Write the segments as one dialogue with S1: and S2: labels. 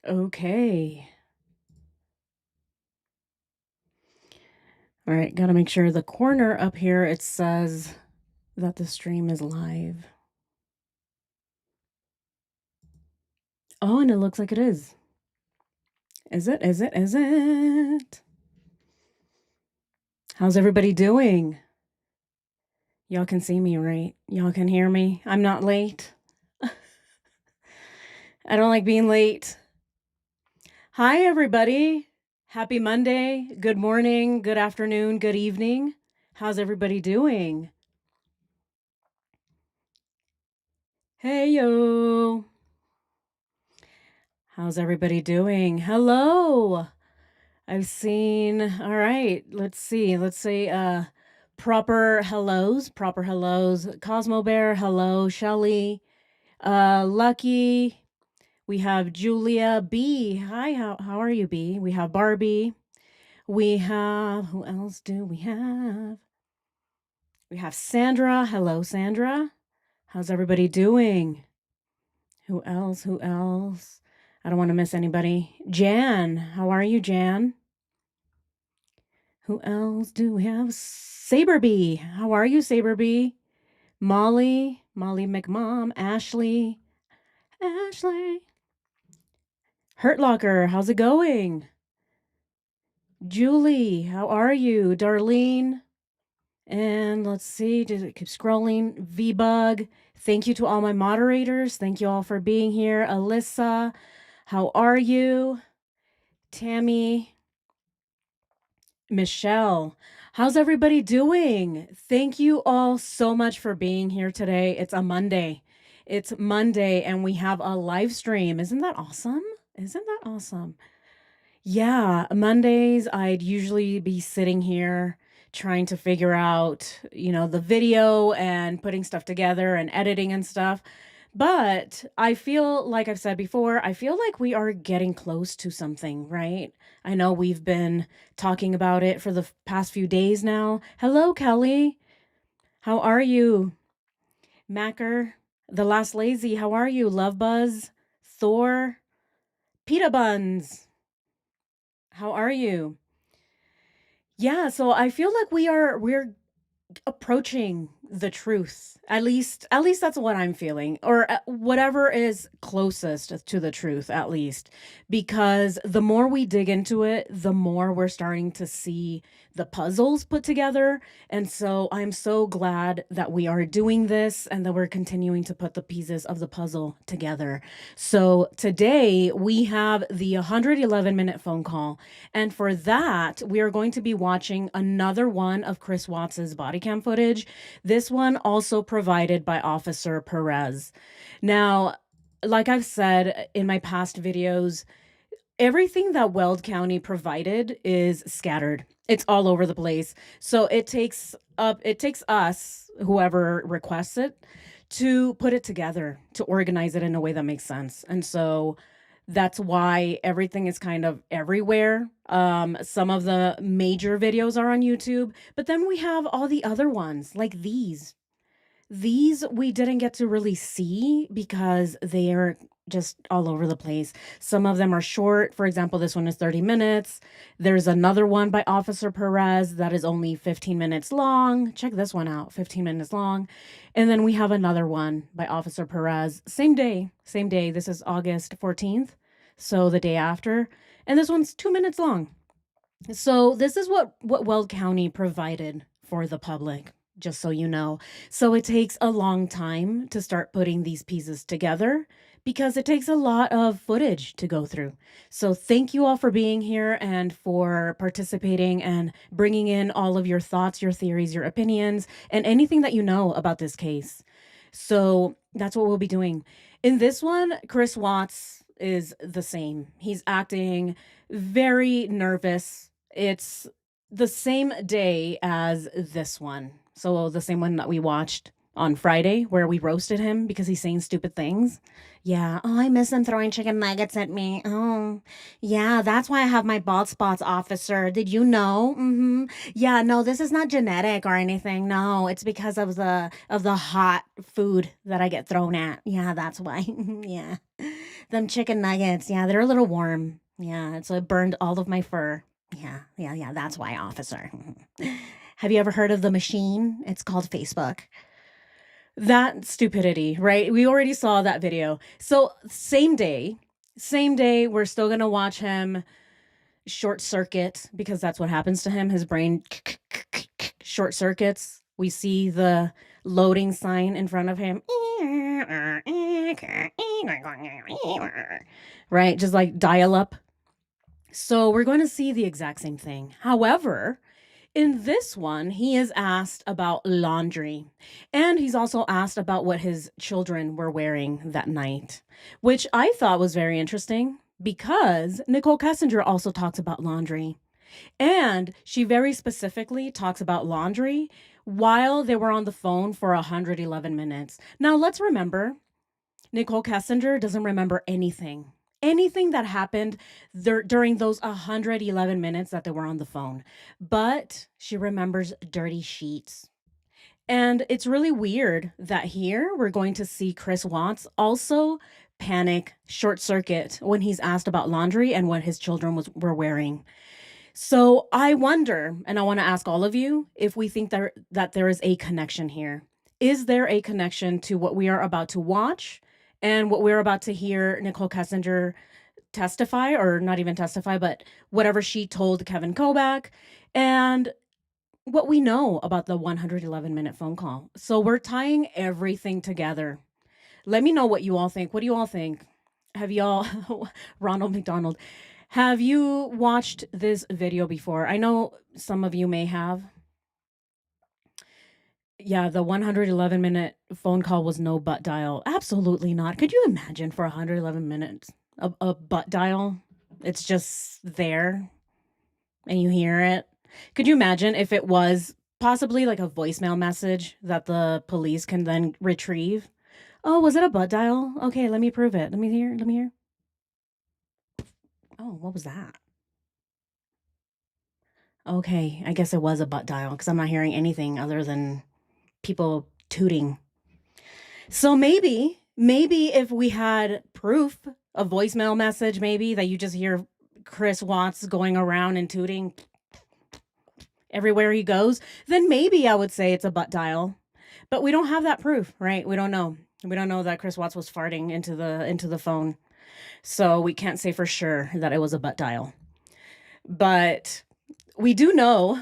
S1: Okay. All right, gotta make sure the corner up here, it says that the stream is live. Oh, and it looks like it is. Is it? Is it? Is it? How's everybody doing? Y'all can see me, right? Y'all can hear me? I'm not late. I don't like being late. Hi, everybody. Happy Monday. Good morning, good afternoon, good evening. How's everybody doing? Hey, yo. How's everybody doing? Hello. I've seen, all right, let's see. Let's say proper hellos, proper hellos. Cosmo Bear, hello. Shelly, Lucky. We have Julia B. Hi, how are you, B? We have Barbie. We have, who else do we have? We have Sandra. Hello, Sandra. How's everybody doing? Who else? Who else? I don't want to miss anybody. Jan. How are you, Jan? Who else do we have? Saberbee. How are you, Saberbee? Molly. Molly McMom. Ashley. Ashley. Hurtlocker. How's it going? Julie. How are you? Darlene. And let's see, did it keep scrolling? V-Bug. Thank you to all my moderators. Thank you all for being here. Alyssa, how are you? Tammy, Michelle, how's everybody doing? Thank you all so much for being here today. It's a Monday. It's Monday and we have a live stream. Isn't that awesome? Isn't that awesome? Yeah, Mondays, I'd usually be sitting here trying to figure out, the video and putting stuff together and editing and stuff. But I feel like I've said before, I feel like we are getting close to something, right? I know we've been talking about it for the past few days now. Hello, Kelly. How are you? Macker, The Last Lazy, how are you? Love Buzz, Thor, Pita Buns, how are you? Yeah, so I feel like we're approaching the truth. At least that's what I'm feeling, or whatever is closest to the truth, at least. Because the more we dig into it, the more we're starting to see the puzzles put together. And so I'm so glad that we are doing this and that we're continuing to put the pieces of the puzzle together. So today we have the 111-minute phone call. And for that, we are going to be watching another one of Chris Watts's body cam footage. This one also provided by Officer Perez. Now, like I've said in my past videos, everything that Weld County provided is scattered. It's all over the place. So it takes us, whoever requests it, to put it together, to organize it in a way that makes sense. And so that's why everything is kind of everywhere. Some of the major videos are on YouTube, but then we have all the other ones like these. These we didn't get to really see because they are just all over the place. Some of them are short. For example, this one is 30 minutes. There's another one by Officer Perez that is only 15 minutes long. Check this one out, 15 minutes long. And then we have another one by Officer Perez, same day, same day. This is August 14th, so the day after. And this one's 2 minutes long. So this is what Weld County provided for the public, just so you know. So it takes a long time to start putting these pieces together because it takes a lot of footage to go through. So thank you all for being here and for participating and bringing in all of your thoughts, your theories, your opinions, and anything that you know about this case. So that's what we'll be doing. In this one, Chris Watts is the same. He's acting very nervous. It's the same day as this one. So the same one that we watched on Friday where we roasted him because he's saying stupid things. Yeah. Oh, I miss him throwing chicken nuggets at me. Oh, yeah. That's why I have my bald spots, officer. Did you know? Mm-hmm. Yeah. No, this is not genetic or anything. No, it's because of the hot food that I get thrown at. Yeah, that's why. Yeah. Them chicken nuggets. Yeah, they're a little warm. Yeah, so it burned all of my fur. Yeah. That's why, officer. Have you ever heard of the machine? It's called Facebook. That stupidity, right? We already saw that video. So, same day, we're still going to watch him short circuit because that's what happens to him. His brain short circuits. We see the loading sign in front of him. Right? Just like dial up. So we're going to see the exact same thing. However, in this one, he is asked about laundry. And he's also asked about what his children were wearing that night, which I thought was very interesting because Nicole Kessinger also talks about laundry. And she very specifically talks about laundry while they were on the phone for 111 minutes. Now, let's remember, Nicole Kessinger doesn't remember anything. Anything that happened during those 111 minutes that they were on the phone. But she remembers dirty sheets. And it's really weird that here we're going to see Chris Watts also panic, short circuit when he's asked about laundry and what his children were wearing. So I wonder, and I want to ask all of you, if we think that there is a connection here. Is there a connection to what we are about to watch and what we're about to hear Nicole Kessinger testify, or not even testify, but whatever she told Kevin Kovac, and what we know about the 111-minute phone call? So we're tying everything together. Let me know what you all think. What do you all think? Have y'all, Ronald McDonald, have you watched this video before? I know some of you may have. Yeah, the 111-minute phone call was no butt dial. Absolutely not. Could you imagine for 111 minutes a butt dial? It's just there and you hear it. Could you imagine if it was possibly like a voicemail message that the police can then retrieve? Oh, was it a butt dial? Okay, let me prove it. Let me hear. Oh, what was that? Okay, I guess it was a butt dial because I'm not hearing anything other than people tooting. So maybe if we had proof, a voicemail message maybe that you just hear Chris Watts going around and tooting everywhere he goes, then maybe I would say it's a butt dial. But we don't have that proof, right? We don't know. We don't know that Chris Watts was farting into the phone. So we can't say for sure that it was a butt dial. But we do know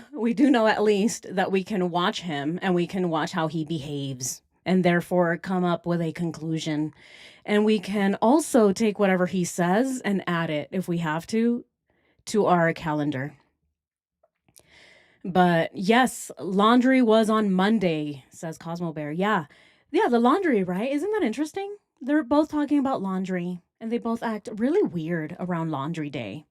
S1: at least that we can watch him and we can watch how he behaves and therefore come up with a conclusion. And we can also take whatever he says and add it, if we have to our calendar. But yes, laundry was on Monday, says Cosmo Bear. Yeah, the laundry, right? Isn't that interesting? They're both talking about laundry and they both act really weird around laundry day.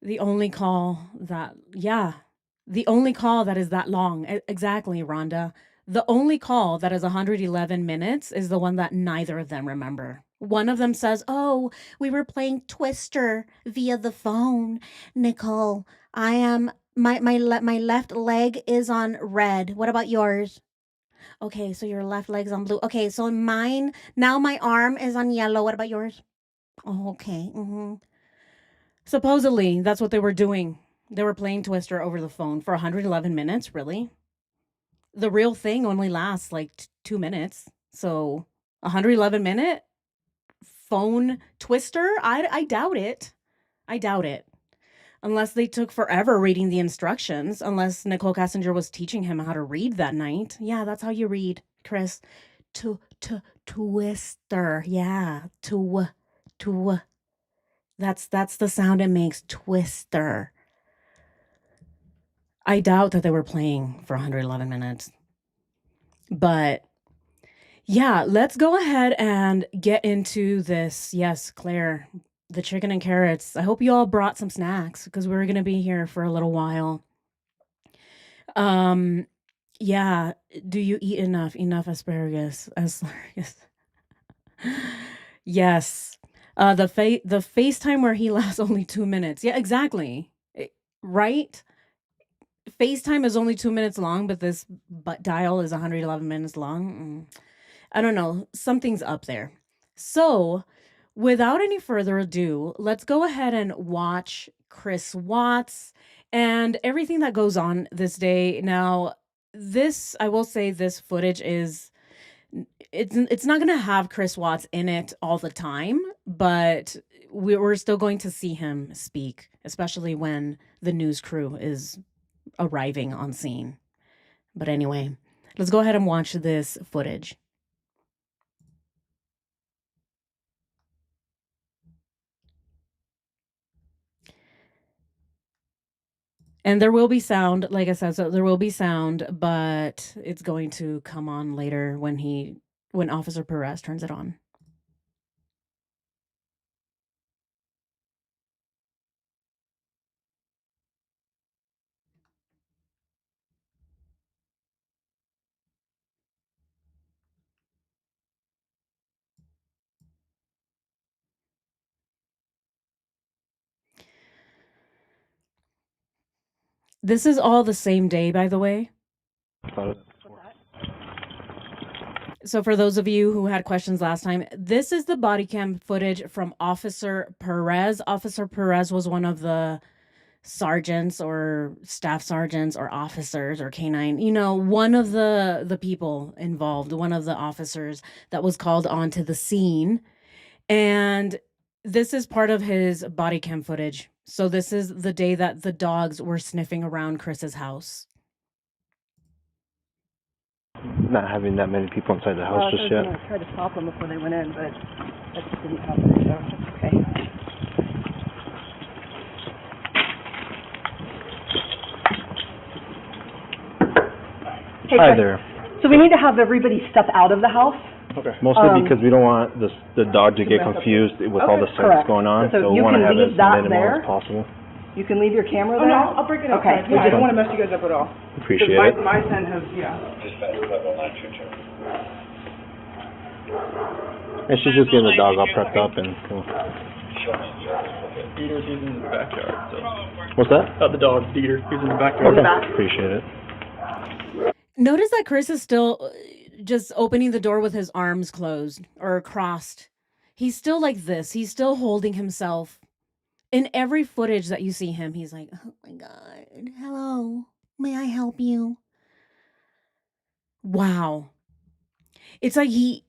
S1: The only call that is that long. Exactly, Rhonda. The only call that is 111 minutes is the one that neither of them remember. One of them says, "Oh, we were playing Twister via the phone. Nicole, I am my left leg is on red. What about yours?" "Okay, so your left leg's on blue. Okay, so mine now my arm is on yellow. What about yours?" "Oh, okay." Supposedly, that's what they were doing. They were playing Twister over the phone for 111 minutes, really? The real thing only lasts like 2 minutes. So, 111-minute phone Twister? I doubt it. I doubt it. Unless they took forever reading the instructions, unless Nicole Kessinger was teaching him how to read that night. Yeah, that's how you read, Chris. Twister. Yeah, to. That's the sound it makes, Twister. I doubt that they were playing for 111 minutes. But yeah, let's go ahead and get into this. Yes, Claire, the chicken and carrots. I hope you all brought some snacks because we're going to be here for a little while. Yeah, do you eat enough asparagus? Yes. The FaceTime where he lasts only 2 minutes. Yeah, exactly. Right? FaceTime is only 2 minutes long, but this butt dial is 111 minutes long. I don't know. Something's up there. So without any further ado, let's go ahead and watch Chris Watts and everything that goes on this day. Now, I will say this footage is it's not going to have Chris Watts in it all the time, but we're still going to see him speak, especially when the news crew is arriving on scene. But anyway, let's go ahead and watch this footage. And there will be sound, like I said, so there will be sound, but it's going to come on later when Officer Perez turns it on. This is all the same day, by the way. So for those of you who had questions last time, this is the body cam footage from Officer Perez. Officer Perez was one of the sergeants or staff sergeants or officers or K9, one of the people involved, one of the officers that was called onto the scene. And this is part of his body cam footage. So this is the day that the dogs were sniffing around Chris's house.
S2: Not having that many people inside the house just yet.
S3: I tried to stop them before they went in, but that just didn't happen, so that's okay. Hey,
S2: Hi
S3: Chris.
S2: there.
S3: So we need to have everybody step out of the house.
S2: Okay. Mostly because we don't want the dog to get confused with all the sights going on, so we want to have it as minimal as possible.
S3: You can leave your camera
S4: Oh,
S3: there?
S4: no, I'll break it up.
S3: Okay.
S4: Yeah, I don't want to mess you guys up at all.
S2: Appreciate
S4: Because
S2: it.
S4: my son has, yeah.
S2: And she's just getting the dog all prepped up and cool.
S5: Dieter's in the backyard, so.
S2: What's that?
S5: The dog, Dieter, he's in the backyard.
S2: Okay. Appreciate it.
S1: Notice that Chris is still just opening the door with his arms closed or crossed. He's still like this. He's still holding himself. In every footage that you see him, he's like, oh my God, hello, may I help you? Wow. It's like he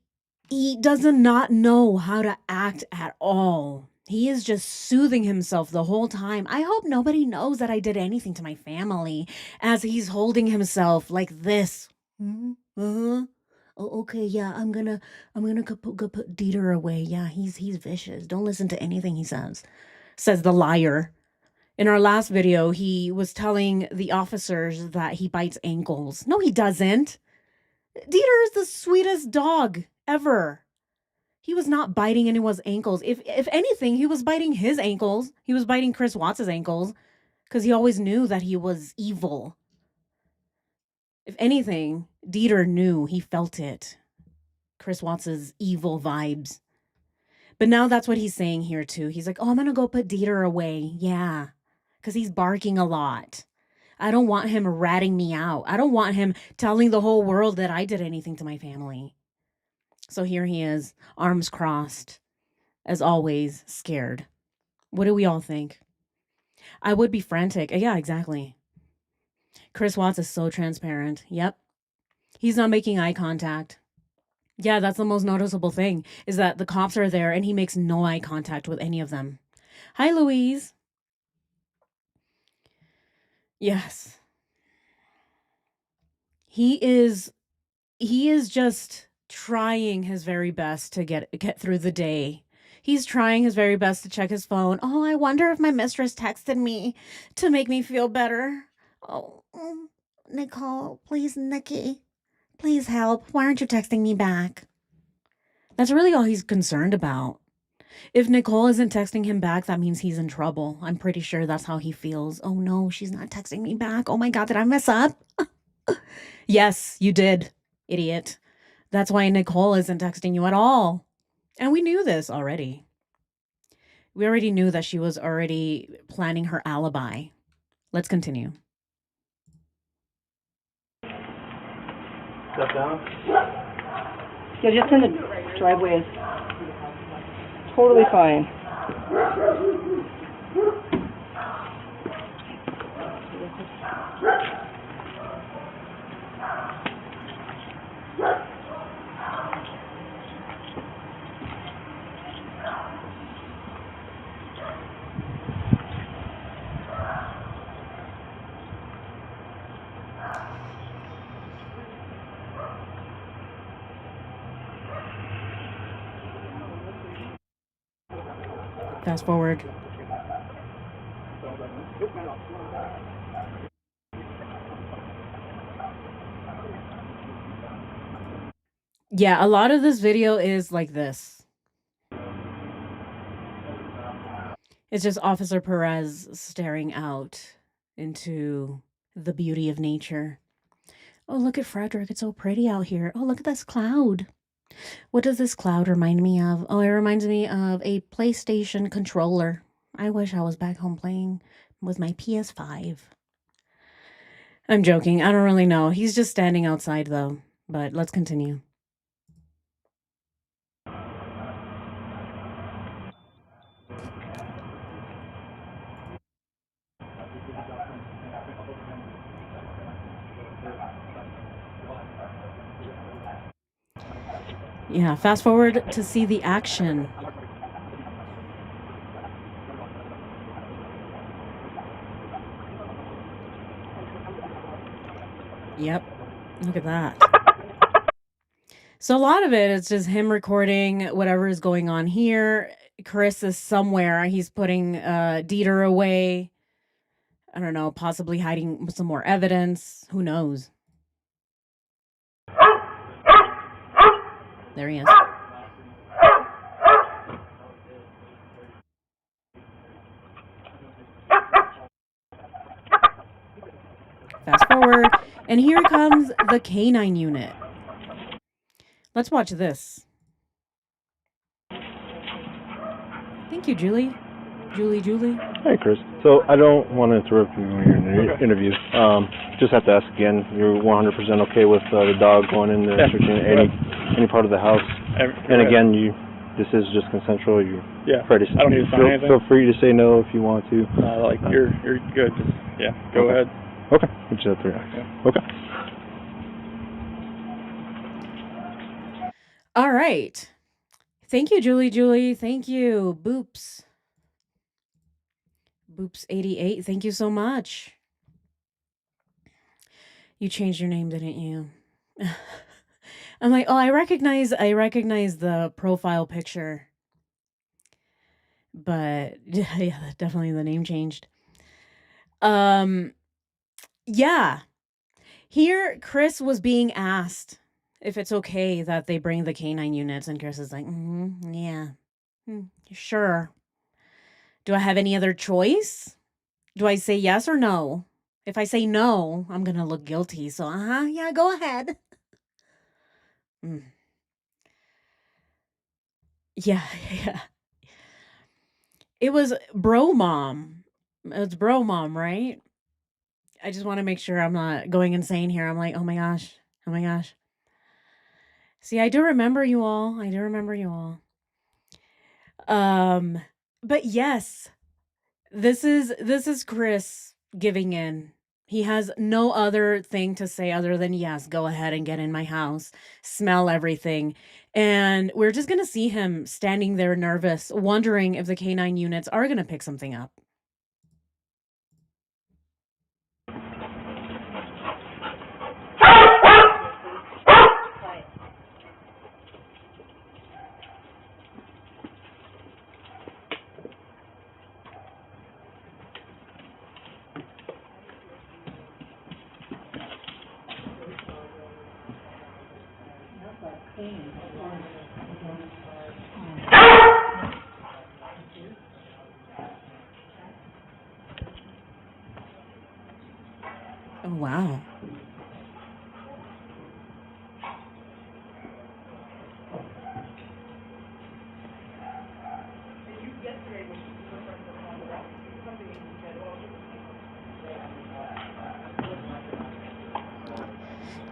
S1: does not know how to act at all. He is just soothing himself the whole time. I hope nobody knows that I did anything to my family, as he's holding himself like this. Oh, okay, yeah, I'm gonna go put Dieter away. Yeah, he's vicious. Don't listen to anything he says the liar. In our last video, he was telling the officers that he bites ankles. No, he doesn't. Dieter is the sweetest dog ever. He was not biting anyone's ankles. If anything, he was biting his ankles. He was biting Chris Watts' ankles because he always knew that he was evil. If anything, Dieter knew, he felt it. Chris Watts' evil vibes. But now that's what he's saying here too. He's like, oh, I'm going to go put Dieter away. Yeah, because he's barking a lot. I don't want him ratting me out. I don't want him telling the whole world that I did anything to my family. So here he is, arms crossed, as always, scared. What do we all think? I would be frantic. Yeah, exactly. Chris Watts is so transparent. Yep. He's not making eye contact. Yeah, that's the most noticeable thing, is that the cops are there and he makes no eye contact with any of them. Hi, Louise. Yes. He is just trying his very best to get through the day. He's trying his very best to check his phone. Oh, I wonder if my mistress texted me to make me feel better. Oh, Nicole, please, Nikki, please help. Why aren't you texting me back? That's really all he's concerned about. If Nicole isn't texting him back, that means he's in trouble. I'm pretty sure that's how he feels. Oh no, she's not texting me back. Oh my God, did I mess up? Yes, you did, idiot. That's why Nicole isn't texting you at all. And we knew this already. We already knew that she was already planning her alibi. Let's continue.
S5: Step down.
S3: Yeah, just in the driveway. totally fine.
S1: Fast forward. Yeah, a lot of this video is like this. It's just Officer Perez staring out into the beauty of nature. Oh, look at Frederick. It's so pretty out here. Oh, look at this cloud. What does this cloud remind me of? Oh, it reminds me of a PlayStation controller. I wish I was back home playing with my PS5. I'm joking. I don't really know. He's just standing outside, though. But let's continue. Yeah, fast forward to see the action. Yep. Look at that. So a lot of it is just him recording whatever is going on here. Chris is somewhere. He's putting Dieter away. I don't know, possibly hiding some more evidence. Who knows? There he is. Fast forward, and here comes the canine unit. Let's watch this. Thank you, Julie. Julie.
S2: Hey, Chris. So I don't want to interrupt you in your interview. Just have to ask again. You're 100% okay with the dog going in there, searching any part of the house? And again, this is just consensual.
S5: I don't need to sign anything.
S2: Feel free to say no if you want to.
S5: You're good. Go ahead.
S2: Okay. We just have to relax.
S5: Yeah.
S2: Okay.
S1: All right. Thank you, Julie. Thank you. Boops 88. Thank you so much. You changed your name, didn't you? I'm like, oh, I recognize the profile picture. But yeah, definitely the name changed. Yeah. Here Chris was being asked if it's okay that they bring the canine units, and Chris is like, yeah. Sure. Do I have any other choice? Do I say yes or no? If I say no, I'm going to look guilty. So, yeah, go ahead. Yeah. It was bro mom. It's bro mom, right? I just want to make sure I'm not going insane here. I'm like, oh my gosh. See, I do remember you all. But yes, this is Chris giving in. He has no other thing to say other than, yes, go ahead and get in my house, smell everything. And we're just going to see him standing there nervous, wondering if the canine units are going to pick something up. Oh, wow.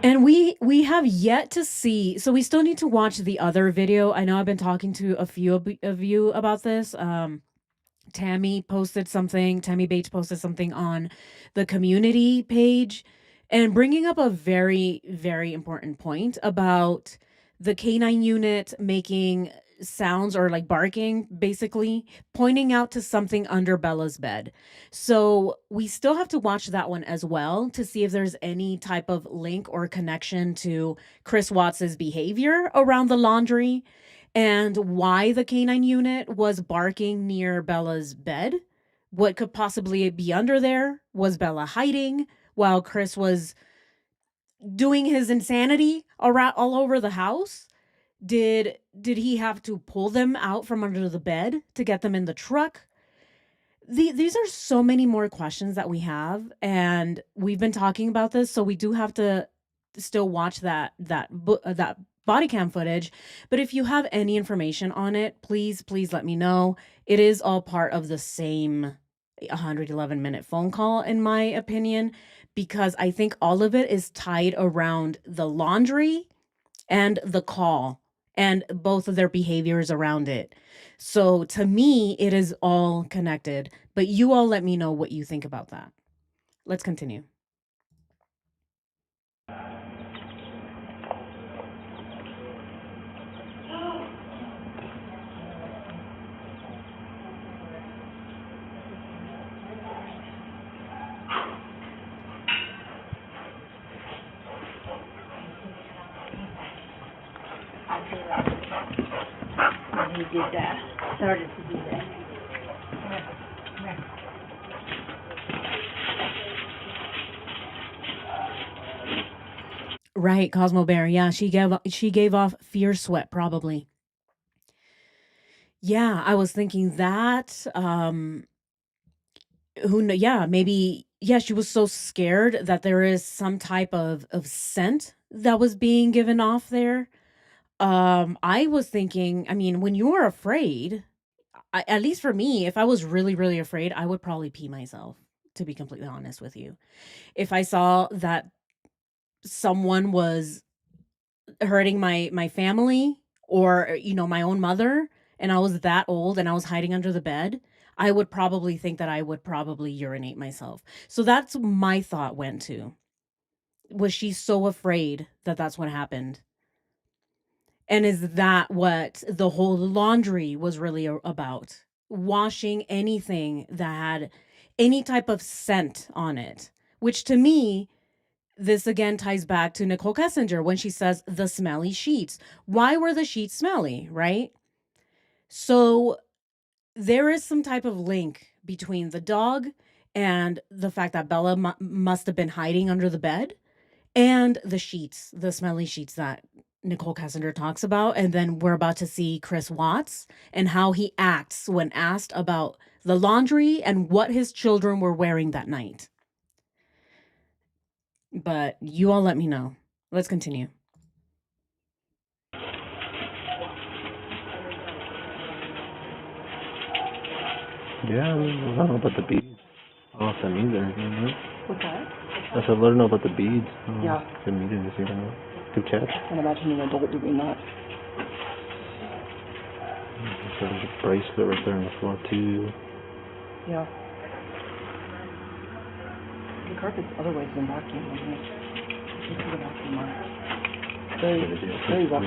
S1: And we have yet to see, so we still need to watch the other video. I know I've been talking to a few of you about this. Tammy Bates posted something on the community page and bringing up a very, very important point about the canine unit making sounds or like barking, basically pointing out to something under Bella's bed. So we still have to watch that one as well to see if there's any type of link or connection to Chris Watts's behavior around the laundry and why the canine unit was barking near Bella's bed. What could possibly be under there? Was Bella hiding while Chris was doing his insanity around all over the house? Did he have to pull them out from under the bed to get them in the truck? These are so many more questions that we have, and we've been talking about this, so we do have to still watch that body cam footage. But if you have any information on it, please let me know. It is all part of the same 111-minute phone call, in my opinion, because I think all of it is tied around the laundry and the call and both of their behaviors around it. So to me, it is all connected, but you all let me know what you think about that. Let's continue.
S3: He did that. Started to do that.
S1: Right, Cosmo Bear. Yeah, she gave off fear sweat, probably. Yeah, I was thinking that. Maybe. Yeah, she was so scared that there is some type of scent that was being given off there. I was thinking, I mean, when you're afraid, at least for me, if I was really, really afraid, I would probably pee myself, to be completely honest with you. If I saw that someone was hurting my family or, my own mother, and I was that old and I was hiding under the bed, I would probably think that I would probably urinate myself. So that's my thought went to. Was she so afraid that that's what happened? And is that what the whole laundry was really about? Washing anything that had any type of scent on it, which to me, this again ties back to Nicole Kessinger when she says the smelly sheets. Why were the sheets smelly, right? So there is some type of link between the dog and the fact that Bella must have been hiding under the bed and the sheets, the smelly sheets that Nicole Kessinger talks about. And then we're about to see Chris Watts and how he acts when asked about the laundry and what his children were wearing that night. But you all let me know. Let's continue.
S2: Yeah, I don't know about the beads. I don't know if that means anything, right?
S3: What's that?
S2: I said, let her know about the beads.
S3: Yeah.
S2: If it means anything, I don't know. Good catch.
S3: I can't imagine an adult doing that.
S2: There's a bracelet right there on the floor, too.
S3: Yeah. The carpet's otherwise been vacuumed, isn't it? This is a vacuum mark. Very rough.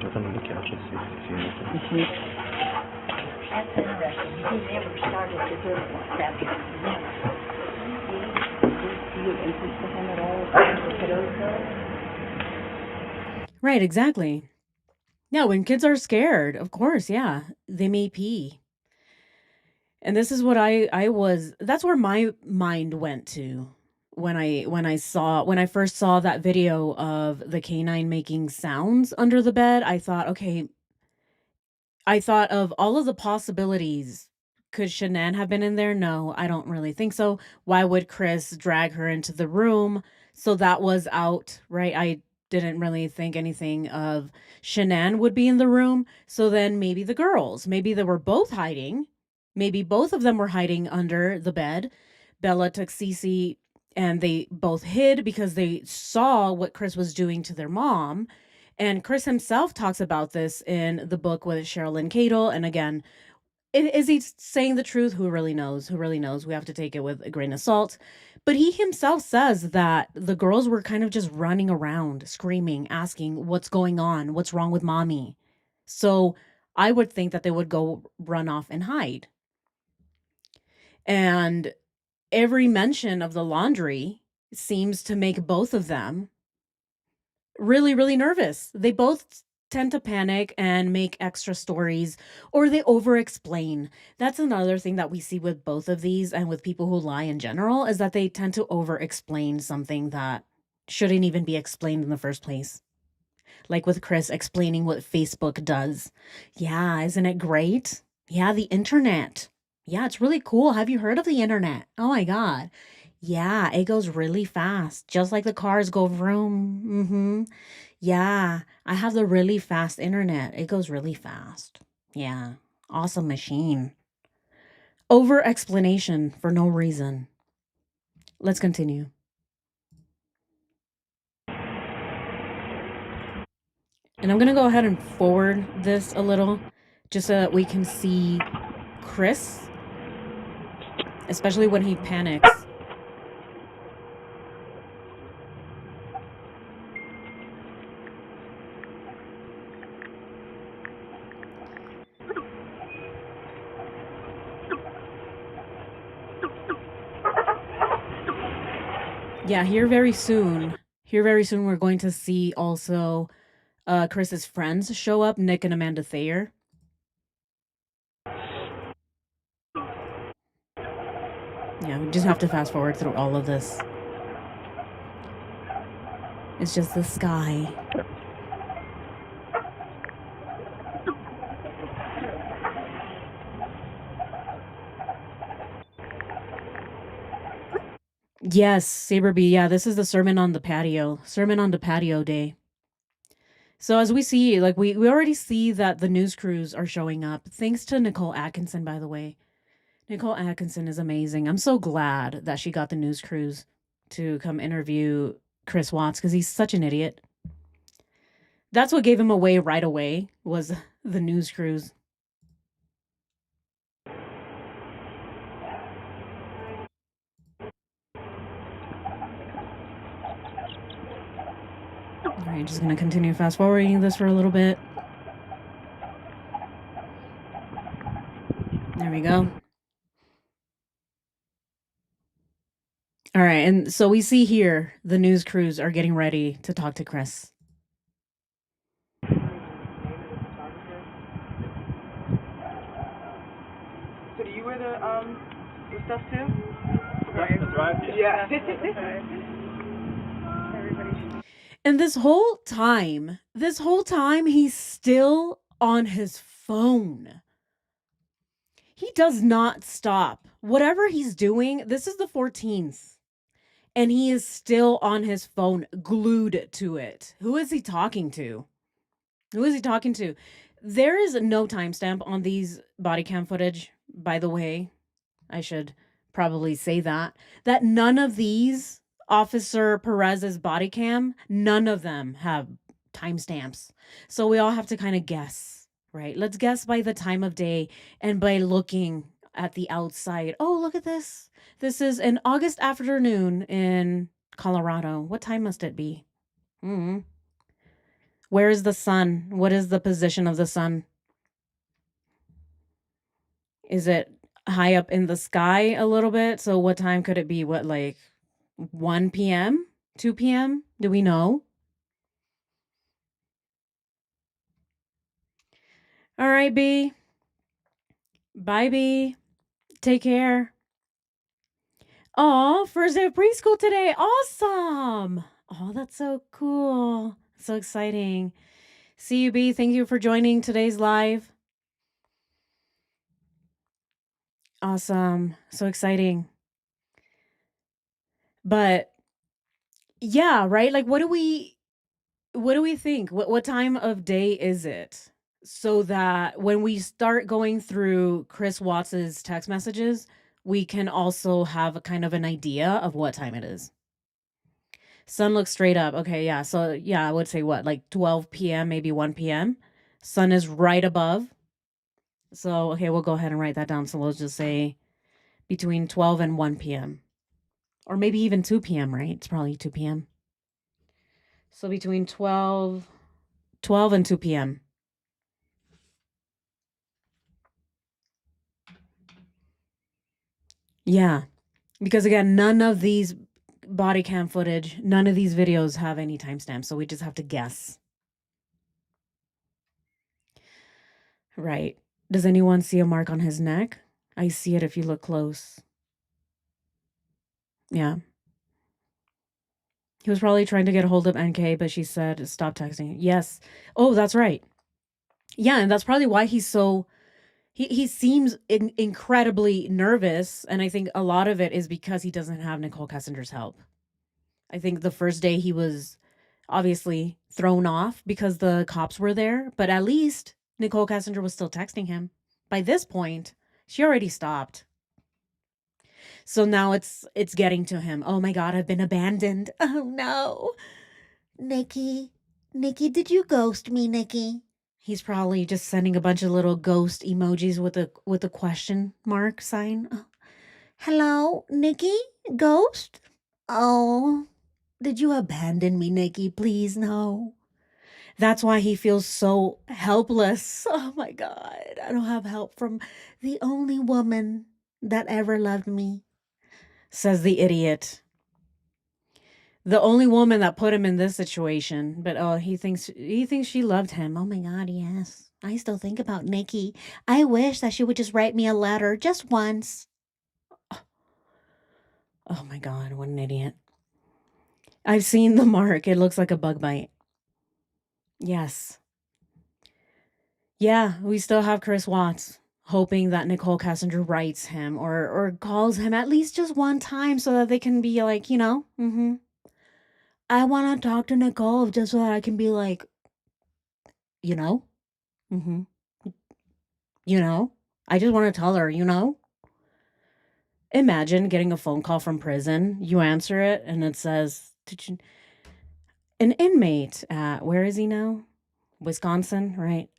S2: Look under the couch and see if you see anything.
S3: Mm-hmm.
S6: That's interesting. He never started to do it like that.
S3: Do you have interest to him at all? Kiddos though?
S1: Right, exactly. Yeah, when kids are scared, of course, yeah, they may pee. And this is what that's where my mind went to when I first saw that video of the canine making sounds under the bed. I thought of all of the possibilities. Could Shanann have been in there? No, I don't really think so. Why would Chris drag her into the room? So that was out, right? I didn't really think anything of Shanann would be in the room. So then maybe the girls, maybe they were both hiding. Maybe both of them were hiding under the bed. Bella took Cece and they both hid because they saw what Chris was doing to their mom. And Chris himself talks about this in the book with Sherilyn Cadle. And again, is he saying the truth? Who really knows? Who really knows? We have to take it with a grain of salt. But he himself says that the girls were kind of just running around, screaming, asking, what's going on? What's wrong with mommy? So I would think that they would go run off and hide. And every mention of the laundry seems to make both of them really, really nervous. They both tend to panic and make extra stories, or they over-explain. That's another thing that we see with both of these and with people who lie in general, is that they tend to over-explain something that shouldn't even be explained in the first place. Like with Chris explaining what Facebook does. Yeah, isn't it great? Yeah, the internet. Yeah, it's really cool. Have you heard of the internet? Oh my God. Yeah, it goes really fast, just like the cars go vroom. Yeah, I have the really fast internet. It goes really fast. Yeah, awesome machine. Over explanation for no reason. Let's continue. And I'm going to go ahead and forward this a little just so that we can see Chris, especially when he panics. Yeah, here very soon we're going to see also Chris's friends show up, Nick and Amanda Thayer. Yeah, we just have to fast forward through all of this. It's just the sky. Yes, Saber B. Yeah, this is the Sermon on the Patio day. So as we see, like we already see that the news crews are showing up. Thanks to Nicole Atkinson, by the way. Nicole Atkinson is amazing. I'm so glad that she got the news crews to come interview Chris Watts because he's such an idiot. That's what gave him away right away, was the news crews. All right, just going to continue fast forwarding this for a little bit. There we go. All right, and so we see here the news crews are getting ready to talk to Chris.
S4: So do you wear the stuff too?
S5: That's right.
S4: Yeah.
S1: And this whole time, he's still on his phone. He does not stop. Whatever he's doing, this is the 14th. And he is still on his phone, glued to it. Who is he talking to? There is no timestamp on these body cam footage, by the way. I should probably say that none of these Officer Perez's body cam, none of them have timestamps. So we all have to kind of guess, right? Let's guess by the time of day and by looking at the outside. Oh, look at this. This is an August afternoon in Colorado. What time must it be? Where is the sun? What is the position of the sun? Is it high up in the sky a little bit? So what time could it be? What, like 1 p.m.? 2 p.m.? Do we know? All right, B. Bye, B. Take care. Oh, first day of preschool today. Awesome. Oh, that's so cool. So exciting. See you, B. Thank you for joining today's live. Awesome. So exciting. But yeah, right? Like what do we think? What time of day is it? So that when we start going through Chris Watts's text messages, we can also have a kind of an idea of what time it is. Sun looks straight up. Okay, yeah. So, yeah, I would say what, like 12 p.m., maybe 1 p.m. Sun is right above. So, okay, we'll go ahead and write that down. So we'll just say between 12 and 1 p.m. Or maybe even 2 p.m., right? It's probably 2 p.m. So between 12 and 2 p.m. Yeah. Because again, none of these body cam footage, none of these videos have any timestamps, so we just have to guess. Right. Does anyone see a mark on his neck? I see it if you look close. Yeah. He was probably trying to get a hold of NK, but she said, stop texting. Yes. Oh, that's right. Yeah, and that's probably why he's so... He seems incredibly nervous, and I think a lot of it is because he doesn't have Nicole Kessinger's help. I think the first day he was obviously thrown off because the cops were there, but at least Nicole Kessinger was still texting him. By this point, she already stopped. So now it's getting to him. Oh my God, I've been abandoned. Oh no. Nikki, did you ghost me, Nikki? He's probably just sending a bunch of little ghost emojis with a question mark sign. Oh. Hello, Nikki? Ghost? Oh, did you abandon me, Nikki? Please, no. That's why he feels so helpless. Oh my God, I don't have help from the only woman that ever loved me, says the idiot. The only woman that put him in this situation, but oh, he thinks she loved him. Oh my God, yes. I still think about Nikki. I wish that she would just write me a letter just once. Oh my God, what an idiot. I've seen the mark. It looks like a bug bite. Yes. Yeah, we still have Chris Watts hoping that Nicole Kessinger writes him or calls him at least just one time so that they can be like, I want to talk to Nicole just so that I can be like, mm-hmm. I just want to tell her, Imagine getting a phone call from prison. You answer it and it says, an inmate at, where is he now? Wisconsin, right?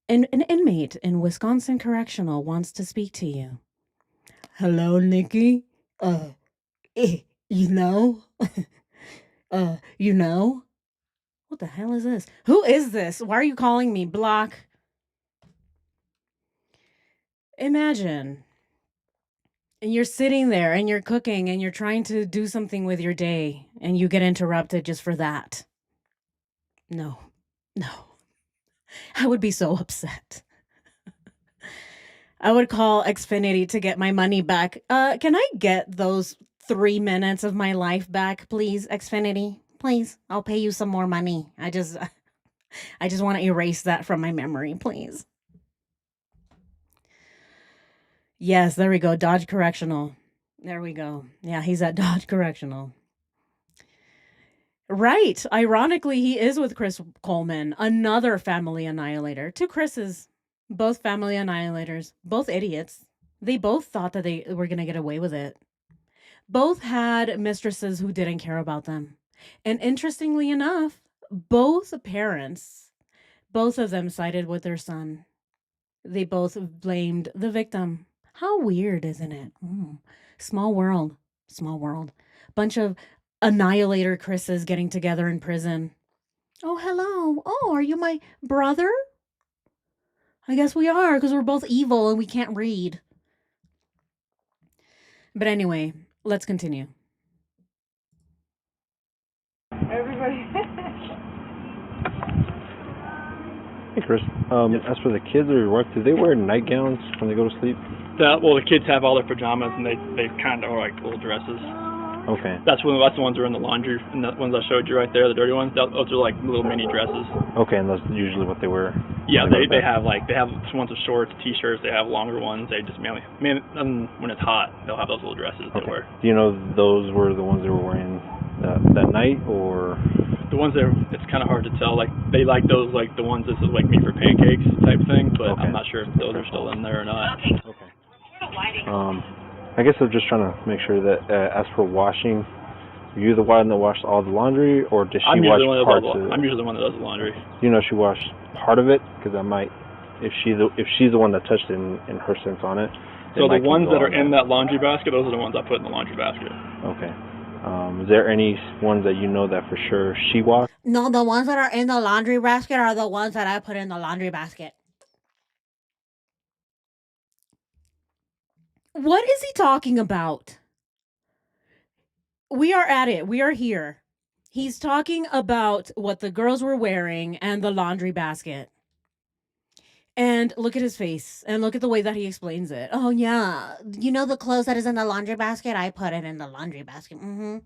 S1: An inmate in Wisconsin Correctional wants to speak to you. Hello, Nikki? You know? What the hell is this? Who is this? Why are you calling me? Block. Imagine. And you're sitting there and you're cooking and you're trying to do something with your day and you get interrupted just for that. No. I would be so upset. I would call Xfinity to get my money back. Can I get those 3 minutes of my life back, please, Xfinity? Please, I'll pay you some more money. I just want to erase that from my memory, please. Yes, there we go. Dodge Correctional. There we go. Yeah, he's at Dodge Correctional. Right. Ironically, he is with Chris Coleman, another family annihilator. Two Chris's, both family annihilators, both idiots. They both thought that they were going to get away with it. Both had mistresses who didn't care about them. And interestingly enough, both parents, both of them sided with their son. They both blamed the victim. How weird, isn't it? Small world. Bunch of annihilator Chris's getting together in prison. Oh, hello. Oh, are you my brother? I guess we are, because we're both evil and we can't read. But anyway, let's continue.
S4: Everybody.
S2: Hey, Chris. As for the kids or your wife, do they wear nightgowns when they go to sleep?
S5: Well, the kids have all their pajamas, and they kind of are like little dresses.
S2: Okay.
S5: That's the ones that are in the laundry, and the ones I showed you right there, the dirty ones. Those are like little mini dresses.
S2: Okay, and that's usually what they wear.
S5: Yeah, they have ones with shorts, t-shirts. They have longer ones. They just mainly when it's hot, they'll have those little dresses they wear.
S2: Do you know those were the ones they were wearing that night, or?
S5: The ones that it's kind of hard to tell. Like they like those, like the ones that's like made for pancakes type thing. But I'm not sure if those are still in there or not.
S2: Okay. I guess I'm just trying to make sure that as for washing, were you the one that washed all the laundry, or did she wash parts of it?
S5: I'm usually the one that does the laundry.
S2: Do you know she washed part of it? Because I might, if she's the one that touched it in her sense on it.
S5: So the ones that are in that laundry basket, those are the ones I put in the laundry basket.
S2: Okay. Is there any ones that you know that for sure she washed?
S1: No, the ones that are in the laundry basket are the ones that I put in the laundry basket. What is he talking about? We are at it. We are here. He's talking about what the girls were wearing and the laundry basket. And look at his face and look at the way that he explains it. Oh, yeah. You know the clothes that is in the laundry basket? I put it in the laundry basket. Mm-hmm.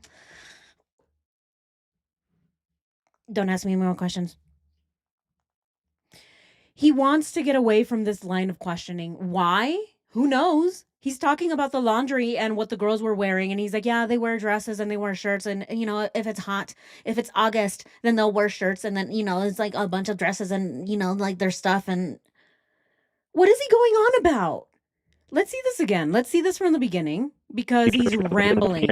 S1: Don't ask me more questions. He wants to get away from this line of questioning. Why? Who knows? He's talking about the laundry and what the girls were wearing. And he's like, yeah, they wear dresses and they wear shirts. And, you know, if it's hot, if it's August, then they'll wear shirts. And then, you know, it's like a bunch of dresses and, you know, like their stuff. And what is he going on about? Let's see this again. Let's see this from the beginning because he's rambling.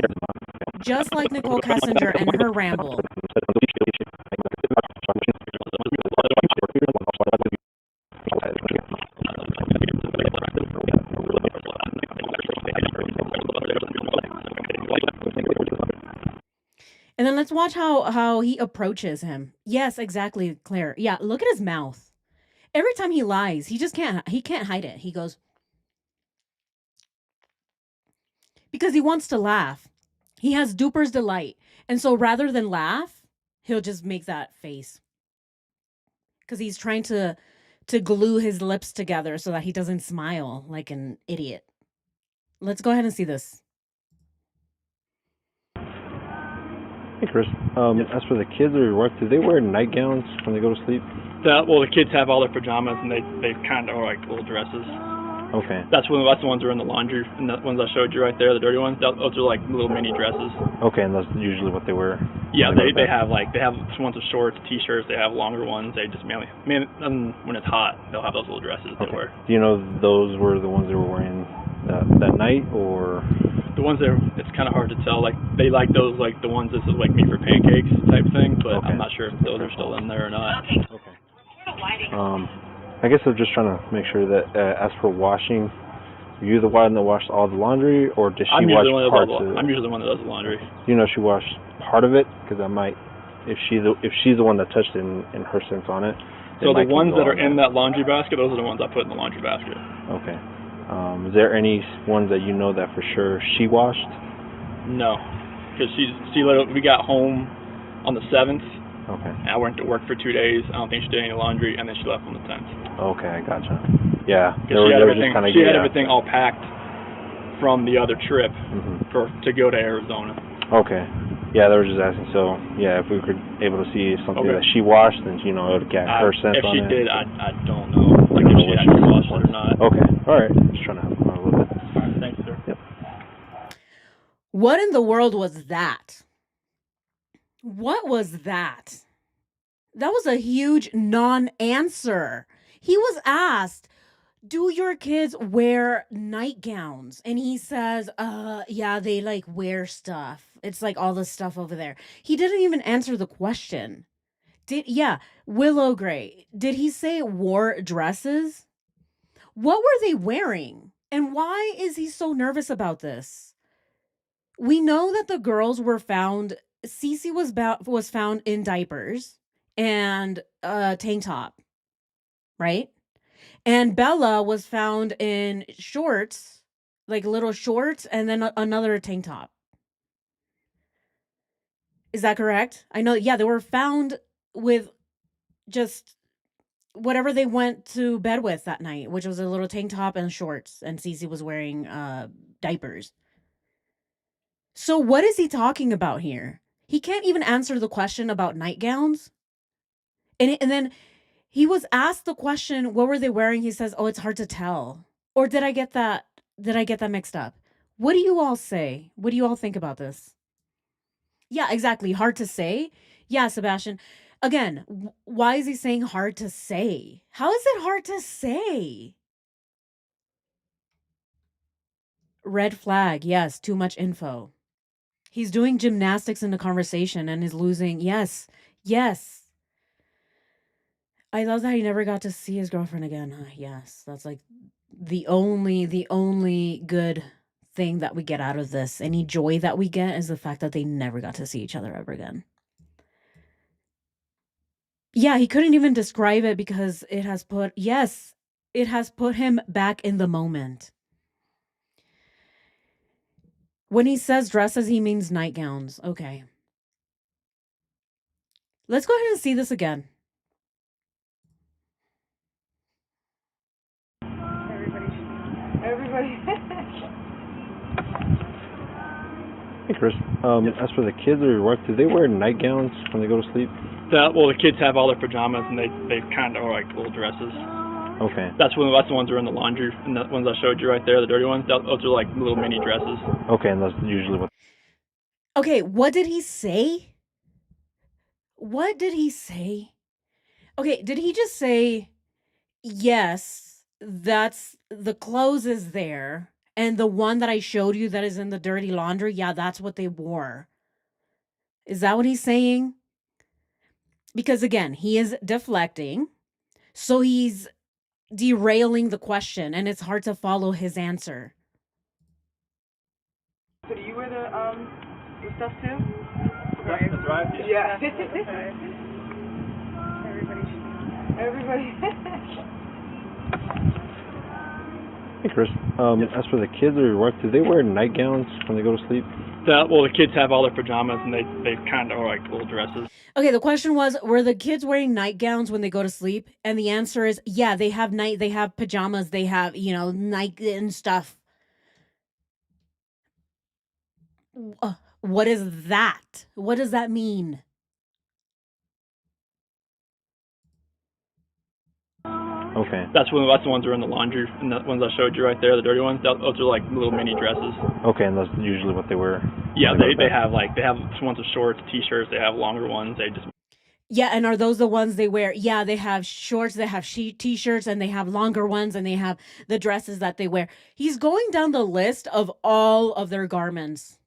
S1: Just like Nicole Kessinger and her ramble. And then let's watch how he approaches him. Yes, exactly, Claire. Yeah, look at his mouth. Every time he lies, he can't hide it. He goes, because he wants to laugh. He has duper's delight. And so rather than laugh, he'll just make that face. Because he's trying to glue his lips together so that he doesn't smile like an idiot. Let's go ahead and see this.
S2: Hey, Chris. As for the kids or your wife, do they wear nightgowns when they go to sleep?
S5: Well, the kids have all their pajamas and they kind of are like little dresses.
S2: Okay.
S5: That's the ones that are in the laundry, and the ones I showed you right there, the dirty ones. Those are like little mini dresses.
S2: Okay, and that's usually what they wear.
S5: Yeah, they have some ones with shorts, t-shirts. They have longer ones. They just mainly when it's hot, they'll have those little dresses they wear.
S2: Do you know those were the ones they were wearing that night, or
S5: the ones that it's kind of hard to tell. Like they like those, like the ones that says like me for pancakes type thing, but I'm not sure if those are still in there or not.
S2: Okay. I guess I'm just trying to make sure that as for washing, were you the one that washed all the laundry, or did she wash parts of it?
S5: I'm usually the one that does the laundry.
S2: Do you know she washed part of it? Because I might, if she's the one that touched it in her sense on it.
S5: So the ones that are in that laundry basket, those are the ones I put in the laundry basket.
S2: Okay. Is there any ones that you know that for sure she washed?
S5: No, because we got home on the 7th.
S2: Okay.
S5: I went to work for 2 days. I don't think she did any laundry, and then she left on the 10th.
S2: Okay, I gotcha. Yeah.
S5: She had everything all packed from the other trip to go to Arizona.
S2: Okay. Yeah, they were just asking. So, yeah, if we were able to see something that she washed, then, you know, it would get her sense on it.
S5: If she did, I don't know. Like, if she actually washed it or not.
S2: Okay. All right. Just trying to help her out a little bit.
S5: All right. Thanks, sir.
S2: Yep.
S1: What in the world was that? What was that? That was a huge non-answer. He was asked, do your kids wear nightgowns? And he says, yeah, they like wear stuff. It's like all this stuff over there. He didn't even answer the question. Willow Gray. Did he say wore dresses? What were they wearing? And why is he so nervous about this? We know that the girls were found, Cece was found in diapers and a tank top, right? And Bella was found in shorts, like little shorts, and then another tank top. Is that correct? I know, yeah, they were found with just whatever they went to bed with that night, which was a little tank top and shorts, and Cece was wearing diapers. So what is he talking about here? He can't even answer the question about nightgowns. And then he was asked the question, what were they wearing? He says, oh, it's hard to tell. Or did I get that mixed up? What do you all say? What do you all think about this? Yeah, exactly. Hard to say. Yeah, Sebastian. Again, why is he saying hard to say? How is it hard to say? red flag. Yes, too much info. He's doing gymnastics in the conversation and is losing. Yes, yes. I love that he never got to see his girlfriend again. Yes, that's like the only good thing that we get out of this. Any joy that we get is the fact that they never got to see each other ever again. Yeah, he couldn't even describe it because it has put him back in the moment. When he says dresses, he means nightgowns. Okay. Let's go ahead and see this again.
S4: Everybody.
S2: Hey, Chris. As for the kids or your wife, do they wear nightgowns when they go to sleep?
S5: Well, the kids have all their pajamas, and they kind of are like little dresses.
S2: Okay.
S5: That's the ones that are in the laundry, and the ones I showed you right there, the dirty ones. Those are like little mini dresses.
S2: Okay, and that's usually what.
S1: Okay, what did he say? What did he say? Okay, did he just say, yes, that's the clothes is there, and the one that I showed you that is in the dirty laundry, yeah, that's what they wore. Is that what he's saying? Because again, he is deflecting, so he's derailing the question, and it's hard to follow his answer.
S4: So do you wear the stuff too?
S5: That's right.
S4: Yeah. Everybody.
S2: Hey, Chris. As for the kids or your wife, do they wear nightgowns when they go to sleep?
S5: Well, the kids have all their pajamas, and they kind of are like little dresses.
S1: Okay, the question was, were the kids wearing nightgowns when they go to sleep? And the answer is, yeah, they have pajamas, they have, night and stuff. What is that? What does that mean?
S2: Okay.
S5: That's the ones that are in the laundry, and the ones I showed you right there, the dirty ones. Those are like little mini dresses.
S2: Okay, and that's usually what they wear.
S5: Yeah, they have ones with shorts, t-shirts. They have longer ones. They just.
S1: Yeah, and are those the ones they wear? Yeah, they have shorts, they have t-shirts, and they have longer ones, and they have the dresses that they wear. He's going down the list of all of their garments.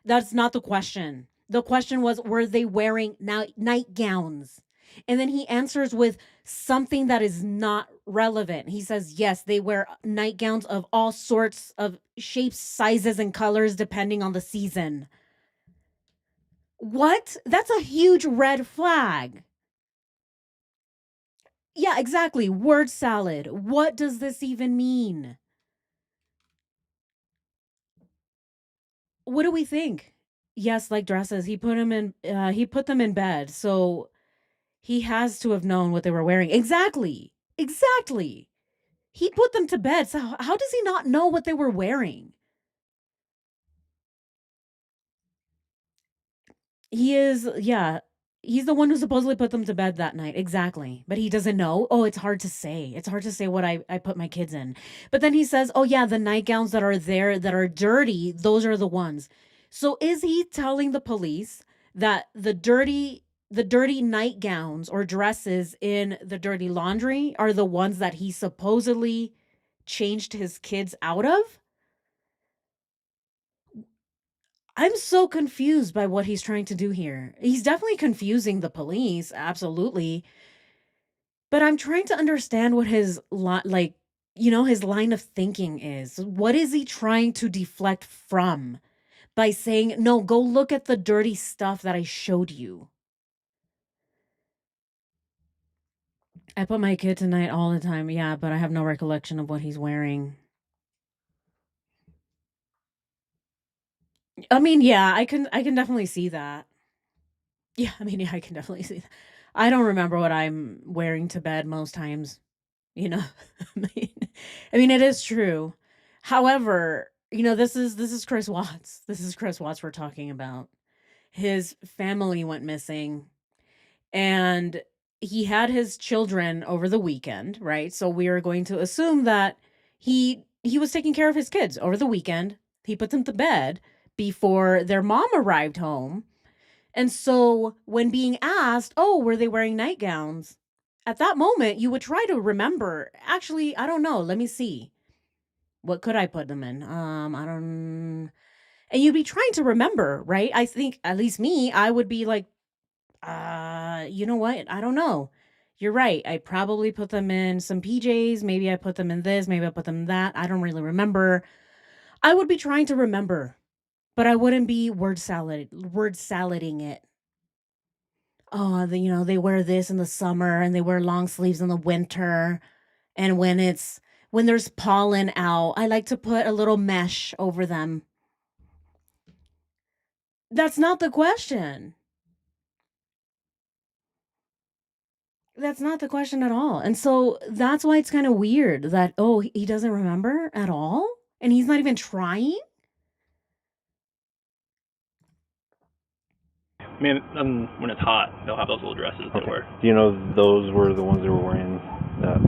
S1: That's not the question. The question was, were they wearing nightgowns? And then he answers with something that is not relevant. He says, yes, they wear nightgowns of all sorts of shapes, sizes, and colors, depending on the season. What? That's a huge red flag. Yeah, exactly. Word salad. What does this even mean? What do we think? Yes, like dresses. He put them in bed. So he has to have known what they were wearing. Exactly. Exactly. He put them to bed. So how does he not know what they were wearing? He's the one who supposedly put them to bed that night. Exactly. But he doesn't know. Oh, it's hard to say. It's hard to say what I put my kids in. But then he says, oh yeah, the nightgowns that are there that are dirty, those are the ones. So is he telling the police that the dirty nightgowns or dresses in the dirty laundry are the ones that he supposedly changed his kids out of? I'm so confused by what he's trying to do here. He's definitely confusing the police, absolutely. But I'm trying to understand what his his line of thinking is. What is he trying to deflect from by saying, "No, go look at the dirty stuff that I showed you." I put my kid tonight all the time. Yeah, but I have no recollection of what he's wearing. I mean, yeah, I can definitely see that. Yeah, I mean, yeah, I can definitely see that. I don't remember what I'm wearing to bed most times, you know. I mean, it is true. However, this is Chris Watts. This is Chris Watts we're talking about. His family went missing and he had his children over the weekend, right? So we are going to assume that he was taking care of his kids over the weekend. He put them to bed before their mom arrived home. And so when being asked, oh, were they wearing nightgowns? At that moment, you would try to remember, actually, I don't know. Let me see. What could I put them in? I don't. And you'd be trying to remember, right? I think, at least me, I would be like, you know what? I don't know. You're right. I probably put them in some PJs. Maybe I put them in this. Maybe I put them in that. I don't really remember. I would be trying to remember, but I wouldn't be word salading it. Oh, they wear this in the summer and they wear long sleeves in the winter. And when there's pollen out, I like to put a little mesh over them. That's not the question. That's not the question at all. And so that's why it's kind of weird that, oh, he doesn't remember at all? And he's not even trying?
S5: I mean, when it's hot, they'll have those little dresses they wear.
S2: Do you know those were the ones they were wearing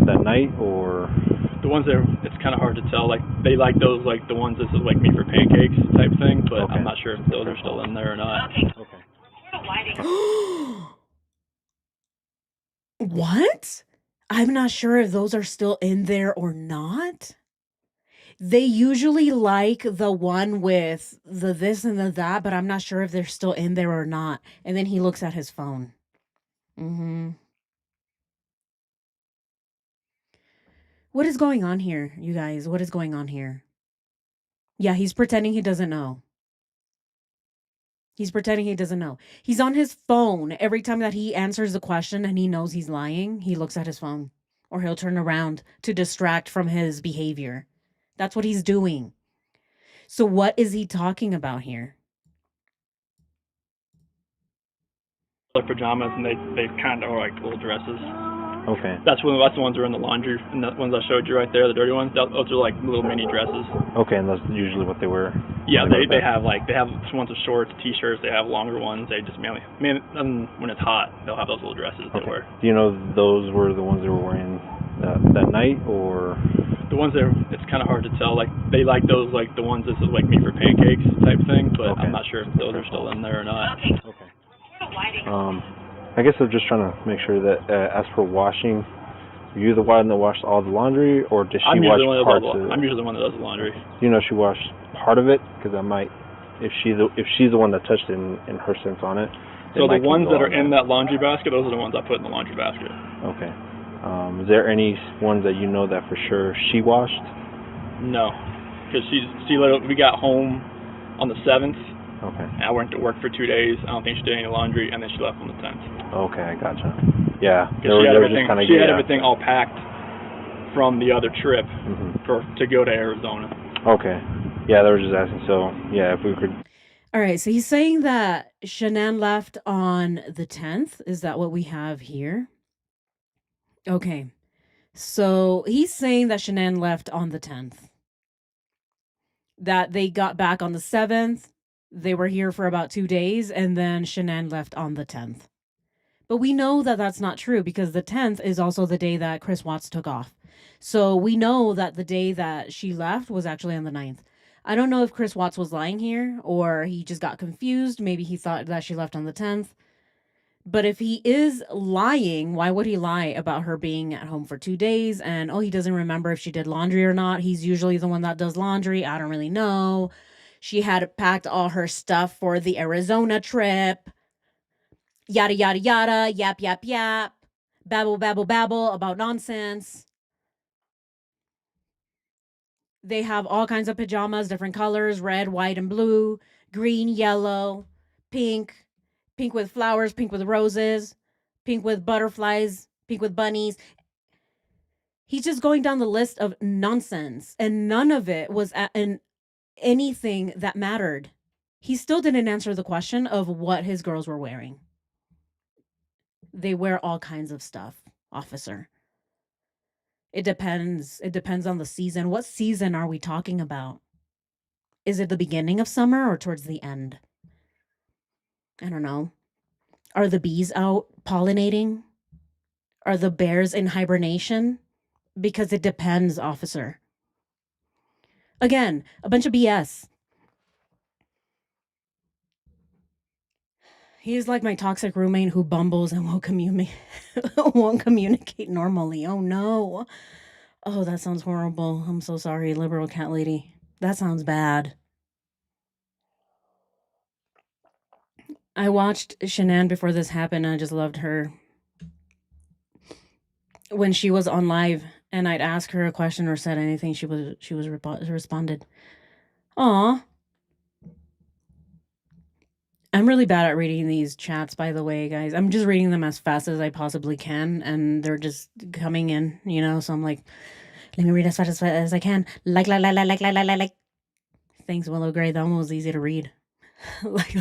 S2: that night, or?
S5: The ones that it's kind of hard to tell. Like they like those, like the ones that says like me for pancakes type thing. But I'm not sure if those are still in there or not.
S2: Okay.
S1: What? I'm not sure if those are still in there or not. They usually like the one with the this and the that, but I'm not sure if they're still in there or not. And then he looks at his phone. What is going on here, you guys? What is going on here? Yeah, he's pretending he doesn't know. He's pretending he doesn't know. He's on his phone. Every time that he answers the question and he knows he's lying, he looks at his phone. Or he'll turn around to distract from his behavior. That's what he's doing. So what is he talking about here?
S5: Like pajamas, and they kind of are like little dresses.
S2: Okay.
S5: That's the ones that are in the laundry, and the ones I showed you right there, the dirty ones. Those are like little mini dresses.
S2: Okay, and that's usually what they wear.
S5: Yeah, they have some ones with shorts, t-shirts. They have longer ones. They just mainly, when it's hot, they'll have those little dresses they wear.
S2: Do you know those were the ones they were wearing that night, or?
S5: The ones that it's kind of hard to tell. Like they like those, like the ones that says like me for pancakes type thing. But I'm not sure if those are still in there or not.
S2: Okay. I guess I'm just trying to make sure that as for washing, are you the one that washed all the laundry, or does she wash parts of it?
S5: I'm usually the one that does the laundry.
S2: Do you know she washed part of it? Because I might, if she's the one that touched it in her sense on it.
S5: So the ones that are in that laundry basket, those are the ones I put in the laundry basket.
S2: Okay. Is there any ones that you know that for sure she washed?
S5: No, because we got home on the 7th.
S2: Okay.
S5: I went to work for 2 days. I don't think she did any laundry, and then she left on the 10th.
S2: Okay, I gotcha. Yeah.
S5: Because she had everything all packed from the other trip to go to Arizona.
S2: Okay. Yeah, they were just asking. So, yeah, if we could.
S1: All right, so he's saying that Shanann left on the 10th. Is that what we have here? Okay. So he's saying that Shanann left on the 10th. That they got back on the 7th. They were here for about 2 days, and then Shanann left on the 10th. But we know that that's not true because the 10th is also the day that Chris Watts took off. So we know that the day that she left was actually on the 9th. I don't know if Chris Watts was lying here or he just got confused. Maybe he thought that she left on the 10th. But if he is lying, why would he lie about her being at home for 2 days? And, he doesn't remember if she did laundry or not. He's usually the one that does laundry. I don't really know. She had packed all her stuff for the Arizona trip. Yada, yada, yada. Yap, yap, yap. Babble, babble, babble about nonsense. They have all kinds of pajamas, different colors, red, white, and blue, green, yellow, pink with flowers, pink with roses, pink with butterflies, pink with bunnies. He's just going down the list of nonsense, and none of it was anything that mattered. He still didn't answer the question of what his girls were wearing. They wear all kinds of stuff, officer. It depends. It depends on the season. What season are we talking about? Is it the beginning of summer or towards the end? I don't know. Are the bees out pollinating? Are the bears in hibernation? Because it depends, officer. Again, a bunch of BS. He is like my toxic roommate who bumbles and won't communicate normally. Oh no. Oh, that sounds horrible. I'm so sorry, liberal cat lady. That sounds bad. I watched Shanann before this happened, and I just loved her. When she was on live and I'd ask her a question or said anything, she responded. Aw. I'm really bad at reading these chats, by the way, guys. I'm just reading them as fast as I possibly can, and they're just coming in, you know, so I'm like, let me read as fast as I can. Like. Thanks, Willow Gray. That one was easy to read. like.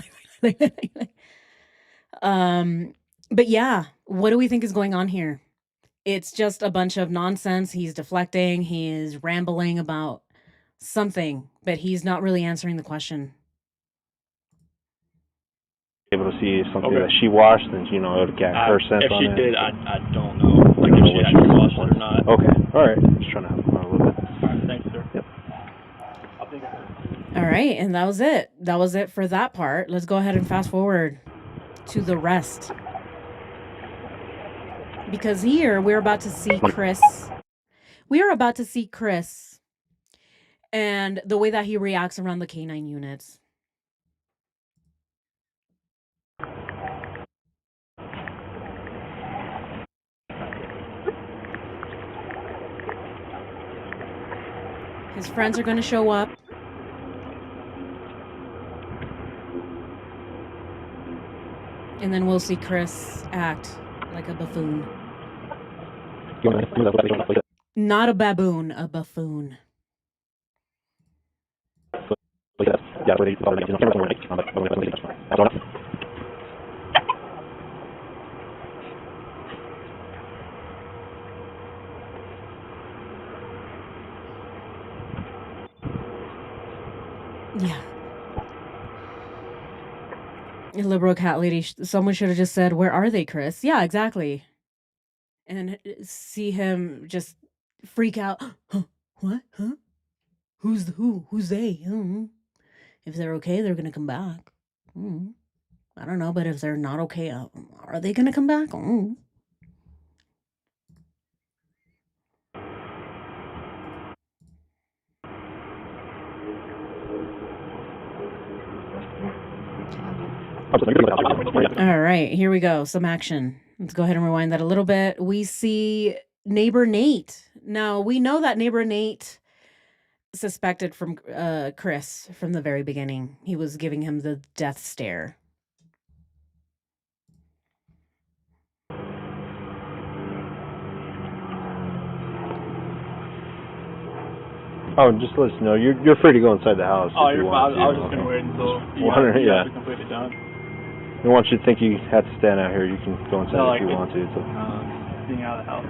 S1: But yeah, what do we think is going on here? It's just a bunch of nonsense. He's deflecting. He is rambling about something, but he's not really answering the question.
S2: Able to see something that she washed, and you know, it would get her sense
S5: if
S2: on
S5: she
S2: it.
S5: did, I don't know. Like if she actually washed it or not.
S2: Okay, all right. Just trying to help him out a little bit.
S5: All right, thank you, sir.
S2: Yep.
S5: I'll take it.
S1: All right, and that was it. That was it for that part. Let's go ahead and fast forward to the rest. Because here we're about to see Chris. We are about to see Chris and the way that he reacts around the K9 units. His friends are going to show up. And then we'll see Chris act like a buffoon. Not a baboon, a buffoon. Yeah. Liberal cat lady, someone should have just said, "Where are they, Chris?" Yeah, exactly. And see him just freak out. Huh? What? Huh? Who's they? If they're okay, they're gonna come back. I don't know, but if they're not okay, are they gonna come back? All right, here we go. Some action. Let's go ahead and rewind that a little bit. We see neighbor Nate. Now, we know that neighbor Nate suspected from Chris from the very beginning. He was giving him the death stare.
S2: Oh, just let us know. You're free to go inside the house.
S5: Oh,
S2: if
S5: you're
S2: you
S5: fine.
S2: want
S5: I was just gonna wait until you guys are completely done.
S2: I want you to think you have to stand out here. You can go inside if you want to. So.
S5: Being out of the house.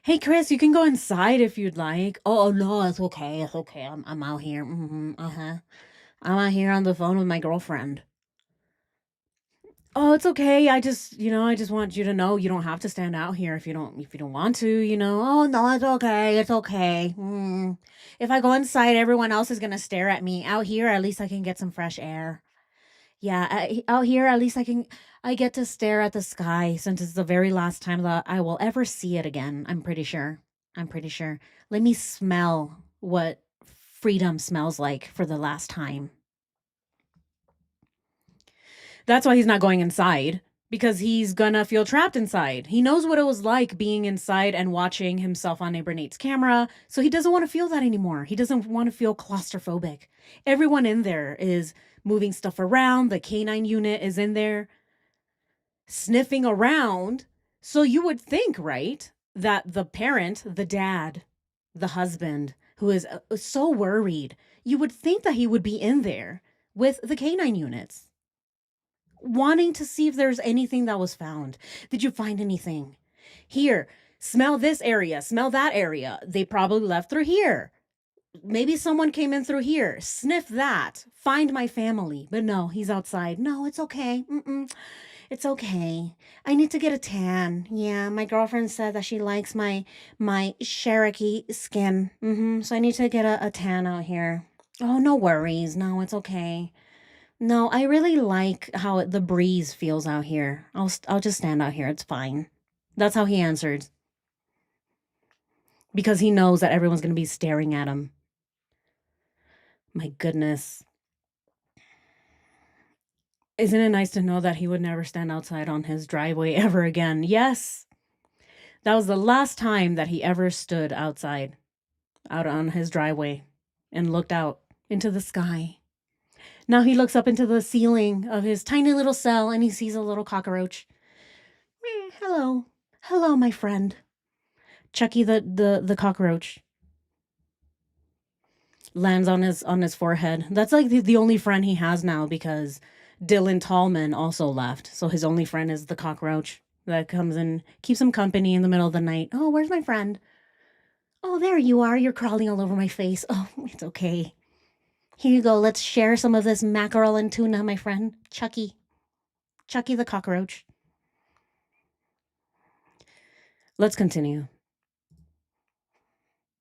S1: Hey, Chris, you can go inside if you'd like. Oh no, it's okay. It's okay. I'm out here. I'm out here on the phone with my girlfriend. Oh, it's okay. I just want you to know you don't have to stand out here if you don't want to, you know. Oh, no, it's okay. It's okay. If I go inside, everyone else is going to stare at me. Out here, at least I can get some fresh air. Yeah, out here, at least I get to stare at the sky since it's the very last time that I will ever see it again. I'm pretty sure. Let me smell what freedom smells like for the last time. That's why he's not going inside, because he's gonna feel trapped inside. He knows what it was like being inside and watching himself on neighbor Nate's camera, so he doesn't want to feel that anymore. He doesn't want to feel claustrophobic. Everyone in there is moving stuff around. The K9 unit is in there sniffing around. So you would think, right, that the parent, the dad, the husband, who is so worried, you would think that he would be in there with the K9 units, wanting to see if there's anything that was found. Did you find anything? Here, smell this area, smell that area. They probably left through here. Maybe someone came in through here. Sniff that. Find my family. But no, he's outside. No, it's okay. It's okay. I need to get a tan. Yeah, my girlfriend said that she likes my Cherokee skin. So I need to get a tan out here. Oh, no worries. No, it's okay. No, I really like how the breeze feels out here. I'll just stand out here. It's fine. That's how he answered. Because he knows that everyone's going to be staring at him. My goodness. Isn't it nice to know that he would never stand outside on his driveway ever again? Yes. That was the last time that he ever stood outside, out on his driveway, and looked out into the sky. Now he looks up into the ceiling of his tiny little cell and he sees a little cockroach. Hello. Hello, my friend. Chucky the cockroach lands on his forehead. That's like the only friend he has now because Dylan Tallman also left. So his only friend is the cockroach that comes and keeps him company in the middle of the night. Oh, where's my friend? Oh, there you are. You're crawling all over my face. Oh, it's okay. Here you go. Let's share some of this mackerel and tuna, my friend. Chucky. Chucky the cockroach. Let's continue.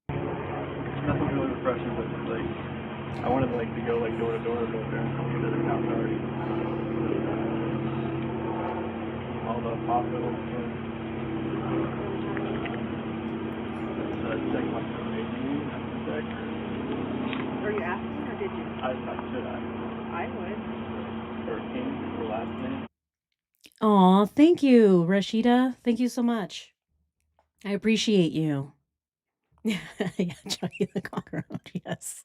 S5: Nothing's really refreshing, but just like I wanted like to go like door to door, go there and tell me that it's now dark. All the hospitals. Check my information. Check.
S4: Were you asking or did you?
S5: I should ask.
S4: I would.
S5: For King, for last name.
S1: Aw, thank you, Rashida. Thank you so much. I appreciate you. Yeah, Chucky the cockroach, yes.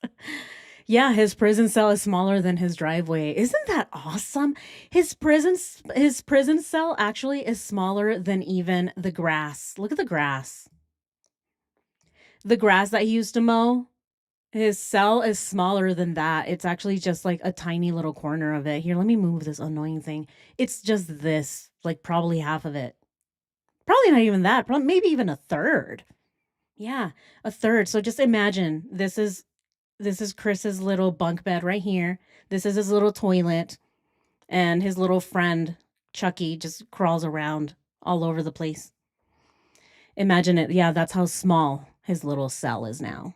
S1: Yeah, his prison cell is smaller than his driveway. Isn't that awesome? His prison cell actually is smaller than even the grass. Look at the grass. The grass that he used to mow, his cell is smaller than that. It's actually just like a tiny little corner of it. Here, let me move this annoying thing. It's just this, like probably half of it. Probably not even that. Probably maybe even a third. Yeah, a third. So just imagine this is Chris's little bunk bed right here. This is his little toilet, and his little friend Chucky just crawls around all over the place. Imagine it. Yeah, that's how small his little cell is now.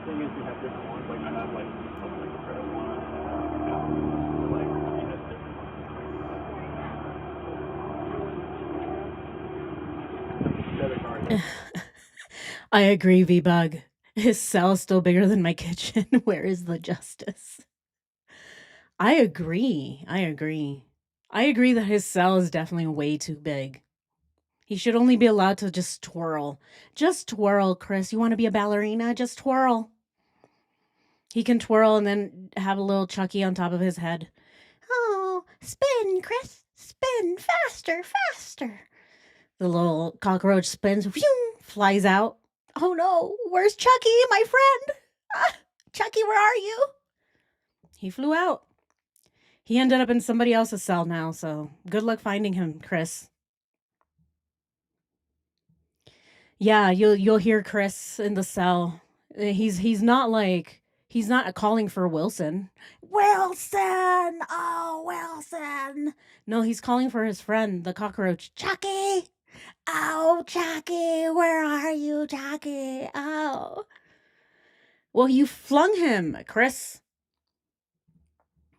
S5: Thing is, you have different ones. Like I have like the Perez one. Like he has different ones.
S1: I agree, V-Bug. His cell is still bigger than my kitchen. Where is the justice? I agree. I agree that his cell is definitely way too big. He should only be allowed to just twirl. Just twirl, Chris. You want to be a ballerina? Just twirl. He can twirl and then have a little Chucky on top of his head. Oh, spin, Chris. Spin. Faster, faster. The little cockroach spins, phew, flies out. Oh no, where's Chucky, my friend? Ah, Chucky, where are you? He flew out. He ended up in somebody else's cell now, so good luck finding him, Chris. Yeah, you'll hear Chris in the cell. He's not calling for Wilson. Wilson! Oh, Wilson! No, he's calling for his friend, the cockroach. Chucky! Oh, Chucky, where are you, Chucky? Oh. Well, you flung him, Chris.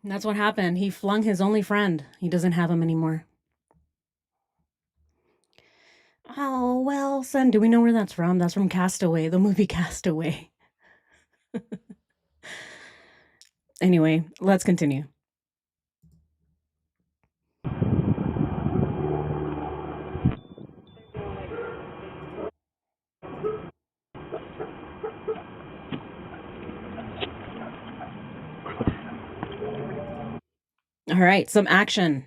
S1: And that's what happened. He flung his only friend. He doesn't have him anymore. Oh, Wilson. Do we know where that's from? That's from Castaway, the movie Castaway. Anyway, let's continue. All right, some action.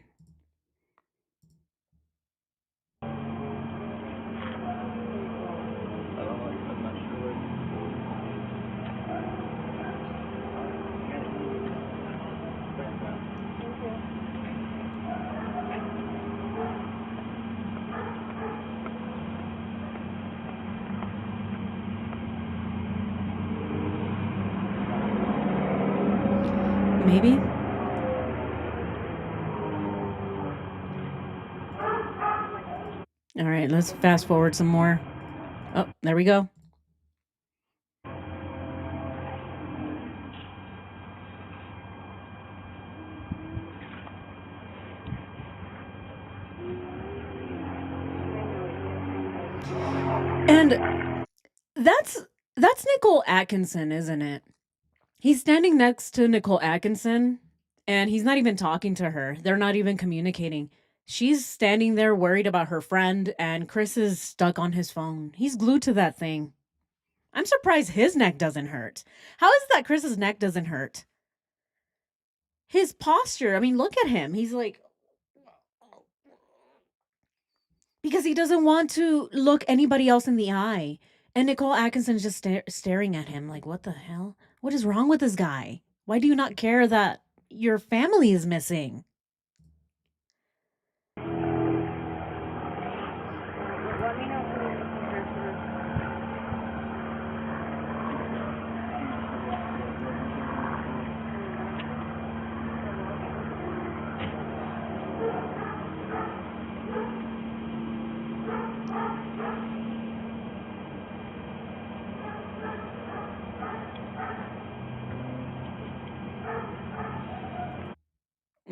S1: Maybe. All right, let's fast forward some more. Oh, there we go. And that's Nicole Atkinson, isn't it? He's standing next to Nicole Atkinson, and he's not even talking to her. They're not even communicating. She's standing there worried about her friend, and Chris is stuck on his phone. He's glued to that thing. I'm surprised his neck doesn't hurt. How is it that Chris's neck doesn't hurt? His posture, I mean, look at him. He's like, because he doesn't want to look anybody else in the eye. And Nicole Atkinson's just staring at him like, what the hell? What is wrong with this guy? Why do you not care that your family is missing?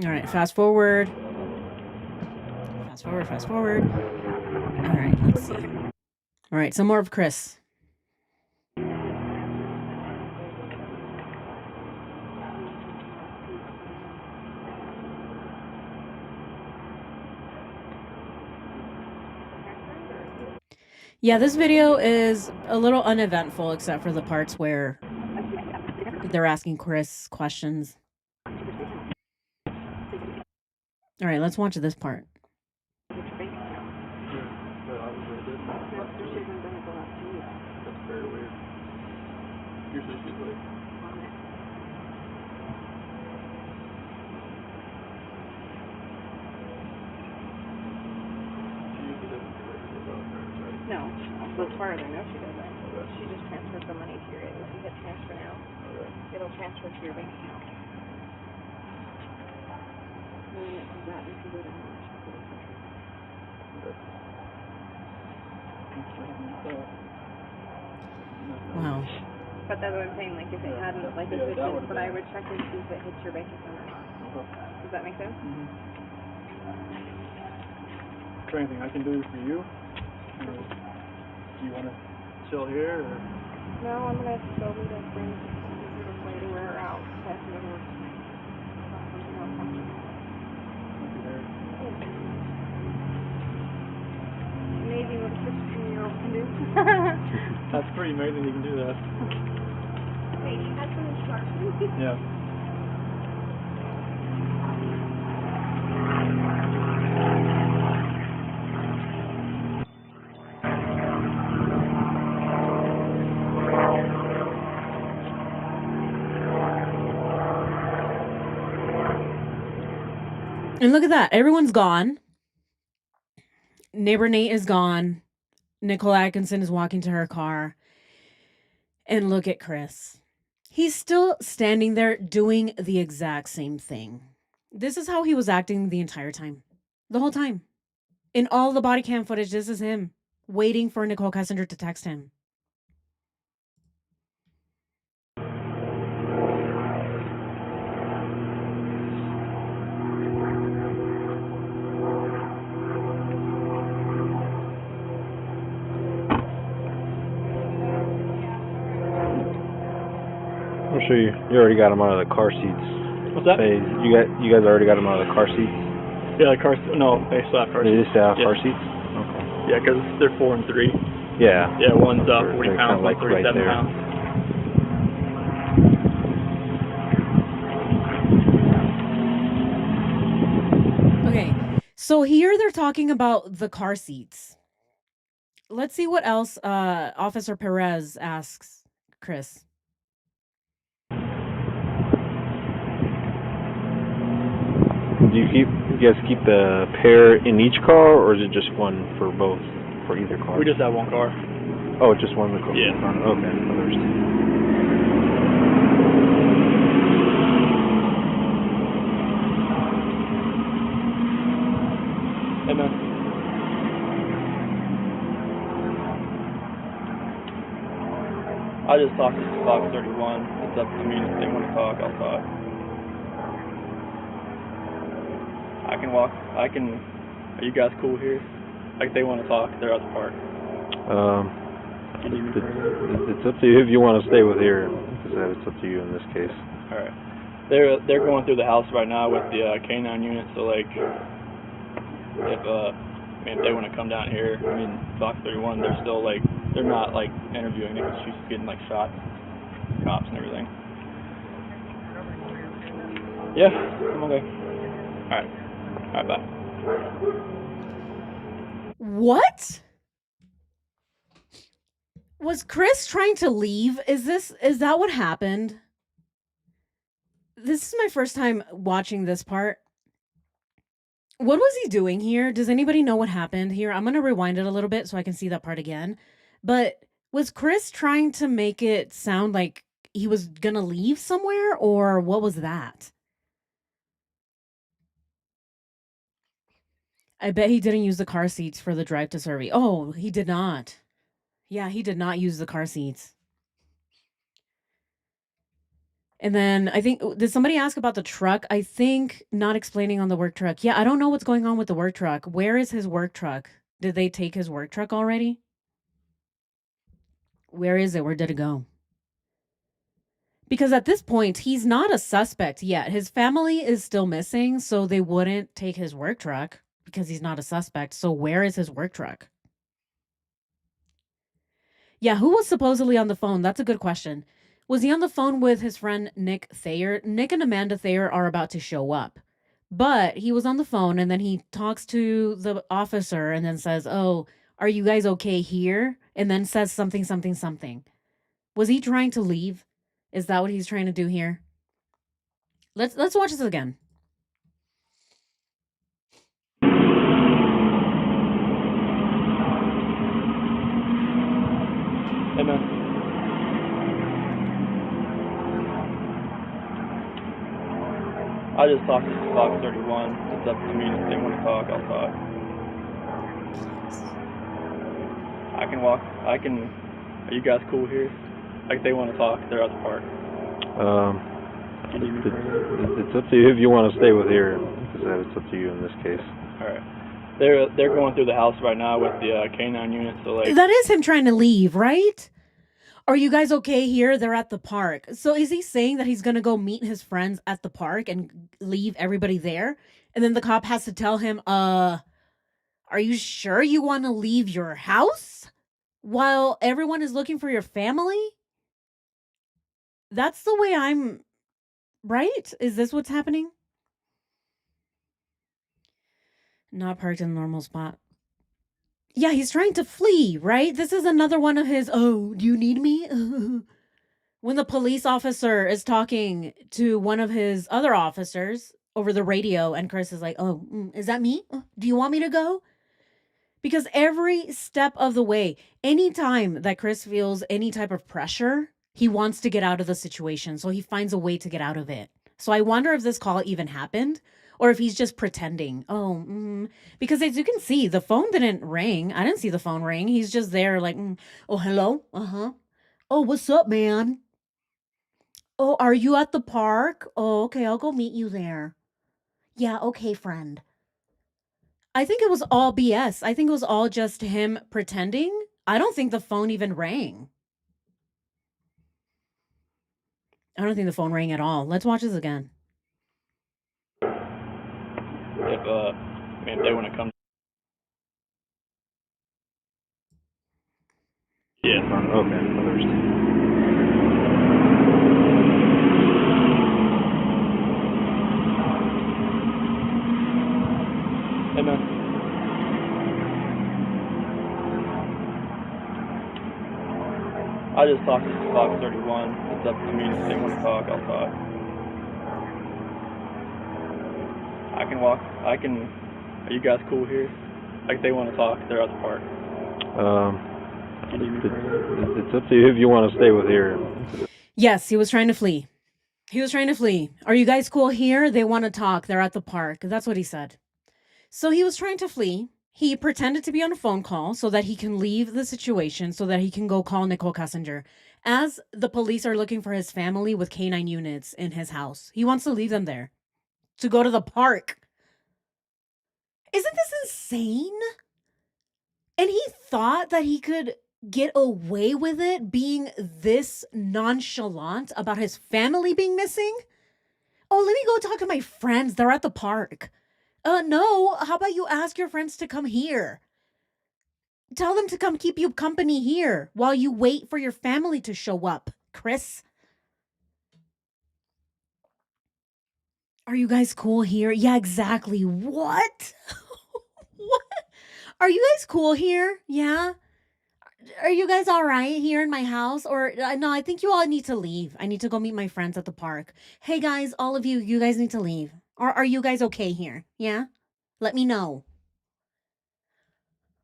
S1: All right, fast forward. Fast forward. All right, let's see. All right, some more of Chris. Yeah, this video is a little uneventful except for the parts where they're asking Chris questions. All right, let's watch this part.
S5: That's very weird. Usually she's like,
S4: No, as far as I know, she doesn't. She just transfers the money to your. If you hit transfer now, it'll transfer to your bank account. And then it comes out and you can go to
S1: Wow.
S4: But that's what I'm saying, like if it hadn't, like if it didn't, but I would check and see if it hits your bank account or not. Does that make sense?
S5: is there anything I can do for you? Do you want to chill here, or?
S4: No, I'm gonna go meet a friend this lady. We're out. So I have to go to work. Something else. Amazing what a 16-year-old can do.
S5: That's pretty amazing you can do that.
S4: Wait, you had some instructions?
S5: Yeah.
S1: And look at that. Everyone's gone. Neighbor Nate is gone. Nicole Atkinson is walking to her car. And look at Chris. He's still standing there doing the exact same thing. This is how he was acting the entire time. The whole time. In all the body cam footage, this is him waiting for Nicole Kessinger to text him.
S2: I'm sure you already got them out of the car seats.
S5: What's that?
S2: Hey, you guys already got them out of the car seats?
S5: Yeah, the car. No, they still have car
S2: They
S5: seats.
S2: just have
S5: Yeah.
S2: car seats? Okay.
S5: Yeah, because they're 4 and 3.
S2: Yeah.
S5: Yeah, one's 40
S2: They're
S5: pounds,
S2: kinda like
S5: one's 37
S2: right there.
S5: pounds.
S1: Okay, so here they're talking about the car seats. Let's see what else Officer Perez asks Chris.
S2: Do you guys keep the pair in each car, or is it just one for both, for either car?
S5: We just have one car.
S2: Oh, it's just one in the car?
S5: Yeah.
S2: Okay, understood.
S5: And then I just talked to Fox 31. It's up to me. If they want to talk, I'll talk. I can walk. I can. Are you guys cool here? Like, they want to talk. They're at the park.
S2: It's up to you if you want to stay with here. It's up to you in this case.
S5: All right. They're going through the house right now with the K9 unit. So like, if they want to come down here, I mean, Fox 31, they're still like, they're not like interviewing because she's getting like shot, cops and everything. Yeah, I'm okay. All right, bye.
S1: What? Was Chris trying to leave? Is that what happened? This is my first time watching this part. What was he doing here? Does anybody know what happened here? I'm going to rewind it a little bit so I can see that part again. But was Chris trying to make it sound like he was going to leave somewhere, or what was that? I bet he didn't use the car seats for the drive to Survey. Oh, he did not. Yeah, he did not use the car seats. And then I think, did somebody ask about the truck? I think not explaining on the work truck. Yeah, I don't know what's going on with the work truck. Where is his work truck? Did they take his work truck already? Where is it? Where did it go? Because at this point, he's not a suspect yet. His family is still missing, so they wouldn't take his work truck because he's not a suspect. So where is his work truck? Yeah, who was supposedly on the phone? That's a good question. Was he on the phone with his friend Nick Thayer? Nick and Amanda Thayer are about to show up. But he was on the phone, and then he talks to the officer and then says, "Oh, are you guys okay here?" And then says something, something, something. Was he trying to leave? Is that what he's trying to do here? Let's watch this again.
S5: Hey, man. I just talked to Fox 31. It's up to me. If they want to talk, I'll talk. I can walk. I can. Are you guys cool here? Like, they want to talk. They're at the park.
S2: It's up to you if you want to stay with here. It's up to you in this case.
S5: All right. They're going through the house right now with the K9 unit. So like,
S1: that is him trying to leave, right? Are you guys okay here? They're at the park. So is he saying that he's going to go meet his friends at the park and leave everybody there? And then the cop has to tell him, are you sure you want to leave your house while everyone is looking for your family? That's the way I'm, right? Is this what's happening? Not parked in the normal spot. Yeah, he's trying to flee, right? This is another one of his, "Oh, do you need me?" When the police officer is talking to one of his other officers over the radio, and Chris is like, "Oh, is that me? Do you want me to go?" Because every step of the way, anytime that Chris feels any type of pressure, he wants to get out of the situation. So he finds a way to get out of it. So I wonder if this call even happened, or if he's just pretending. Because as you can see, the phone didn't ring. I didn't see the phone ring. He's just there like, "Oh, hello? Oh, what's up, man? Oh, are you at the park? Oh, okay, I'll go meet you there. Yeah, okay, friend." I think it was all BS. I think it was all just him pretending. I don't think the phone even rang. I don't think the phone rang at all. Let's watch this again.
S5: If they want to come. Yeah.
S2: Okay, understood.
S5: Hey, man. I just talked to Fox 31. It's up to me. If they want to talk, I'll talk. I can walk. I can. Are you guys cool here? Like, they want to talk. They're at the park.
S2: It's up to you if you want to stay with here.
S1: Yes, he was trying to flee. He was trying to flee. "Are you guys cool here? They want to talk. They're at the park." That's what he said. So he was trying to flee. He pretended to be on a phone call so that he can leave the situation, so that he can go call Nicole Kessinger. As the police are looking for his family with canine units in his house, he wants to leave them there to go to the park. Isn't this insane? And he thought that he could get away with it being this nonchalant about his family being missing? Oh, let me go talk to my friends. They're at the park. No, how about you ask your friends to come here? Tell them to come keep you company here while you wait for your family to show up, Chris. Are you guys cool here? Yeah, exactly. What? What? Are you guys cool here? Yeah? Are you guys all right here in my house? Or no, I think you all need to leave. I need to go meet my friends at the park. Hey guys, all of you guys need to leave. Or are you guys okay here? Yeah? Let me know.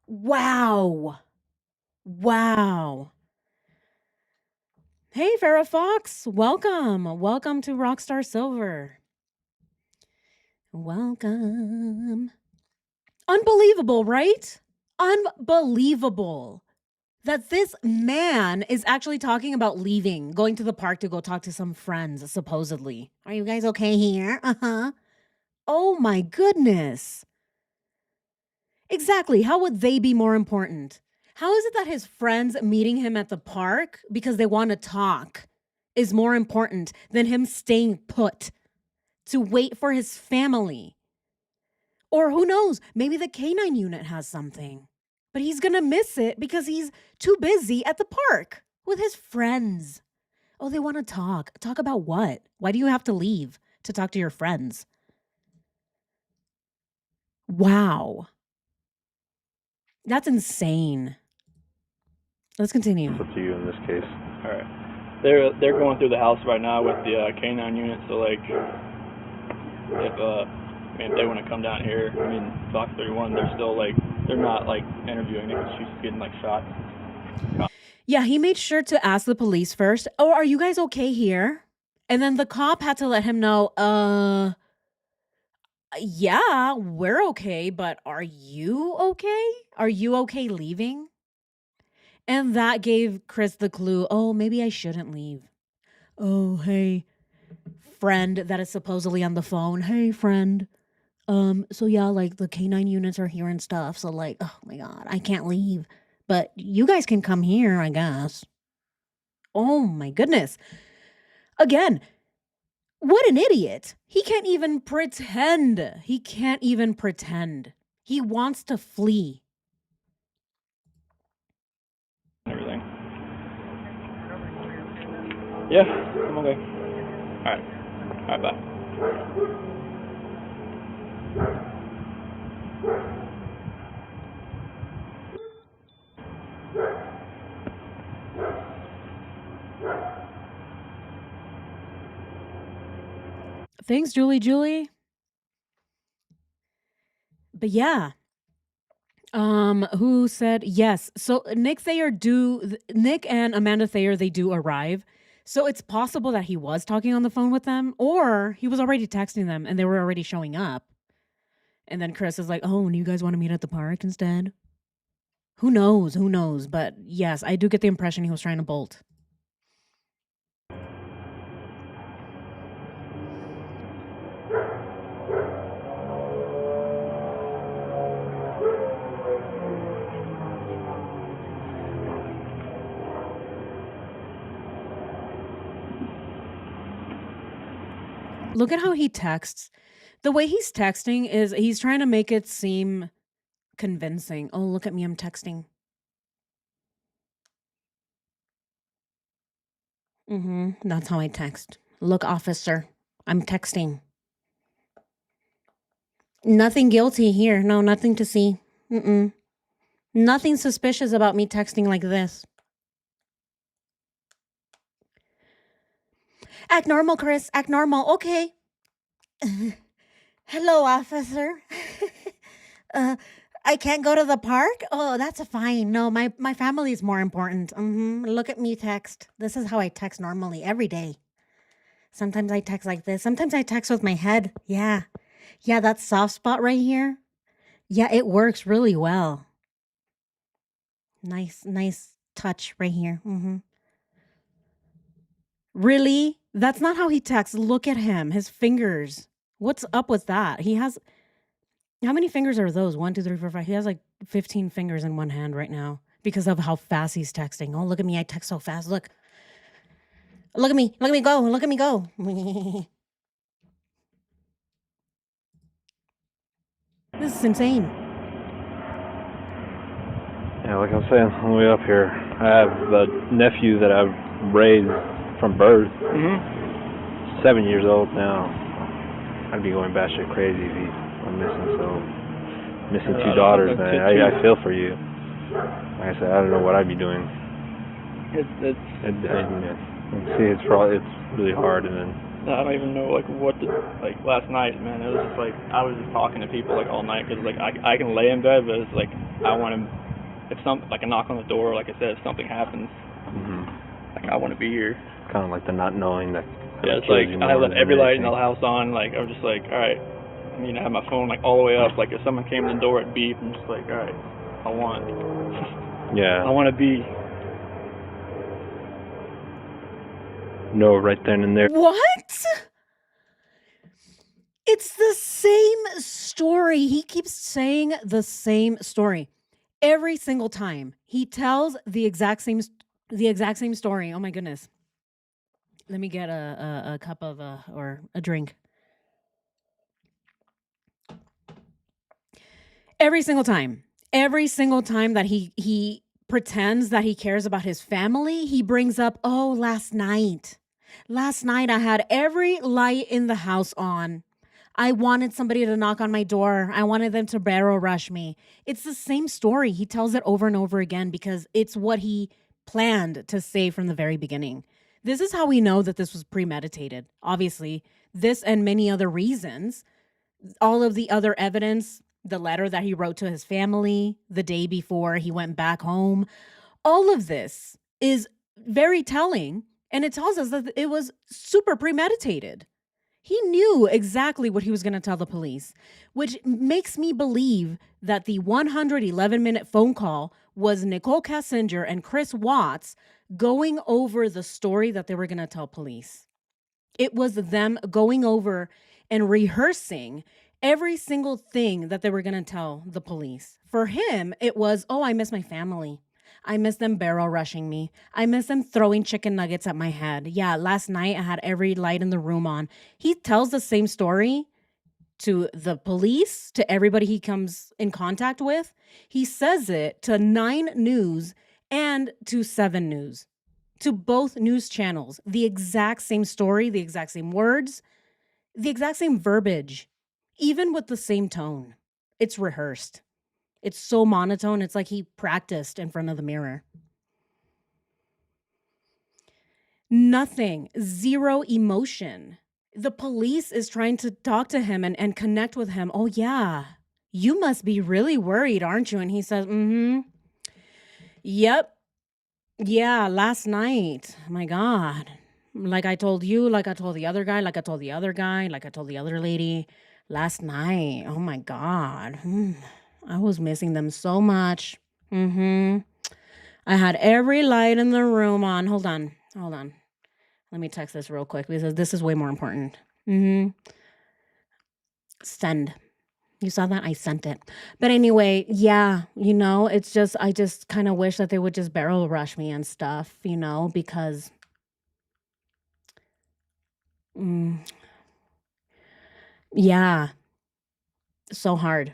S1: Wow. Wow. Hey, Farrah Fox. Welcome. Welcome to Rockstar Silver. Welcome. Unbelievable, right? Unbelievable that this man is actually talking about leaving, going to the park to go talk to some friends, supposedly. Are you guys okay here? Uh-huh. Oh my goodness. Exactly. How would they be more important? How is it that his friends meeting him at the park because they want to talk is more important than him staying put to wait for his family? Or who knows, maybe the canine unit has something, but he's going to miss it because he's too busy at the park with his friends. Oh, they want to talk. Talk about what? Why do you have to leave to talk to your friends? Wow. That's insane. Let's continue.
S2: It's up to you in this case.
S5: All right. They're going through the house right now with the canine unit. So like, if they want to come down here, Fox 31, they're still like, they're not like interviewing her because she's getting like shot.
S1: Yeah, he made sure to ask the police first. Oh, are you guys okay here? And then the cop had to let him know, yeah, we're okay, but are you okay? Are you okay leaving? And that gave Chris the clue, oh, maybe I shouldn't leave. Oh, hey, friend that is supposedly on the phone. Hey, friend. So yeah, like the canine units are here and stuff. So like, oh my God, I can't leave. But you guys can come here, I guess. Oh my goodness. Again, what an idiot. He can't even pretend. He can't even pretend. He wants to flee.
S5: Everything. Yeah, I'm okay. All right, bye.
S1: Thanks, Julie. But yeah. Who said yes? So Nick and Amanda Thayer, they do arrive. So it's possible that he was talking on the phone with them, or he was already texting them and they were already showing up. And then Chris is like, oh, and you guys want to meet at the park instead? Who knows? But yes, I do get the impression he was trying to bolt. Look at how he texts. The way he's texting is he's trying to make it seem convincing. Oh, look at me, I'm texting. That's how I text. Look, officer, I'm texting. Nothing guilty here. No, nothing to see. Nothing suspicious about me texting like this. Act normal, Chris. Act normal. Okay. Hello, officer. I can't go to the park? Oh, that's fine. No, my family is more important. Look at me text. This is how I text normally every day. Sometimes I text like this. Sometimes I text with my head. Yeah. Yeah, that soft spot right here. Yeah, it works really well. Nice touch right here. Really? That's not how he texts. Look at him. His fingers. What's up with that? He has, how many fingers are those? 1, 2, 3, 4, 5. He has like 15 fingers in one hand right now because of how fast he's texting. Oh, look at me. I text so fast. Look. Look at me. Look at me go. Look at me go. This is insane.
S2: Yeah, like I was saying on the way up here, I have a nephew that I've raised from birth. 7 years old now. I'd be going batshit crazy if he went missing 2 daughters, man. I feel for you. Like I said, I don't know what I'd be doing. It's really hard, and then
S5: I don't even know like what to, like last night, man. It was just like I was just talking to people like all night because like I can lay in bed, but it's like I want to, if something like a knock on the door, like I said, if something happens, like I want to be here.
S2: Kind of like the not knowing that.
S5: Yeah, it's like I left every light in the house on. Like I was just like, all right, I mean, I have my phone like all the way up. Like if someone came in the door, it'd beep. I'm just like, all right, I want to be.
S2: No, right then and there.
S1: What? It's the same story. He keeps saying the same story every single time. He tells the exact same story. Oh my goodness. Let me get a cup of or a drink. Every single time that he pretends that he cares about his family, he brings up, oh, last night I had every light in the house on. I wanted somebody to knock on my door. I wanted them to barrel rush me. It's the same story. He tells it over and over again because it's what he planned to say from the very beginning. This is how we know that this was premeditated. Obviously, this and many other reasons, all of the other evidence, the letter that he wrote to his family the day before he went back home, all of this is very telling, and it tells us that it was super premeditated. He knew exactly what he was going to tell the police, which makes me believe that the 111-minute phone call was Nicole Kessinger and Chris Watts going over the story that they were going to tell police. It was them going over and rehearsing every single thing that they were going to tell the police. For him, it was, oh, I miss my family. I miss them barrel rushing me. I miss them throwing chicken nuggets at my head. Yeah, last night I had every light in the room on. He tells the same story to the police, to everybody he comes in contact with. He says it to 9 News and to 7 News, to both news channels. The exact same story, the exact same words, the exact same verbiage, even with the same tone. It's rehearsed. It's so monotone. It's like he practiced in front of the mirror. Nothing, zero emotion. The police is trying to talk to him and connect with him. Oh, yeah, you must be really worried, aren't you? And he says, yep. Yeah, last night. My God. Like I told you, like I told the other guy, like I told the other guy, like I told the other lady. Last night. Oh, my God. I was missing them so much. I had every light in the room on. Hold on. Let me text this real quick because this is way more important. Send. You saw that? I sent it. But anyway, yeah, it's just, I just kind of wish that they would just barrel rush me and stuff, because yeah, so hard.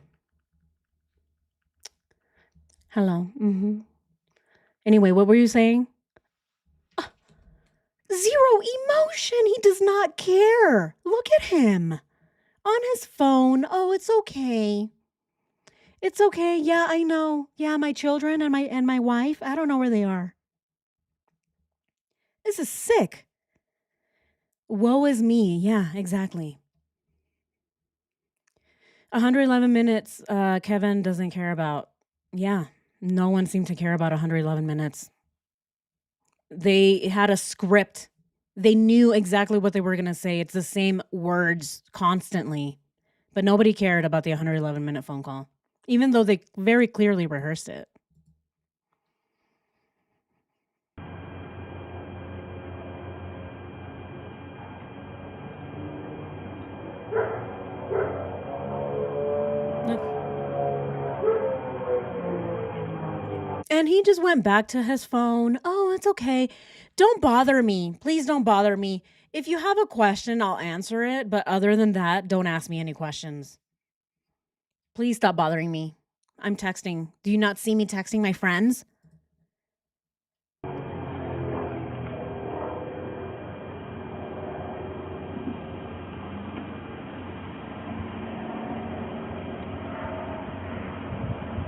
S1: Hello. Anyway, what were you saying? Zero emotion. He does not care. Look at him on his phone. Oh, it's okay. It's okay. Yeah, I know. Yeah, my children and my wife, I don't know where they are. This is sick. Woe is me. Yeah, exactly. 111 minutes, Kevin doesn't care about. Yeah, no one seemed to care about 111 minutes. They had a script. They knew exactly what they were going to say. It's the same words constantly. But nobody cared about the 111-minute phone call, even though they very clearly rehearsed it. And he just went back to his phone. Oh, it's okay. Don't bother me. Please don't bother me. If you have a question, I'll answer it. But other than that, don't ask me any questions. Please stop bothering me. I'm texting. Do you not see me texting my friends?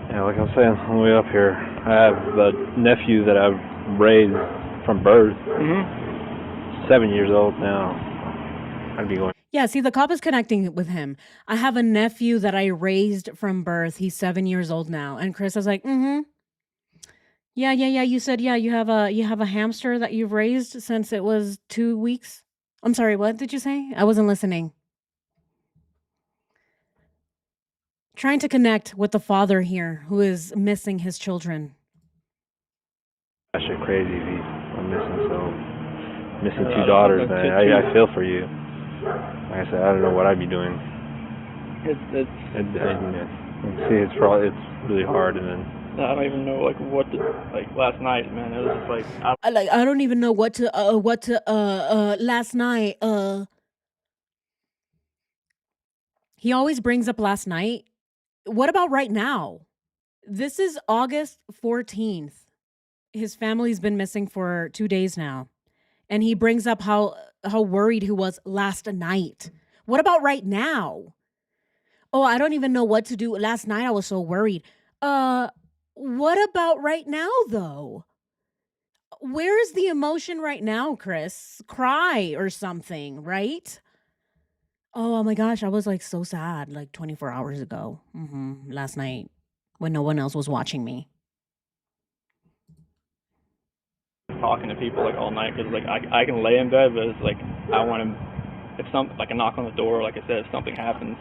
S2: Yeah, like I was saying on the way up here, I have a nephew that I've raised from birth. 7 years old now. I'd be going.
S1: Yeah, see, the cop is connecting with him. I have a nephew that I raised from birth. He's 7 years old now. And Chris is like, Yeah. You said, yeah, you have a hamster that you've raised since it was 2 weeks. I'm sorry, what did you say? I wasn't listening. Trying to connect with the father here who is missing his children.
S2: That shit crazy. I'm missing two daughters, man. I feel for you. Like I said, I don't know what I'd be doing. It's really hard, and then
S5: I don't even know what to last night, man. It was just
S1: I don't even know what to last night. He always brings up last night. What about right now? This is August 14th. His family's been missing for 2 days now. And he brings up how worried he was last night. What about right now? Oh, I don't even know what to do. Last night I was so worried. What about right now, though? Where is the emotion right now, Chris? Cry or something, right? Oh my gosh, I was so sad 24 hours ago. Last night when no one else was watching me.
S5: talking to people all night because I can lay in bed, but it's I want to, if something a knock on the door, like I said, if something happens,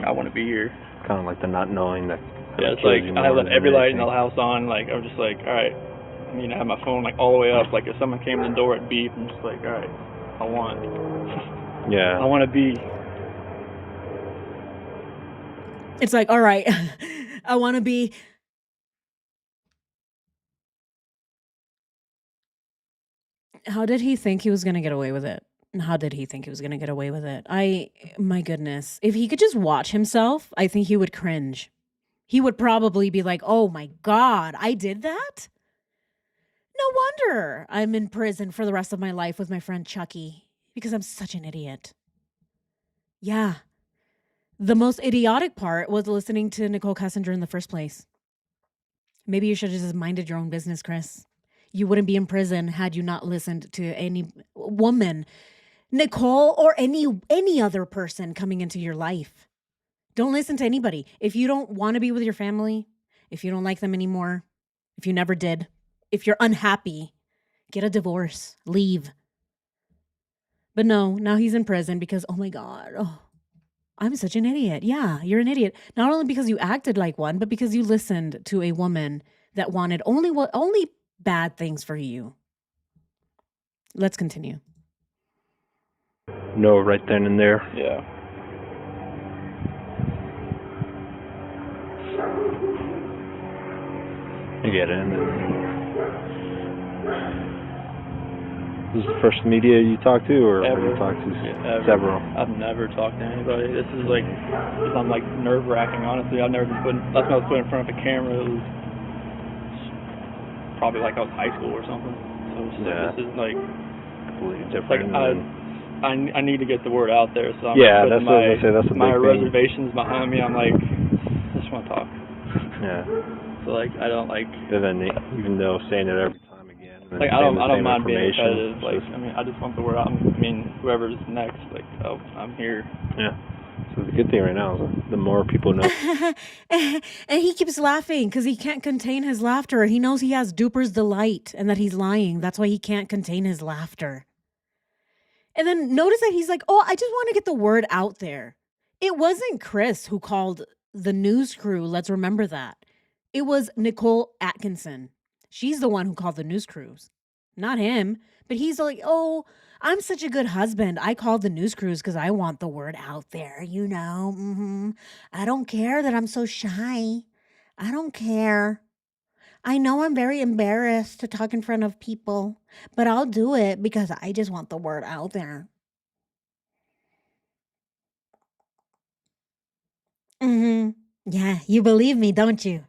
S5: I want to be here.
S2: Kind of the not knowing that.
S5: Yeah, it's I left every light in the house on. I'm just all right. I mean, I have my phone all the way up. If someone came in the door at beep, I'm just all right. I want.
S2: Yeah.
S5: I want to be.
S1: It's all right. I want to be. How did he think he was going to get away with it? How did he think he was going to get away with it? My goodness. If he could just watch himself, I think he would cringe. He would probably be like, oh my God, I did that? No wonder I'm in prison for the rest of my life with my friend Chucky because I'm such an idiot. Yeah. The most idiotic part was listening to Nicole Kessinger in the first place. Maybe you should have just minded your own business, Chris. You wouldn't be in prison had you not listened to any woman, Nicole, or any other person coming into your life. Don't listen to anybody. If you don't want to be with your family, if you don't like them anymore, if you never did, if you're unhappy, get a divorce, leave. But no, now he's in prison because, oh my God, I'm such an idiot. Yeah, you're an idiot. Not only because you acted like one, but because you listened to a woman that wanted only bad things for you. Let's continue.
S2: No, right then and there.
S5: Yeah.
S2: I get it. And then, this is the first media you talked to, or have you talked to several?
S5: I've never talked to anybody. This is I'm nerve-wracking, honestly. I've never been last time I was put in front of a camera, it was probably I was high school or something. So it's this is
S2: completely different.
S5: I need to get the word out there. So I'm
S2: that's what I was gonna say. That's a
S5: my
S2: big
S5: reservations behind me. I'm I just want to talk.
S2: Yeah.
S5: So I don't
S2: And then even though saying it every time again.
S5: I don't mind being repetitive. I just want the word out. I mean, whoever's next, I'm here.
S2: Yeah. So the good thing right now is the more people know.
S1: And he keeps laughing because he can't contain his laughter. He knows he has duper's delight and that he's lying. That's why he can't contain his laughter. And then notice that he's I just want to get the word out there. It wasn't Chris who called the news crew. Let's remember that. It was Nicole Atkinson. She's the one who called the news crews, not him. But he's I'm such a good husband. I called the news crews because I want the word out there, I don't care that I'm so shy. I don't care.
S7: I know I'm very embarrassed to talk in front of people, but I'll do it because I just want the word out there. Mm-hmm. Yeah, you believe me, don't you?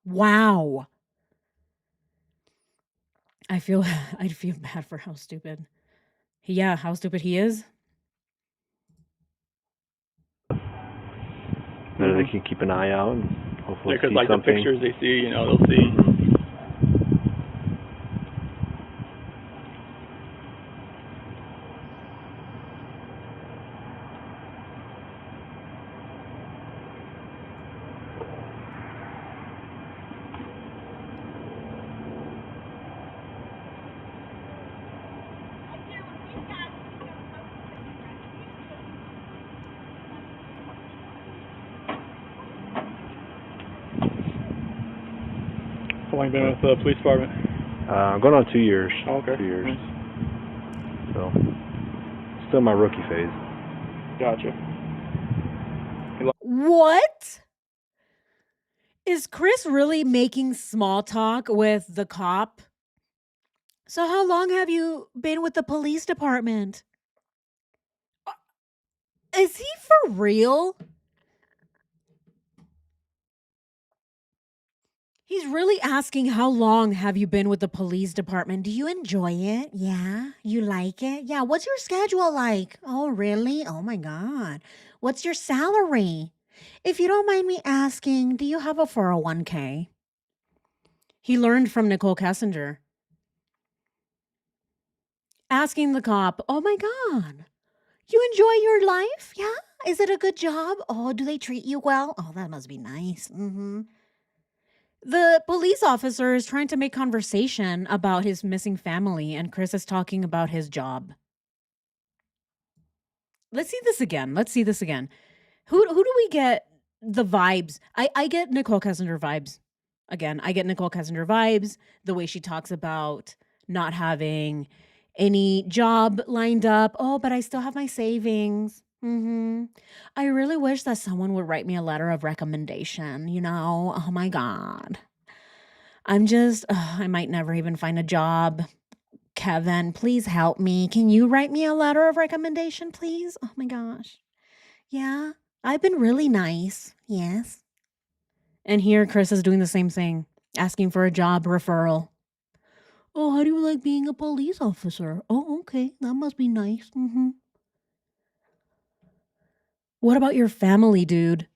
S1: Wow. I feel bad for how stupid. How stupid he is.
S2: They can keep an eye out and hopefully
S5: Because
S2: see
S5: like
S2: something.
S5: the pictures they see, you know, they'll see. How long you been with the police department?
S2: Going on 2 years.
S5: Oh, okay.
S2: 2 years.
S5: Nice.
S2: So, still my rookie phase.
S5: Gotcha.
S1: What? Is Chris really making small talk with the cop? So how long have you been with the police department? Is he for real? He's really asking how long have you been with the police department?
S7: Do you enjoy it? Yeah. You like it? Yeah. What's your schedule like? Oh, really? Oh, my God. What's your salary? If you don't mind me asking, do you have a 401k?
S1: He learned from Nicole Kessinger. Asking the cop, oh my God, you enjoy your life?
S7: Yeah. Is it a good job? Oh, do they treat you well? Oh, that must be nice. Mm-hmm.
S1: The police officer is trying to make conversation about his missing family, and Chris is talking about his job. Let's see this again. Who do we get the vibes? I get Nicole Kessinger vibes. Again, I get Nicole Kessinger vibes, the way she talks about not having any job lined up. Oh, but I still have my savings. I really wish that someone would write me a letter of recommendation, you know? Oh my God. I might never even find a job. Kevin, please help me. Can you write me a letter of recommendation, please? Oh my gosh.
S7: Yeah, I've been really nice. Yes.
S1: And here Chris is doing the same thing, asking for a job referral.
S7: Oh, how do you like being a police officer? Oh, okay. That must be nice. Mm-hmm.
S1: What about your family, dude?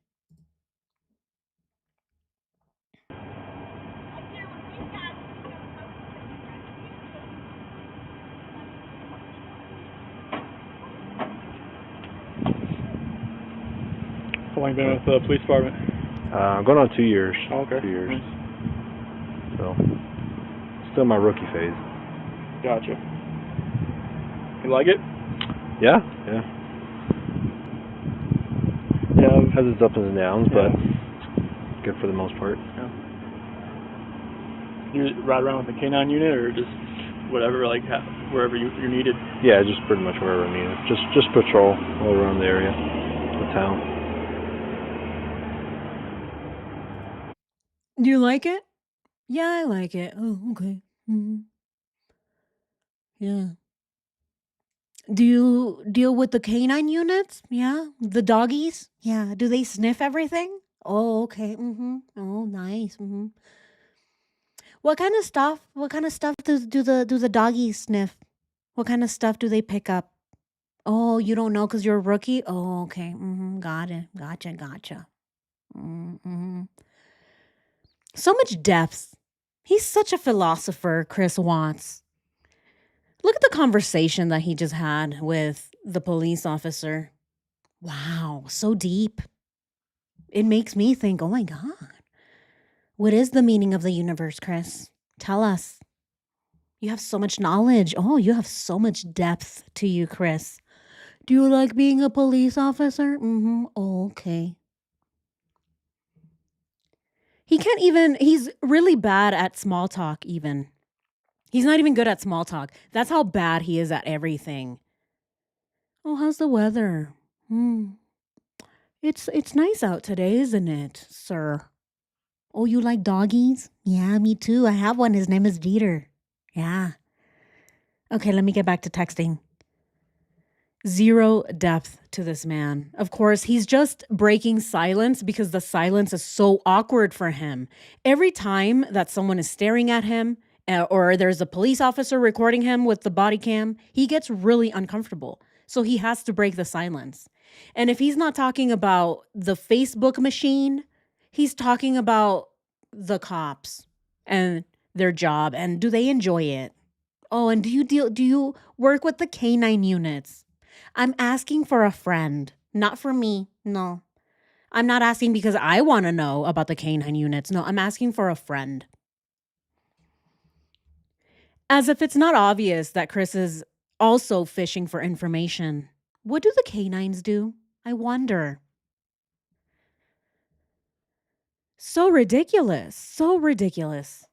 S5: How long you been with the police department?
S2: Going on 2 years.
S5: Oh, okay.
S2: 2 years.
S5: Nice.
S2: So, still my rookie phase.
S5: Gotcha. You like it?
S2: Yeah.
S5: Yeah.
S2: Has its ups and downs,
S5: Yeah.
S2: but good for the most part.
S5: Yeah. You ride around with the K9 unit, or just whatever, like wherever you're needed?
S2: Yeah, just pretty much wherever I need. Just patrol all around the area, the town.
S1: Do you like it? Yeah, I like it. Oh, okay. Yeah. Do you deal with the canine units? Yeah. The doggies?
S7: Yeah. Do they sniff everything? Oh, okay. Mm-hmm. Oh, nice. Mm-hmm. What kind of stuff? Do the doggies sniff? What kind of stuff do they pick up? Oh, you don't know because you're a rookie? Oh, okay. Mm-hmm. Got it. Gotcha. Mm-hmm.
S1: So much depth. He's such a philosopher, Chris wants. Look at the conversation that he just had with the police officer. Wow, so deep. It makes me think, oh my God. What is the meaning of the universe, Chris? Tell us. You have so much knowledge. Oh, you have so much depth to you, Chris. Do you like being a police officer? Oh, okay. He's really bad at small talk even. He's not even good at small talk. That's how bad he is at everything. Oh, how's the weather? It's nice out today, isn't it, sir?
S7: Oh, you like doggies? Yeah, me too. I have one. His name is Dieter. Yeah. Okay, let me get back to texting. Zero depth to this man. Of course, he's just breaking silence because the silence is so awkward for him. Every time that someone is staring at him or there's a police officer recording him with the body cam, he gets really uncomfortable. So he has to break the silence. And if he's not talking about the Facebook machine, he's talking about the cops and their job and do they enjoy it? Oh, and do you work with the canine units? I'm asking for a friend, not for me. No. I'm not asking because I want to know about the canine units. No, I'm asking for a friend. As if it's not obvious that Chris is also fishing for information. What do the canines do? I wonder. So ridiculous. So ridiculous.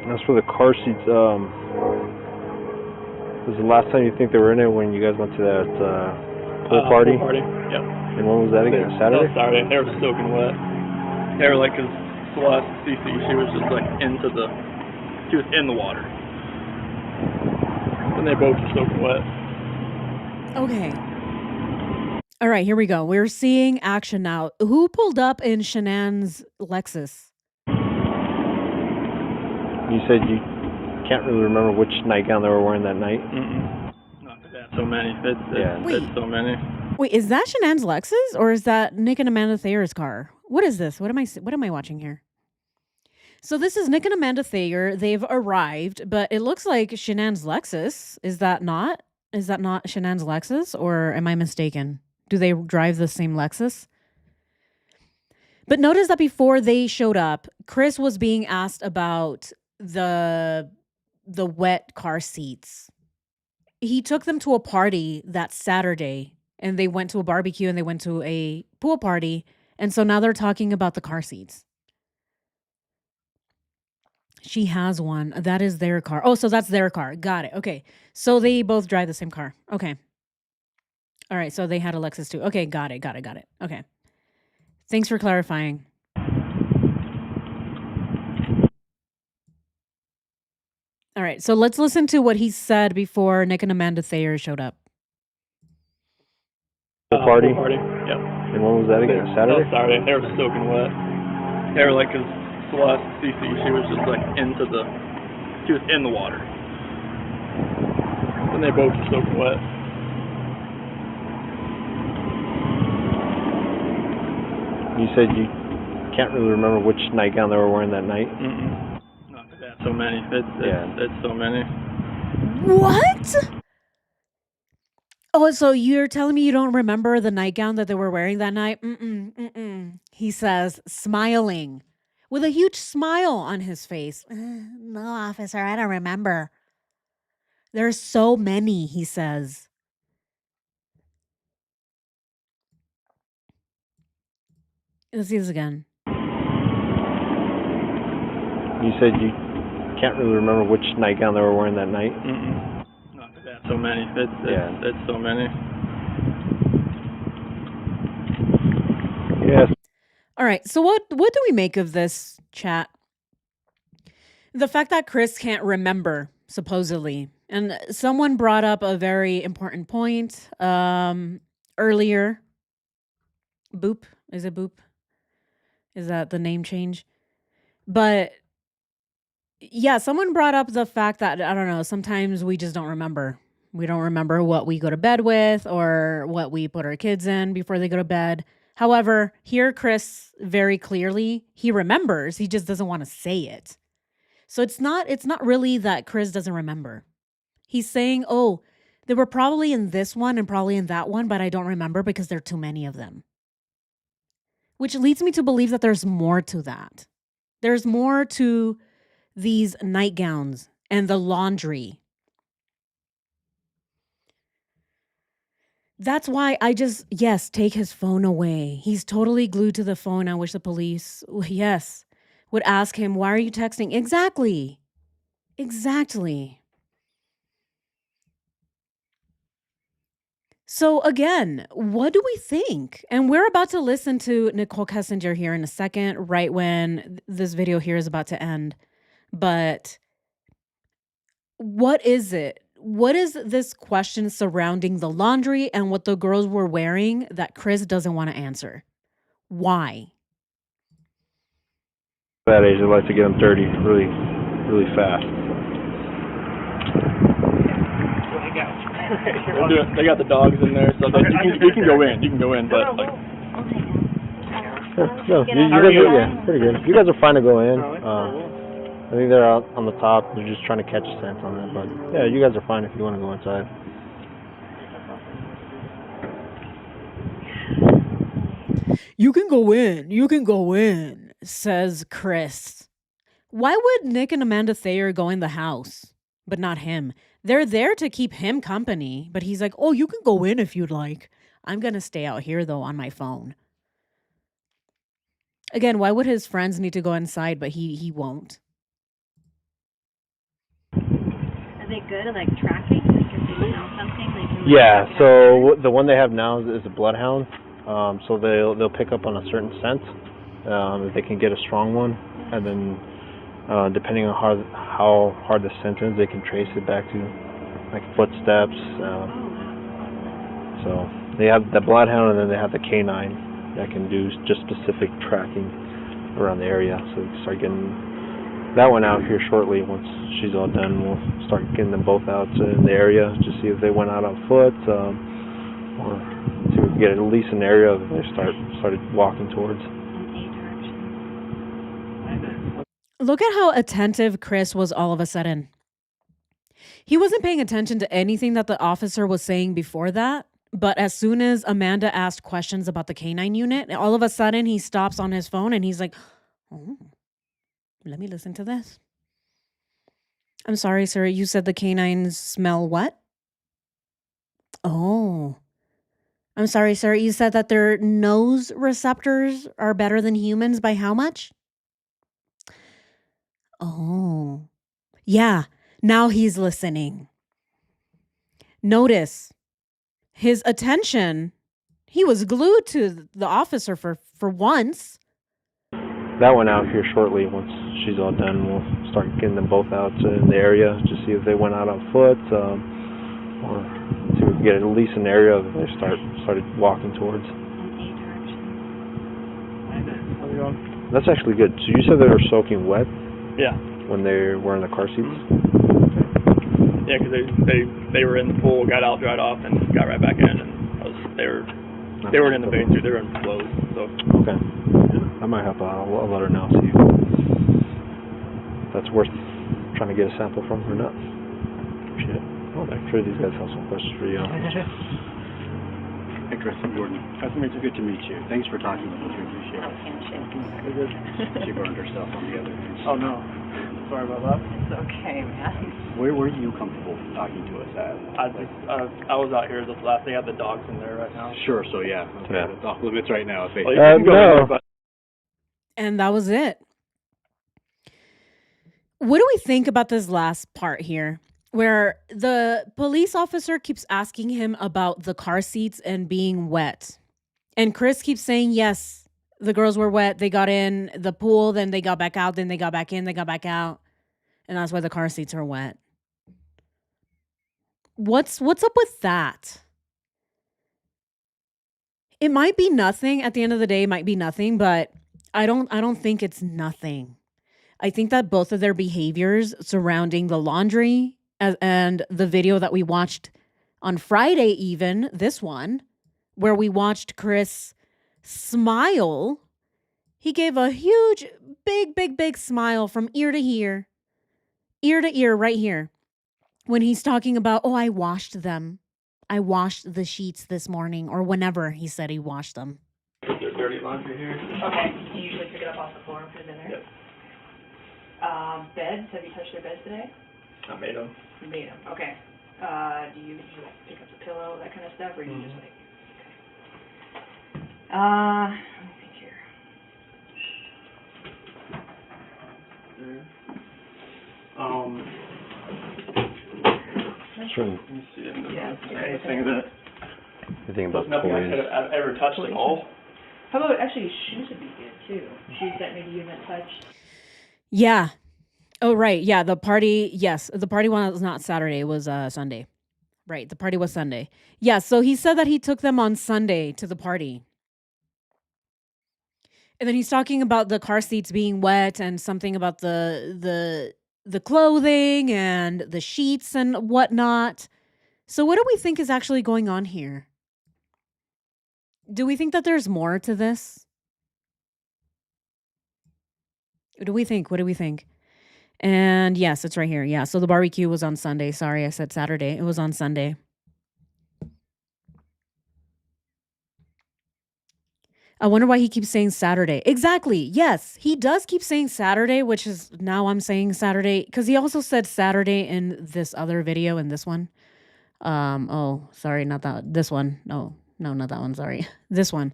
S2: As for the car seats, was the last time you think they were in it when you guys went to that pool party?
S5: Pool party, yep.
S2: And when was that again? Saturday?
S5: That was Saturday. They were soaking wet. They were like, because Celeste, Cece, she was just like she was in the water. And they both were soaking wet.
S1: Okay. All right, here we go. We're seeing action now. Who pulled up in Shanann's Lexus?
S2: You said you can't really remember which nightgown they were wearing that night?
S5: Not that so many. It's so many.
S1: Wait, is that Shanann's Lexus or is that Nick and Amanda Thayer's car? What is this? What am I watching here? So this is Nick and Amanda Thayer. They've arrived, but it looks like Shanann's Lexus. Is that not Shanann's Lexus, or am I mistaken? Do they drive the same Lexus? But notice that before they showed up, Chris was being asked about the wet car seats. He took them to a party that Saturday, and they went to a barbecue and they went to a pool party, and so now they're talking about the car seats. She has one. That is their car. Oh, so that's their car. Got it. Okay. So they both drive the same car. Okay. All right. So they had a Lexus too. Okay. Got it. Okay. Thanks for clarifying. All right. So let's listen to what he said before Nick and Amanda Thayer showed up.
S2: Pool party?
S5: Pool party, yep.
S2: And when was that again? Saturday?
S5: That was Saturday. They were soaking wet. They were like, because Celeste, Cece, she was just like she was in the water. And they both were soaking wet.
S2: You said you can't really remember which nightgown they were wearing that night?
S5: Not that so many. It's so many.
S1: What? Oh, so you're telling me you don't remember the nightgown that they were wearing that night? He says, smiling, with a huge smile on his face. No, officer, I don't remember. There's so many, he says. Let's see this again.
S2: You said you can't really remember which nightgown they were wearing that night?
S5: Not that so many. It's so many.
S2: Yes.
S1: All right. So what do we make of this, chat? The fact that Chris can't remember, supposedly. And someone brought up a very important point earlier. Boop. Is it Boop? Is that the name change? But yeah, someone brought up the fact that, I don't know, sometimes we just don't remember. We don't remember what we go to bed with or what we put our kids in before they go to bed. However, here Chris very clearly, he remembers. He just doesn't want to say it. So it's not really that Chris doesn't remember. He's saying, oh, they were probably in this one and probably in that one, but I don't remember because there are too many of them. Which leads me to believe that there's more to that. There's more to these nightgowns and the laundry. That's why yes, take his phone away. He's totally glued to the phone. I wish the police, yes. would ask him, why are you texting? Exactly. Exactly. So again, what do we think? And we're about to listen to Nicole Kessinger here in a second, right when this video here is about to end. But what is it? What is this question surrounding the laundry and what the girls were wearing that Chris doesn't want to answer? Why?
S2: At that age, they like to get them dirty really, really fast.
S5: They got the dogs in there, so you can go in. You can go in, but like.
S2: No, you guys are, yeah, pretty good. You guys are fine to go in. I think they're out on the top. They're just trying to catch a scent on it, but yeah, you guys are fine if you want to go inside.
S1: You can go in. You can go in, says Chris. Why would Nick and Amanda Thayer go in the house, but not him? They're there to keep him company, but he's like, oh, you can go in if you'd like. I'm going to stay out here, though, on my phone. Again, why would his friends need to go inside, but he won't?
S6: Are they good at like tracking? Like if they smell something, they can.
S2: Yeah, so the one they have now is a bloodhound. So they'll pick up on a certain scent. If they can get a strong one, and then depending on how hard the scent is, they can trace it back to like footsteps. So they have the bloodhound, and then they have the canine that can do just specific tracking around the area. So we start getting that one out here shortly. Once she's all done, we'll start getting them both out in the area to see if they went out on foot, or see if we can get at least an area that they started walking towards.
S1: Look at how attentive Chris was all of a sudden. He wasn't paying attention to anything that the officer was saying before that, but as soon as Amanda asked questions about the canine unit, all of a sudden he stops on his phone and he's like, oh, let me listen to this. I'm sorry, sir. You said the canines smell what? Oh. I'm sorry, sir. You said that their nose receptors are better than humans by how much? Oh. Yeah. Now he's listening. Notice his attention. He was glued to the officer for once.
S2: That one out here shortly. Once she's all done, we'll start getting them both out in the area to see if they went out on foot, or see if we can get at least an area that they started walking towards. That's actually good. So you said they were soaking wet?
S5: Yeah.
S2: When they were in the car seats?
S5: Yeah, because they were in the pool, got out, dried off, and got right back in, and they weren't in the bathing suit, they were in clothes. So.
S2: Okay. That might help out. I'll let her know, see if that's worth trying to get a sample from or not. Appreciate it. Well, I'm sure these guys have some questions for you.
S8: Hey, Chris and Jordan. Nice to meet you. Good to meet you. Thanks for talking with us. We appreciate it. She burned herself on the other end.
S5: Oh, no. Sorry about that.
S3: It's okay, man.
S8: Where were you comfortable talking to us at?
S5: I was out here. They have the dogs in there right now.
S8: Sure, so yeah. Okay.
S2: Yeah.
S8: That's off limits right now. If they,
S2: no.
S1: And that was it. What do we think about this last part here? Where the police officer keeps asking him about the car seats and being wet. And Chris keeps saying, yes, the girls were wet. They got in the pool, then they got back out, then they got back in, they got back out. And that's why the car seats are wet. What's up with that? It might be nothing. At the end of the day, it might be nothing, but I don't think it's nothing. I think that both of their behaviors surrounding the laundry and the video that we watched on Friday, even this one, where we watched Chris smile. He gave a huge, big smile from ear to ear right here. When he's talking about, oh, I washed them. I washed the sheets this morning, or whenever he said he washed them.
S5: There's dirty laundry here.
S3: Okay. You usually pick it up off the floor and put it in there?
S5: Yep.
S3: Beds? Have you touched your beds today?
S5: I made them.
S3: You made them. Okay. Do you like pick up the pillow, that kind of stuff, or do you just like? Okay. Let me think here.
S2: certain
S5: Let me see if
S3: Yeah.
S5: there's anything that
S2: thing about
S5: nothing I
S2: toys.
S5: could have ever touched at all.
S3: How about actually shoes would be good too? Shoes that maybe you haven't touched.
S1: Yeah. Oh, right. Yeah. The party. Yes. The party was not Saturday. It was Sunday. Right. The party was Sunday. Yeah. So he said that he took them on Sunday to the party. And then he's talking about the car seats being wet and something about the clothing and the sheets and whatnot. So what do we think is actually going on here? Do we think that there's more to this? What do we think? What do we think? And yes, it's right here. Yeah. So the barbecue was on Sunday. Sorry, I said Saturday. It was on Sunday. I wonder why he keeps saying Saturday. Exactly. Yes, he does keep saying Saturday, which is now I'm saying Saturday because he also said Saturday in this other video in this one. Oh, sorry, not that. This one. No, not that one. Sorry. This one.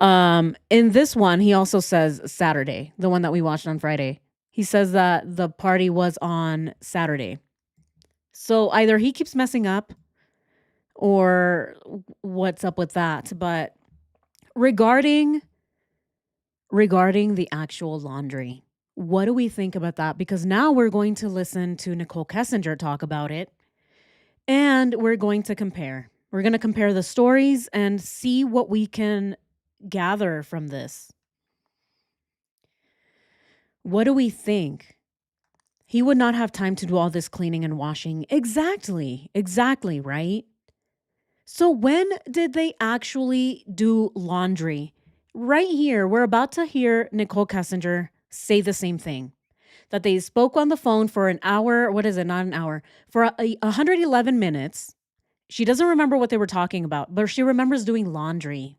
S1: In this one, he also says Saturday, the one that we watched on Friday. He says that the party was on Saturday. So either he keeps messing up or what's up with that. But regarding the actual laundry, what do we think about that? Because now we're going to listen to Nicole Kessinger talk about it. And we're going to compare. We're going to compare the stories and see what we can gather from this. What do we think? He would not have time to do all this cleaning and washing. Exactly, right? So when did they actually do laundry? Right here, we're about to hear Nicole Kessinger say the same thing. That they spoke on the phone for an hour. What is it? Not an hour. For 111 minutes. She doesn't remember what they were talking about, but she remembers doing laundry.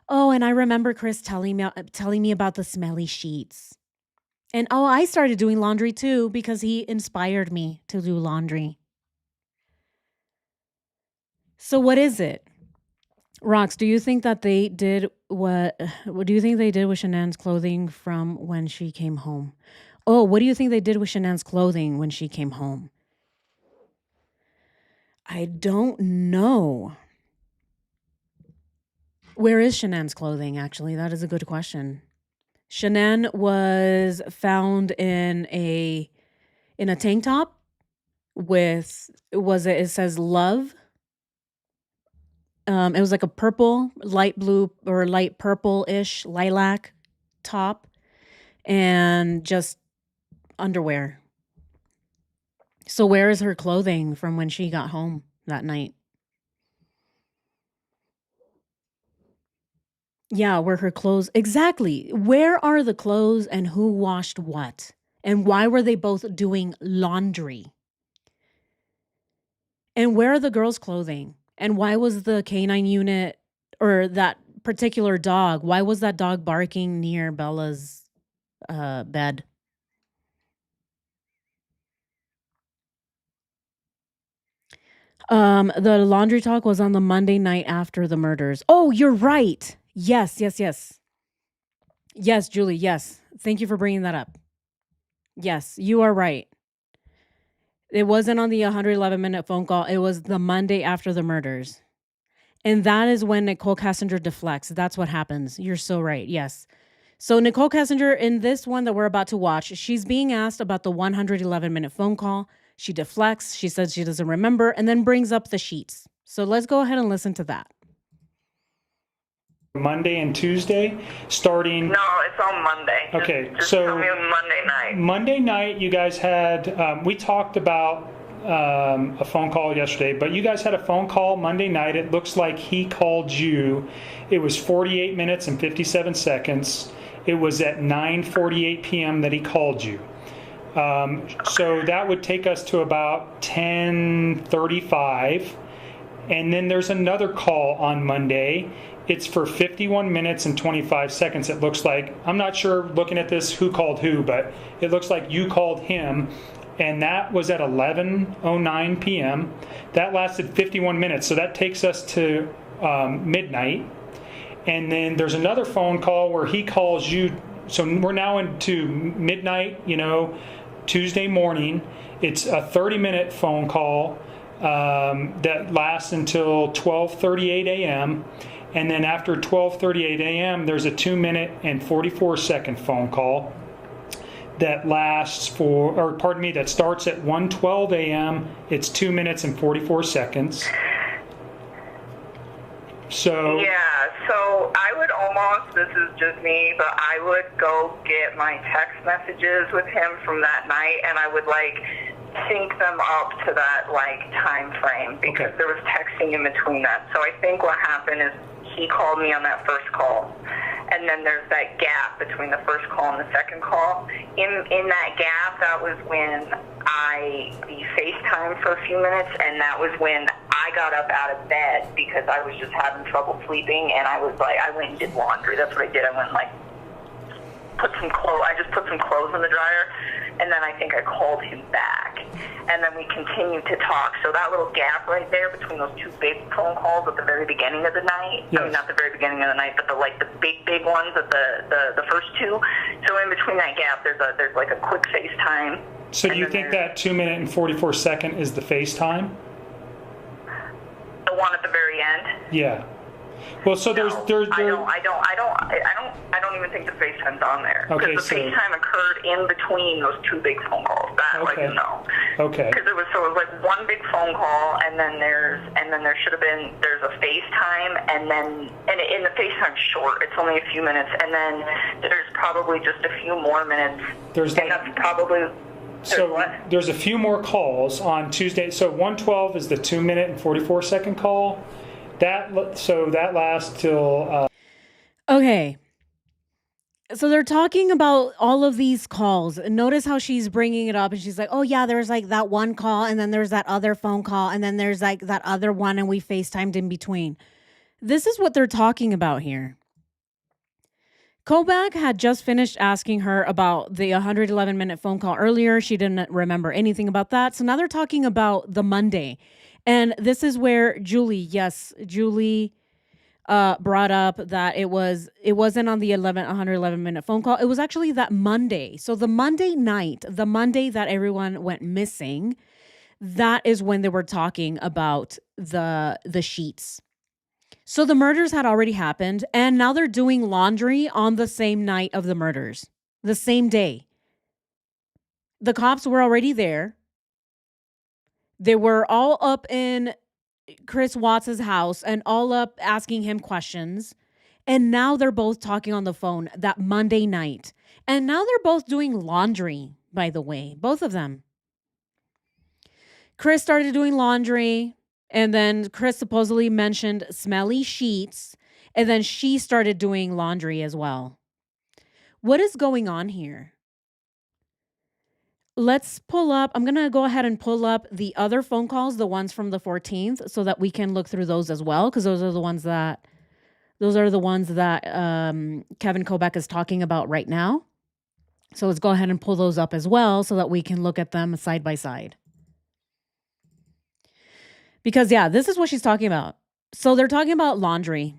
S1: Oh, and I remember Chris telling me about the smelly sheets. And oh, I started doing laundry too because he inspired me to do laundry. So what is it? Rox, do you think that they did what do you think they did with Shanann's clothing from when she came home? Oh, what do you think they did with Shanann's clothing when she came home? I don't know. Where is Shanann's clothing, actually? That is a good question. Shanann was found in a tank top with it says love. It was like a purple, light blue or light purple-ish lilac top and just underwear. So where is her clothing from when she got home that night? Yeah, where her clothes. Exactly. Where are the clothes and who washed what? And why were they both doing laundry? And where are the girls' clothing? And why was the canine unit or that particular dog, why was that dog barking near Bella's bed? The laundry talk was on the Monday night after the murders. Oh, you're right. Yes. Yes, Julie, yes. Thank you for bringing that up. Yes, you are right. It wasn't on the 111-minute phone call. It was the Monday after the murders. And that is when Nicole Kessinger deflects. That's what happens. You're so right. Yes. So Nicole Kessinger, in this one that we're about to watch, she's being asked about the 111-minute phone call. She deflects. She says she doesn't remember and then brings up the sheets. So let's go ahead and listen to that.
S9: Monday and Tuesday, starting...
S10: No, it's on Monday.
S9: Okay,
S10: just
S9: so...
S10: tell me on Monday night.
S9: Monday night, you guys had... we talked about a phone call yesterday, but you guys had a phone call Monday night. It looks like he called you. It was 48 minutes and 57 seconds. It was at 9:48 p.m. that he called you. So that would take us to about 10:35. And then there's another call on Monday. It's for 51 minutes and 25 seconds, it looks like. I'm not sure, looking at this, who called who, but it looks like you called him. And that was at 11:09 p.m. That lasted 51 minutes, so that takes us to midnight. And then there's another phone call where he calls you. So we're now into midnight, Tuesday morning. It's a 30-minute phone call. that lasts until 12:38 a.m. And then after 12:38 a.m., there's a 2-minute and 44-second phone call that lasts for, or pardon me, that starts at 1:12 a.m. It's 2 minutes and 44 seconds. So
S10: yeah, so I would almost, this is just me, but I would go get my text messages with him from that night, and I would like sync them up to that like time frame, because there was texting in between that. So I think what happened is he called me on that first call, and then there's that gap between the first call and the second call. In that gap, that was when we FaceTimed for a few minutes, and that was when I got up out of bed because I was just having trouble sleeping, and I was like, I went and did laundry. That's what I did. I went and like I just put some clothes in the dryer, and then I think I called him back, and then we continued to talk. So that little gap right there between those two big phone calls at the very beginning of the night, I mean, not the very beginning of the night, but the big ones at the first two. So in between that gap, there's like a quick FaceTime.
S9: So do you think that 2-minute and 44-second is the FaceTime?
S10: The one at the very end?
S9: Yeah. Well, so
S10: I don't even think the FaceTime's on there.
S9: Okay,
S10: because the FaceTime occurred in between those two big phone calls.
S9: Okay.
S10: Because it was like one big phone call, and then there's a FaceTime, and in the FaceTime short, it's only a few minutes, and then there's probably just a few more minutes. That's probably.
S9: So there's a few more calls on Tuesday. So 1:12 is the 2-minute and 44-second call. That lasts till.
S1: Okay. So they're talking about all of these calls. Notice how she's bringing it up, and she's like, "Oh yeah, there's like that one call, and then there's that other phone call, and then there's like that other one, and we FaceTimed in between." This is what they're talking about here. Kobach had just finished asking her about the 111-minute phone call earlier. She didn't remember anything about that. So now they're talking about the Monday. And this is where Julie brought up that it wasn't on the 111-minute phone call. It was actually that Monday. So the Monday night, the Monday that everyone went missing, that is when they were talking about the sheets. So the murders had already happened, and now they're doing laundry on the same night of the murders, the same day. The cops were already there. They were all up in Chris Watts' house and all up asking him questions. And now they're both talking on the phone that Monday night. And now they're both doing laundry, by the way, both of them. Chris started doing laundry. And then Chris supposedly mentioned smelly sheets. And then she started doing laundry as well. What is going on here? Let's pull up. I'm going to go ahead and pull up the other phone calls, the ones from the 14th, so that we can look through those as well. Because those are the ones that Kevin Kobach is talking about right now. So let's go ahead and pull those up as well so that we can look at them side by side. Because, yeah, this is what she's talking about. So they're talking about laundry.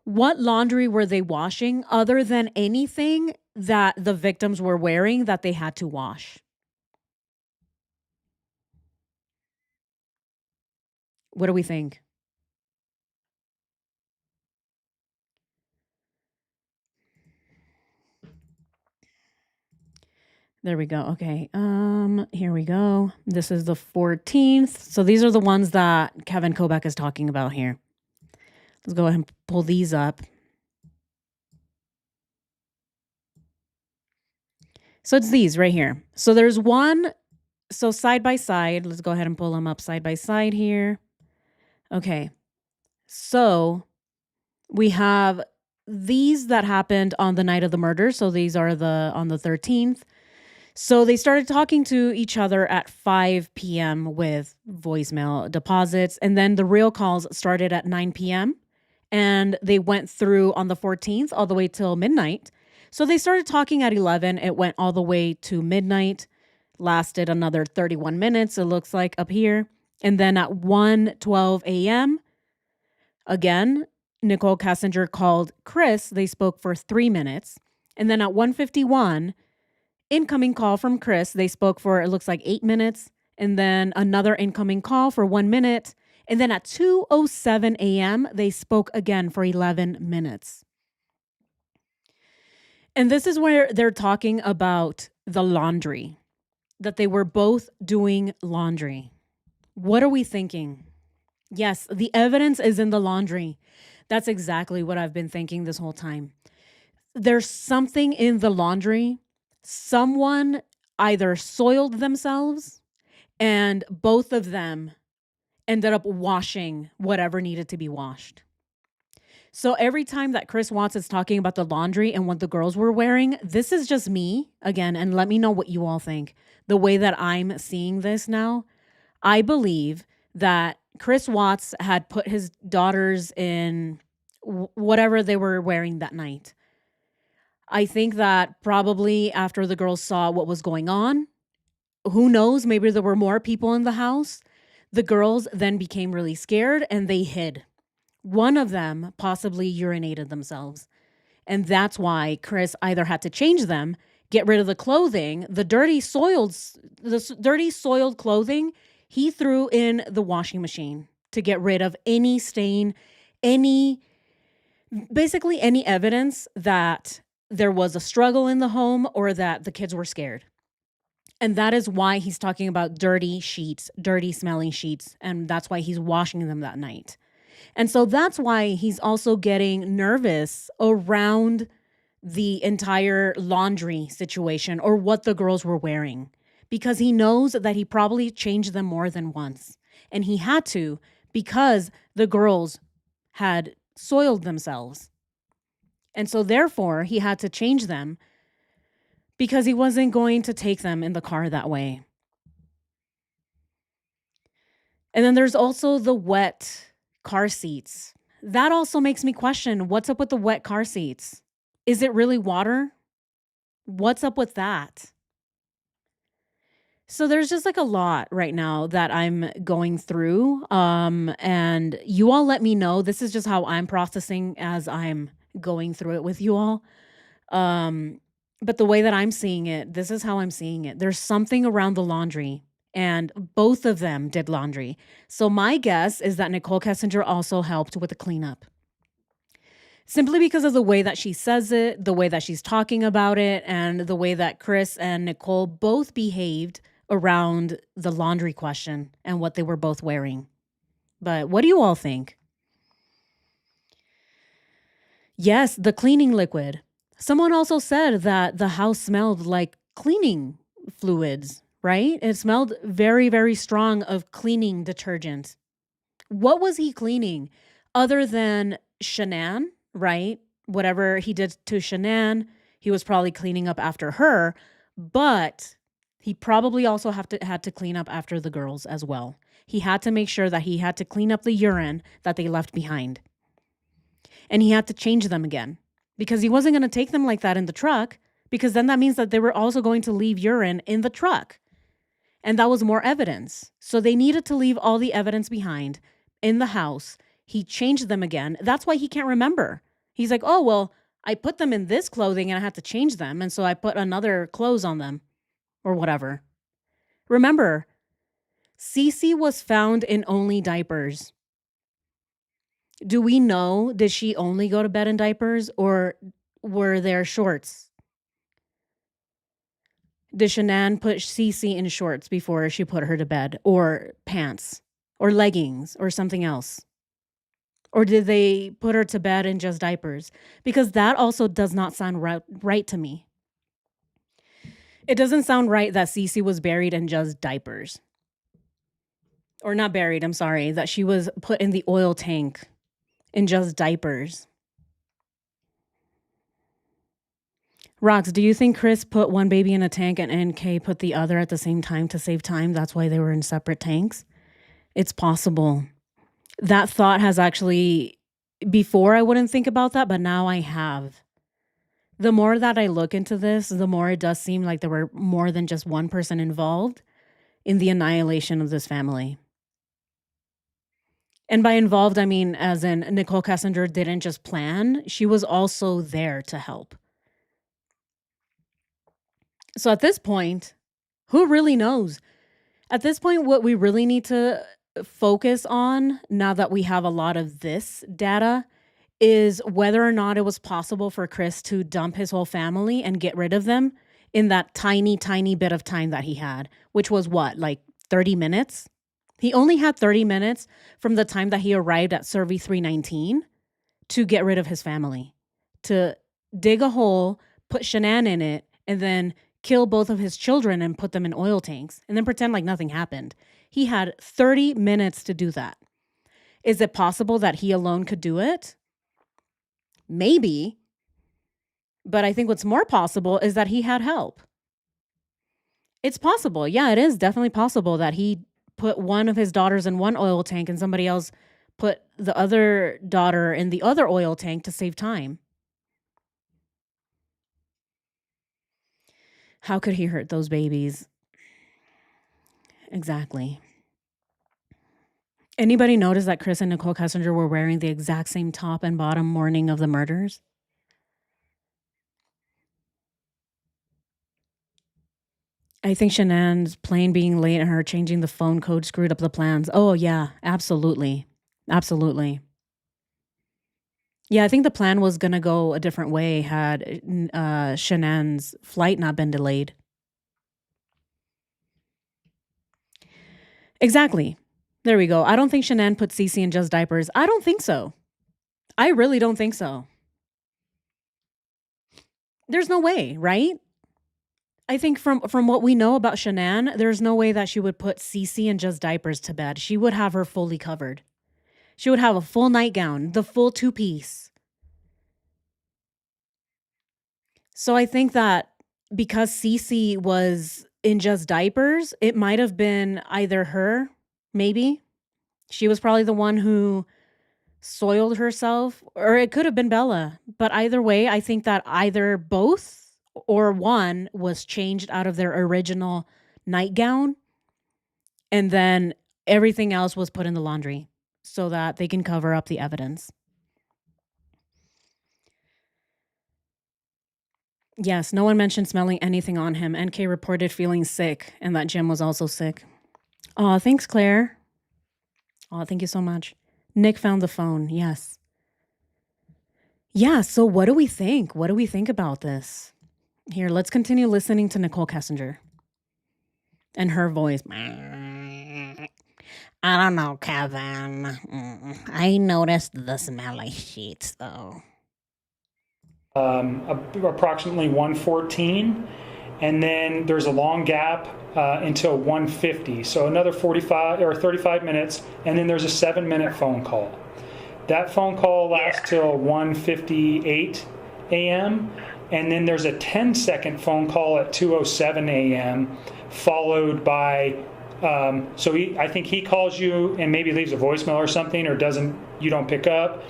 S1: What laundry were they washing other than anything that the victims were wearing that they had to wash? What do we think? There we go. Okay. Here we go. This is the 14th. So these are the ones that Kevin Kobach is talking about here. Let's go ahead and pull these up. So it's these right here. So there's one. So side by side, let's go ahead and pull them up side by side here. Okay. So we have these that happened on the night of the murder. So these are on the 13th. So they started talking to each other at 5 p.m. with voicemail deposits. And then the real calls started at 9 p.m. And they went through on the 14th all the way till midnight. So they started talking at 11. It went all the way to midnight. Lasted another 31 minutes, it looks like, up here. And then at 1:12 a.m., again, Nicole Kessinger called Chris. They spoke for 3 minutes. And then at 1:51, incoming call from Chris. They spoke for, it looks like, 8 minutes. and then another incoming call for 1 minute. And then at 2:07 a.m., they spoke again for 11 minutes. And this is where they're talking about the laundry, that they were both doing laundry. What are we thinking? Yes, the evidence is in the laundry. That's exactly what I've been thinking this whole time. There's something in the laundry. Someone either soiled themselves and both of them ended up washing whatever needed to be washed. So every time that Chris Watts is talking about the laundry and what the girls were wearing, this is just me again, and let me know what you all think. The way that I'm seeing this now, I believe that Chris Watts had put his daughters in whatever they were wearing that night. I think that probably after the girls saw what was going on, who knows, maybe there were more people in the house. The girls then became really scared and they hid. One of them possibly urinated themselves. And that's why Chris either had to change them, get rid of the clothing, the dirty soiled clothing, he threw in the washing machine to get rid of any stain, basically any evidence that there was a struggle in the home or that the kids were scared. And that is why he's talking about dirty sheets, dirty smelling sheets. And that's why he's washing them that night. And so that's why he's also getting nervous around the entire laundry situation or what the girls were wearing, because he knows that he probably changed them more than once. And he had to, because the girls had soiled themselves. And so therefore he had to change them because he wasn't going to take them in the car that way. And then there's also the wet car seats. That also makes me question, what's up with the wet car seats? Is it really water? What's up with that? So there's just like a lot right now that I'm going through. And you all let me know. This is just how I'm processing as I'm going through it with you all. But the way that I'm seeing it, this is how I'm seeing it. There's something around the laundry. And both of them did laundry. So my guess is that Nicole Kessinger also helped with the cleanup. Simply because of the way that she says it, the way that she's talking about it, and the way that Chris and Nicole both behaved around the laundry question and what they were both wearing. But what do you all think? Yes, the cleaning liquid. Someone also said that the house smelled like cleaning fluids. Right? It smelled very, very strong of cleaning detergent. What was he cleaning other than Shanann, right? Whatever he did to Shanann, he was probably cleaning up after her, but he probably also had to clean up after the girls as well. He had to make sure that he had to clean up the urine that they left behind. And he had to change them again because he wasn't going to take them like that in the truck, because then that means that they were also going to leave urine in the truck. And that was more evidence. So they needed to leave all the evidence behind in the house. He changed them again. That's why he can't remember. He's like, oh, well, I put them in this clothing and I had to change them. And so I put another clothes on them or whatever. Remember, Cece was found in only diapers. Do we know, did she only go to bed in diapers or were there shorts? Did Shanann put Cece in shorts before she put her to bed, or pants, or leggings, or something else? Or did they put her to bed in just diapers? Because that also does not sound right to me. It doesn't sound right that Cece was buried in just diapers. Or not buried, I'm sorry, that she was put in the oil tank in just diapers. Rox, do you think Chris put one baby in a tank and NK put the other at the same time to save time? That's why they were in separate tanks? It's possible. That thought has actually, before I wouldn't think about that, but now I have. The more that I look into this, the more it does seem like there were more than just one person involved in the annihilation of this family. And by involved, I mean as in Nicole Kessinger didn't just plan, she was also there to help. So at this point, who really knows? At this point, what we really need to focus on, now that we have a lot of this data, is whether or not it was possible for Chris to dump his whole family and get rid of them in that tiny, tiny bit of time that he had, which was what, like 30 minutes? He only had 30 minutes from the time that he arrived at Survey 319 to get rid of his family, to dig a hole, put Shanann in it, and then kill both of his children and put them in oil tanks, and then pretend like nothing happened. He had 30 minutes to do that. Is it possible that he alone could do it? Maybe. But I think what's more possible is that he had help. It's possible. Yeah, it is definitely possible that he put one of his daughters in one oil tank and somebody else put the other daughter in the other oil tank to save time. How could he hurt those babies? Exactly. Anybody notice that Chris and Nicole Kessinger were wearing the exact same top and bottom morning of the murders? I think Shanann's plane being late and her changing the phone code screwed up the plans. Oh, yeah, absolutely. Absolutely. Yeah, I think the plan was going to go a different way had Shanann's flight not been delayed. Exactly. There we go. I don't think Shanann put Cece in just diapers. I don't think so. I really don't think so. There's no way, right? I think from what we know about Shanann, there's no way that she would put Cece in just diapers to bed. She would have her fully covered. She would have a full nightgown, the full two-piece. So I think that because Cece was in just diapers, it might have been either her, maybe. She was probably the one who soiled herself, or it could have been Bella. But either way, I think that either both or one was changed out of their original nightgown, and then everything else was put in the laundry so that they can cover up the evidence. Yes, no one mentioned smelling anything on him. NK reported feeling sick and that Jim was also sick. Oh, thanks, Claire. Oh, thank you so much. Nick found the phone. Yes. Yeah, so what do we think? What do we think about this? Here, let's continue listening to Nicole Kessinger and her voice.
S7: I don't know, Kevin. I noticed the smelly sheets, though.
S9: Approximately 1:14, and then there's a long gap until 1:50. So another 45 or 35 minutes, and then there's a 7-minute phone call. That phone call lasts till 1:58 a.m. And then there's a 10-second phone call at 2:07 a.m. followed by, I think he calls you and maybe leaves a voicemail or something, or you don't pick up.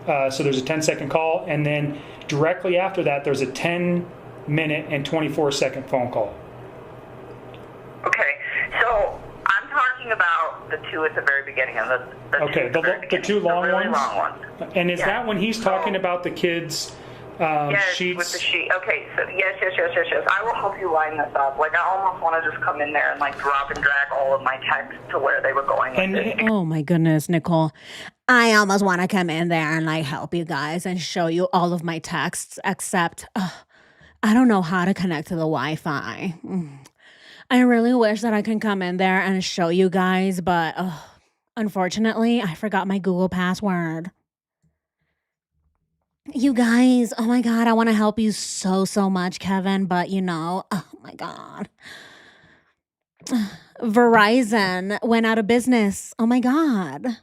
S9: So there's a 10-second call, and then directly after that, there's a 10-minute and 24-second phone call.
S10: Okay, so I'm talking about the two at the very beginning of
S9: the two long
S10: really
S9: ones.
S10: Long ones.
S9: And is that when he's talking about the kids'
S10: yes,
S9: sheets?
S10: with the sheet. Okay, so yes. I will help you line this up. Like, I almost want to just come in there and like drop and drag all of my texts to where they were going with this.
S1: Oh my goodness, Nicole. I almost want to come in there and like help you guys and show you all of my texts, except I don't know how to connect to the Wi-Fi. I really wish that I can come in there and show you guys, but unfortunately, I forgot my Google password. You guys, oh my God, I want to help you so much, Kevin, but oh my God. Verizon went out of business. Oh my God.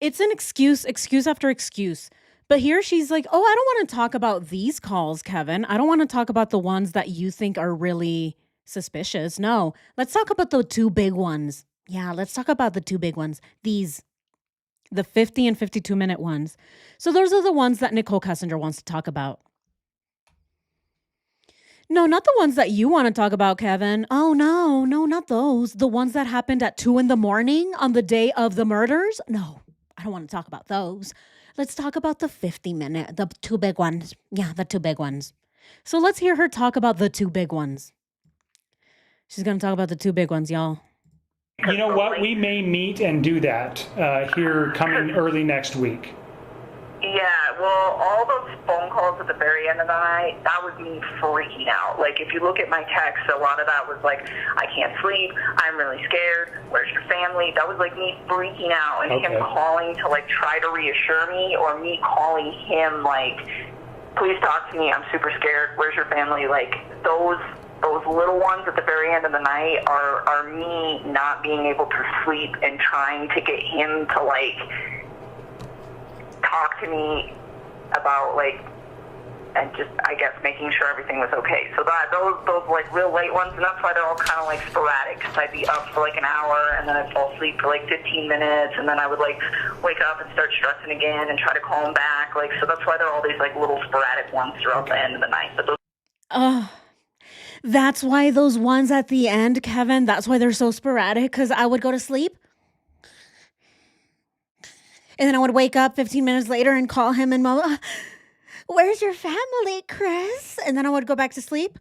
S1: It's an excuse after excuse. But here she's like, oh, I don't want to talk about these calls, Kevin. I don't want to talk about the ones that you think are really suspicious. No, let's talk about the two big ones. Yeah, let's talk about the two big ones. The 50 and 52-minute ones. So those are the ones that Nicole Kessinger wants to talk about. No, not the ones that you want to talk about, Kevin. Oh, no, not those. The ones that happened at 2 a.m. on the day of the murders? No, I don't want to talk about those. Let's talk about the 50-minute, the two big ones. Yeah, the two big ones. So let's hear her talk about the two big ones. She's going to talk about the two big ones, y'all.
S9: You know what? We may meet and do that here coming early next week.
S10: Yeah, well, all those phone calls at the very end of the night, that was me freaking out. Like, if you look at my text, a lot of that was like, I can't sleep, I'm really scared, where's your family? That was like me freaking out and him calling to like try to reassure me, or me calling him like, please talk to me, I'm super scared, where's your family? Like, those little ones at the very end of the night are me not being able to sleep and trying to get him to like talk to me about like, and just I guess making sure everything was okay. So that those like real late ones, and that's why they're all kind of like sporadic. Cause I'd be up for like an hour, and then I'd fall asleep for like 15 minutes, and then I would like wake up and start stressing again and try to call him back. Like, so that's why there are all these like little sporadic ones throughout the end of the night. But those
S1: that's why those ones at the end, Kevin, that's why they're so sporadic, because I would go to sleep. And then I would wake up 15 minutes later and call him and mom, where's your family, Chris? And then I would go back to sleep.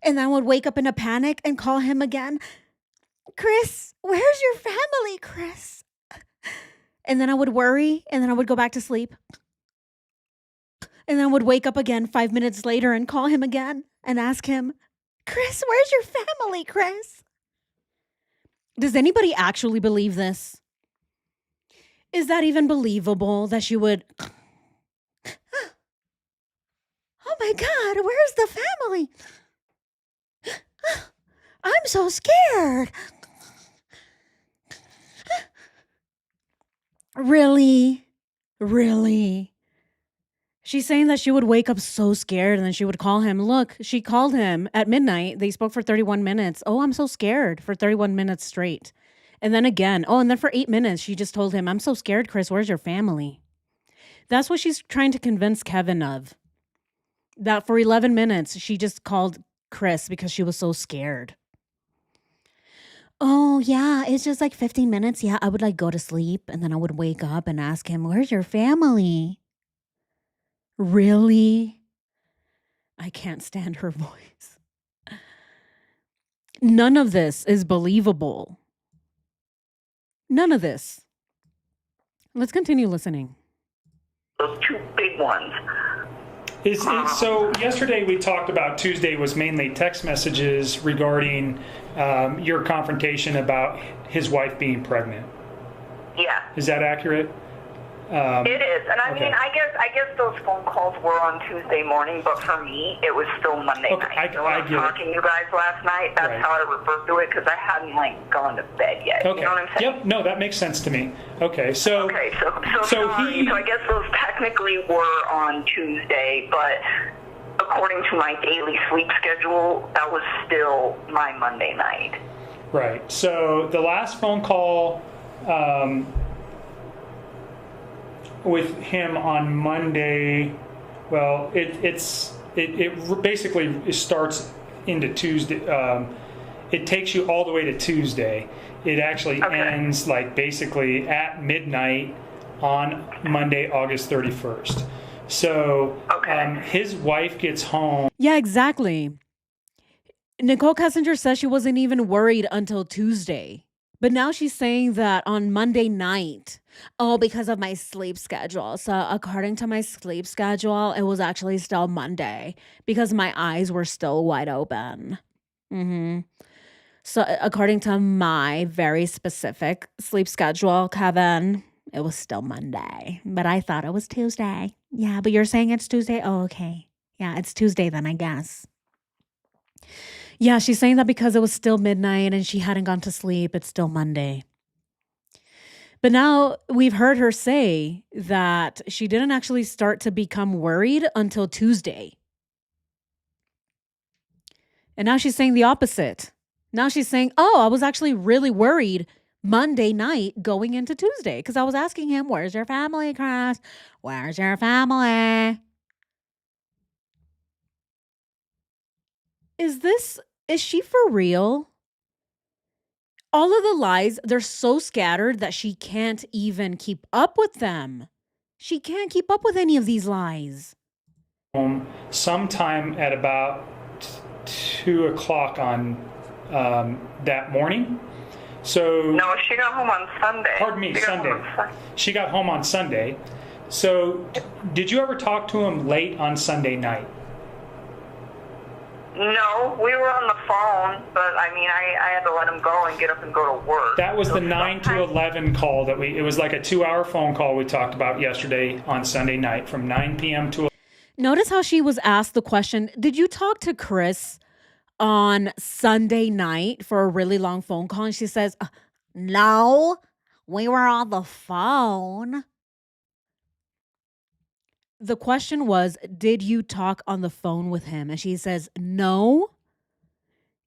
S1: And then I would wake up in a panic and call him again. Chris, where's your family, Chris? And then I would worry, and then I would go back to sleep. And then I would wake up again 5 minutes later and call him again and ask him, Chris, where's your family, Chris? Does anybody actually believe this? Is that even believable that she would, oh my God, where's the family? I'm so scared. Really? Really? She's saying that she would wake up so scared and then she would call him. Look, she called him at midnight. They spoke for 31 minutes. Oh, I'm so scared for 31 minutes straight. And then again, and then for 8 minutes, she just told him, I'm so scared, Chris, where's your family? That's what she's trying to convince Kevin of. That for 11 minutes, she just called Chris because she was so scared. Oh, yeah, it's just like 15 minutes. Yeah, I would like go to sleep and then I would wake up and ask him, where's your family? Really? I can't stand her voice. None of this is believable. None of this. Let's continue listening.
S10: those two big ones.
S9: So yesterday we talked about Tuesday was mainly text messages regarding your confrontation about his wife being pregnant.
S10: Yeah.
S9: Is that accurate?
S10: It is, and I mean, I guess those phone calls were on Tuesday morning, but for me, it was still Monday night. So when I was talking to you guys last night, that's how I referred to it, because I hadn't gone to bed yet.
S9: Okay.
S10: You know what I'm saying?
S9: Yep. No, that makes sense to me. Okay. So.
S10: Okay. So I guess those technically were on Tuesday, but according to my daily sleep schedule, that was still my Monday night.
S9: Right. So the last phone call. With him on Monday, well, it basically starts into Tuesday. It takes you all the way to Tuesday. It actually ends basically at midnight on Monday, August 31st. So his wife gets home.
S1: Yeah, exactly. Nicole Kessinger says she wasn't even worried until Tuesday. But now she's saying that on Monday night, because of my sleep schedule. So according to my sleep schedule, it was actually still Monday because my eyes were still wide open. So according to my very specific sleep schedule, Kevin, it was still Monday. But I thought it was Tuesday. Yeah, but you're saying it's Tuesday? Oh, okay. Yeah, it's Tuesday then, I guess. Yeah, she's saying that because it was still midnight and she hadn't gone to sleep, it's still Monday. But now we've heard her say that she didn't actually start to become worried until Tuesday. And now she's saying the opposite. Now she's saying, I was actually really worried Monday night going into Tuesday because I was asking him, where's your family, Chris? Where's your family? Is she for real? All of the lies, they're so scattered that she can't even keep up with them. She can't keep up with any of these lies.
S9: Sometime at about 2 o'clock on that morning. So
S10: No, she got home on Sunday.
S9: Pardon me,
S10: She got
S9: Sunday.
S10: home on
S9: She got home on Sunday. So did you ever talk to him late on Sunday night?
S10: No, we were on the phone, but I mean, I had to let him go and get up and go to work.
S9: That was
S10: So
S9: the 9 to 11 call that it was like a 2-hour phone call we talked about yesterday on Sunday night from 9 p.m. to.
S1: Notice how she was asked the question, did you talk to Chris on Sunday night for a really long phone call? And she says, no, we were on the phone. The question was, did you talk on the phone with him? And she says, no.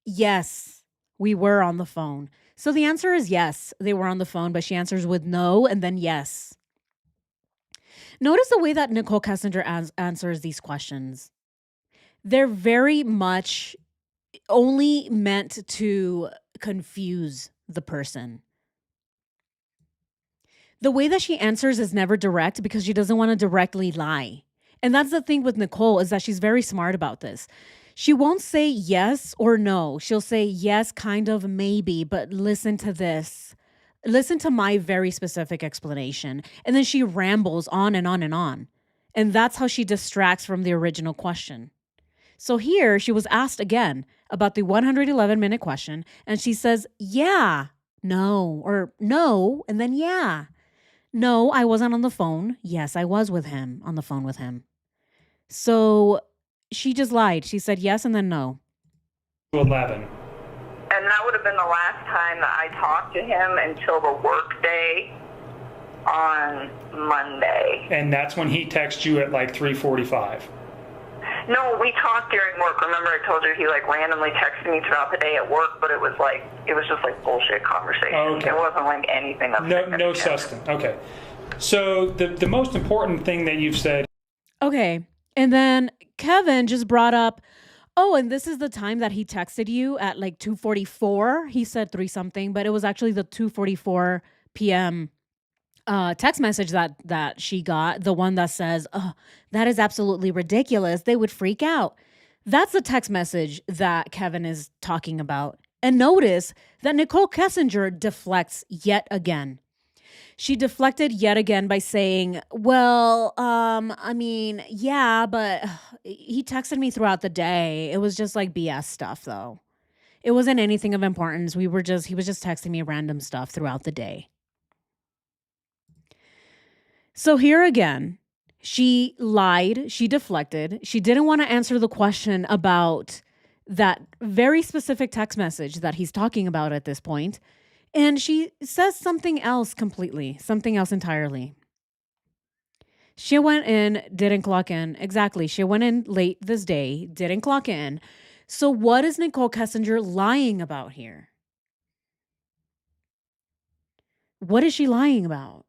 S1: Yes, we were on the phone. So the answer is yes, they were on the phone, but she answers with no and then yes. Notice the way that Nicole Kessinger answers these questions. They're very much only meant to confuse the person. The way that she answers is never direct because she doesn't want to directly lie. And that's the thing with Nicole, is that she's very smart about this. She won't say yes or no. She'll say yes, kind of, maybe, but listen to this. Listen to my very specific explanation. And then she rambles on and on and on. And that's how she distracts from the original question. So here she was asked again about the 111-minute question, and she says, yeah, no, or no, and then yeah. No, I wasn't on the phone. Yes, I was with him, on the phone with him. So she just lied. She said yes and then no.
S9: 11.
S10: And that would have been the last time that I talked to him until the work day on Monday.
S9: And that's when he texted you at like 3:45.
S10: No, we talked during work. Remember I told you he like randomly texted me throughout the day at work, but it was just like bullshit conversation.
S9: Oh, okay.
S10: It wasn't like anything of
S9: No substance. Okay. So the most important thing that you've said.
S1: Okay. And then Kevin just brought up, oh, and this is the time that he texted you at like 2:44. He said 3 something, but it was actually the 2:44 p.m. Text message that she got, the one that says, oh, that is absolutely ridiculous. They would freak out. That's the text message that Kevin is talking about. And notice that Nicole Kessinger deflects yet again. She deflected yet again by saying, well, I mean, yeah, but he texted me throughout the day. It was just like BS stuff, though. It wasn't anything of importance. He was just texting me random stuff throughout the day. So here again, she lied, she deflected, she didn't want to answer the question about that very specific text message that he's talking about at this point, and she says something else completely, something else entirely. She went in, didn't clock in. Exactly, she went in late this day, didn't clock in. So what is Nicole Kessinger lying about here? What is she lying about?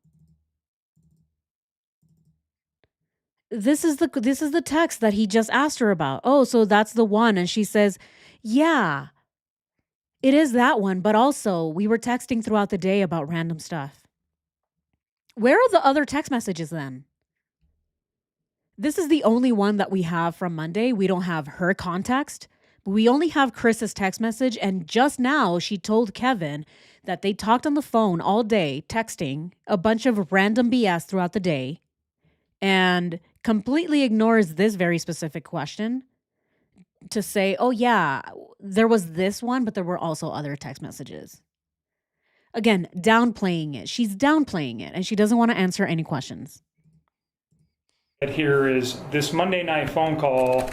S1: This is the text that he just asked her about. Oh, so that's the one. And she says, yeah, it is that one. But also we were texting throughout the day about random stuff. Where are the other text messages then? This is the only one that we have from Monday. We don't have her context. We only have Chris's text message. And just now she told Kevin that they talked on the phone all day, texting a bunch of random BS throughout the day, and completely ignores this very specific question to say, oh yeah, there was this one, but there were also other text messages. Again, downplaying it. She's downplaying it, and she doesn't want to answer any questions.
S9: Here is this Monday night phone call.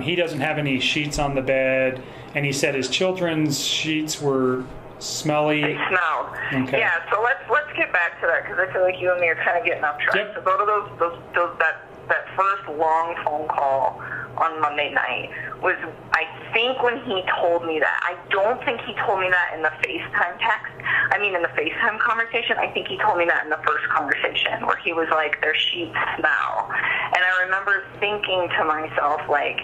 S9: He doesn't have any sheets on the bed, and he said his children's sheets were smelly.
S10: They smelled.
S9: Okay.
S10: Yeah, so let's get back to that, because I feel like you and me are kind of getting off track.
S9: Yep.
S10: So go to that first long phone call on Monday night was, I think, when he told me that. I don't think he told me that in the FaceTime text. I mean, in the FaceTime conversation. I think he told me that in the first conversation, where he was like, their sheets smell. And I remember thinking to myself, like,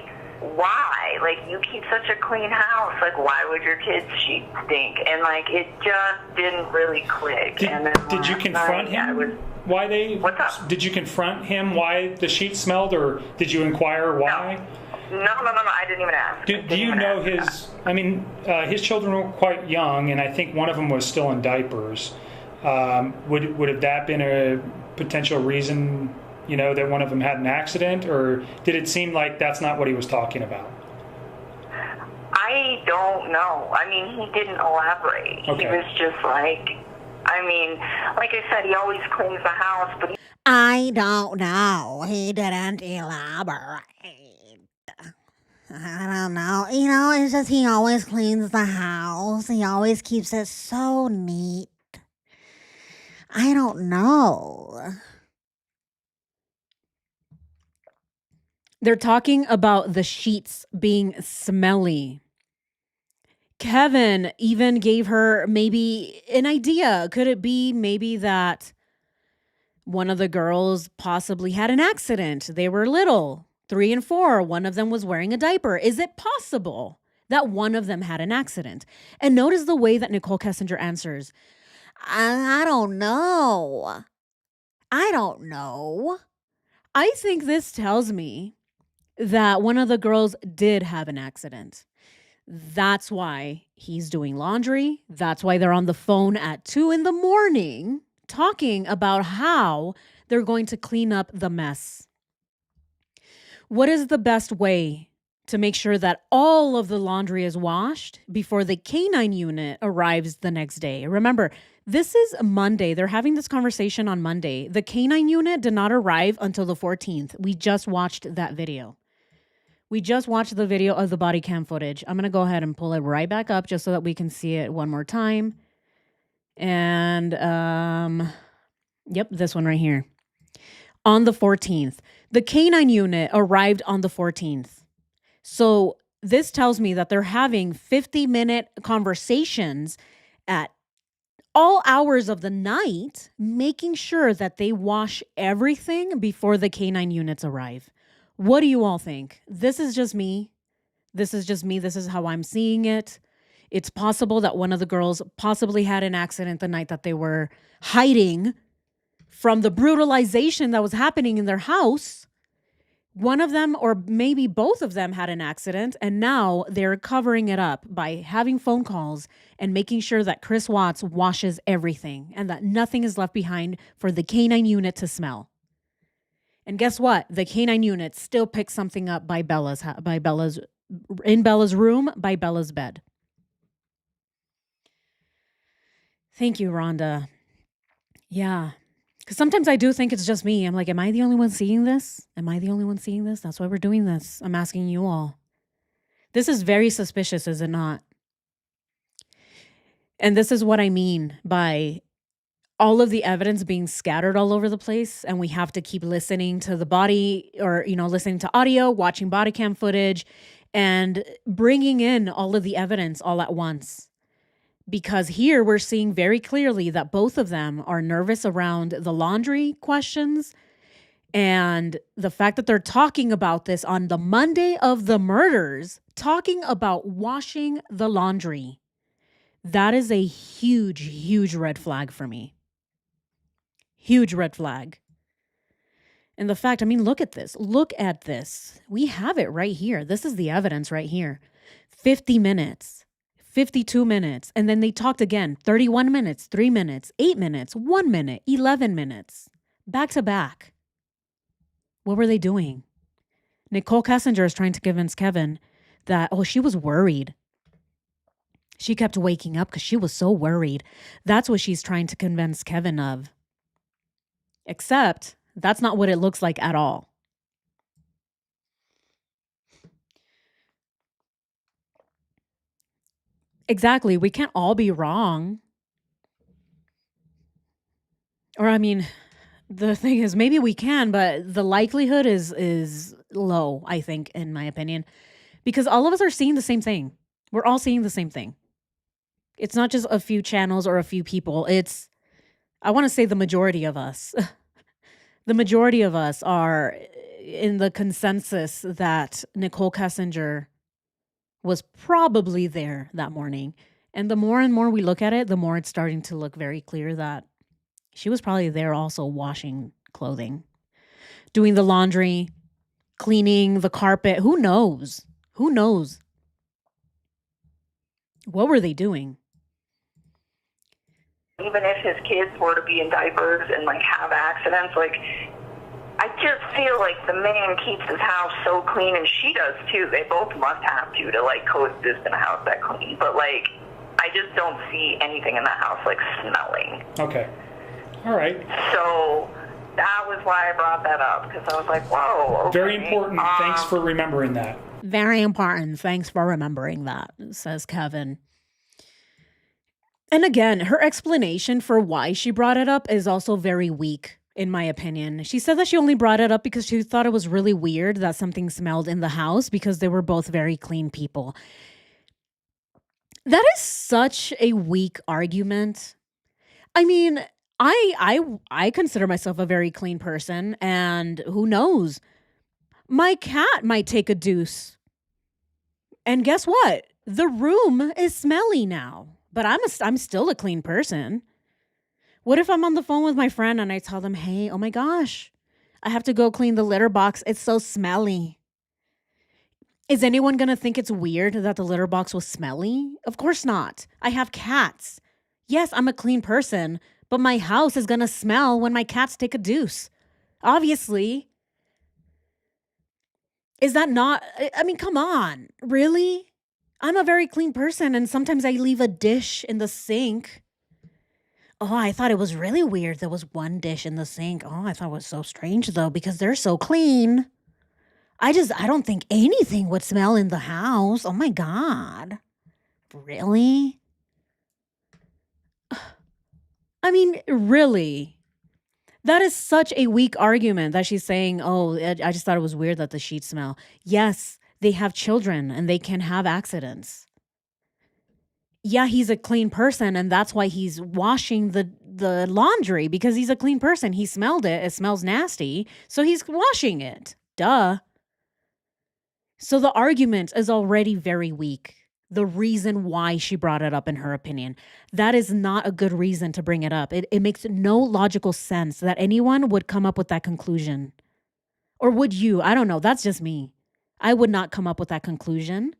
S10: why? Like, you keep such a clean house. Like, why would your kids' sheets stink? And, like, it just didn't really click.
S9: Did you confront him? Why they?
S10: What's up?
S9: Did you confront him why the sheets smelled, or did you inquire why?
S10: No, I didn't even ask.
S9: Do you know his children were quite young, and I think one of them was still in diapers. Would have that been a potential reason, that one of them had an accident, or did it seem like that's not what he was talking about?
S10: I don't know. I mean, he didn't elaborate.
S9: Okay.
S10: He was just like I said, he always cleans the house, but
S7: I don't know. He didn't elaborate. I don't know. It's just he always cleans the house. He always keeps it so neat. I don't know.
S1: They're talking about the sheets being smelly. Kevin even gave her maybe an idea. Could it be maybe that one of the girls possibly had an accident? They were little, 3 and 4. One of them was wearing a diaper. Is it possible that one of them had an accident? And notice the way that Nicole Kessinger answers.
S7: I don't know. I don't know.
S1: I think this tells me that one of the girls did have an accident. That's why he's doing laundry. That's why they're on the phone at 2 a.m. talking about how they're going to clean up the mess. What is the best way to make sure that all of the laundry is washed before the canine unit arrives the next day? Remember, this is Monday. They're having this conversation on Monday. The canine unit did not arrive until the 14th. We just watched that video. We just watched the video of the body cam footage. I'm going to go ahead and pull it right back up just so that we can see it one more time. And, yep, this one right here. On the 14th. The canine unit arrived on the 14th. So this tells me that they're having 50-minute conversations at all hours of the night, making sure that they wash everything before the canine units arrive. What do you all think? This is just me. This is how I'm seeing it. It's possible that one of the girls possibly had an accident the night that they were hiding from the brutalization that was happening in their house. One of them, or maybe both of them, had an accident, and now they're covering it up by having phone calls and making sure that Chris Watts washes everything and that nothing is left behind for the canine unit to smell. And guess what? The canine unit still picks something up in Bella's room, by Bella's bed. Thank you, Rhonda. Yeah. Because sometimes I do think it's just me. I'm like, am I the only one seeing this? That's why we're doing this. I'm asking you all. This is very suspicious, is it not? And this is what I mean by all of the evidence being scattered all over the place, and we have to keep listening to the body, or, listening to audio, watching body cam footage, and bringing in all of the evidence all at once. Because here we're seeing very clearly that both of them are nervous around the laundry questions, and the fact that they're talking about this on the Monday of the murders, talking about washing the laundry. That is a huge, huge red flag for me. Huge red flag. And the fact, look at this. Look at this. We have it right here. This is the evidence right here. 50 minutes, 52 minutes. And then they talked again, 31 minutes, 3 minutes, 8 minutes, 1 minute, 11 minutes, back to back. What were they doing? Nicole Kessinger is trying to convince Kevin that, she was worried. She kept waking up because she was so worried. That's what she's trying to convince Kevin of. Except that's not what it looks like at all. Exactly. We can't all be wrong. Or, the thing is, maybe we can, but the likelihood is low, I think, in my opinion. Because all of us are seeing the same thing. We're all seeing the same thing. It's not just a few channels or a few people. It's, I want to say, the majority of us. The majority of us are in the consensus that Nicole Kessinger was probably there that morning. And the more and more we look at it, the more it's starting to look very clear that she was probably there also washing clothing, doing the laundry, cleaning the carpet. Who knows? Who knows? What were they doing?
S10: Even if his kids were to be in diapers and like have accidents, like I just feel like the man keeps his house so clean, and she does too. They both must have to like coexist in a house that clean. But like, I just don't see anything in that house like smelling.
S9: Okay. All right.
S10: So that was why I brought that up, because I was like, whoa. Okay.
S9: Very important. Thanks for remembering that.
S1: Very important. Thanks for remembering that, says Kevin. And again, her explanation for why she brought it up is also very weak, in my opinion. She said that she only brought it up because she thought it was really weird that something smelled in the house because they were both very clean people. That is such a weak argument. I mean, I consider myself a very clean person, and who knows? My cat might take a deuce. And guess what? The room is smelly now. But I'm still a clean person. What if I'm on the phone with my friend and I tell them, hey, oh my gosh, I have to go clean the litter box. It's so smelly. Is anyone going to think it's weird that the litter box was smelly? Of course not. I have cats. Yes, I'm a clean person, but my house is going to smell when my cats take a deuce. Obviously. Is that not, I mean, come on. Really? I'm a very clean person, and sometimes I leave a dish in the sink. Oh, I thought it was really weird there was one dish in the sink. Oh, I thought it was so strange, though, because they're so clean. I don't think anything would smell in the house. Oh, my God. Really? I mean, really? That is such a weak argument that she's saying, oh, I just thought it was weird that the sheets smell. Yes. They have children and they can have accidents. Yeah, he's a clean person, and that's why he's washing the laundry, because he's a clean person. He smelled it. It smells nasty. So he's washing it. Duh. So the argument is already very weak. The reason why she brought it up, in her opinion, that is not a good reason to bring it up. It makes no logical sense that anyone would come up with that conclusion. Or would you? I don't know. That's just me. I would not come up with that conclusion.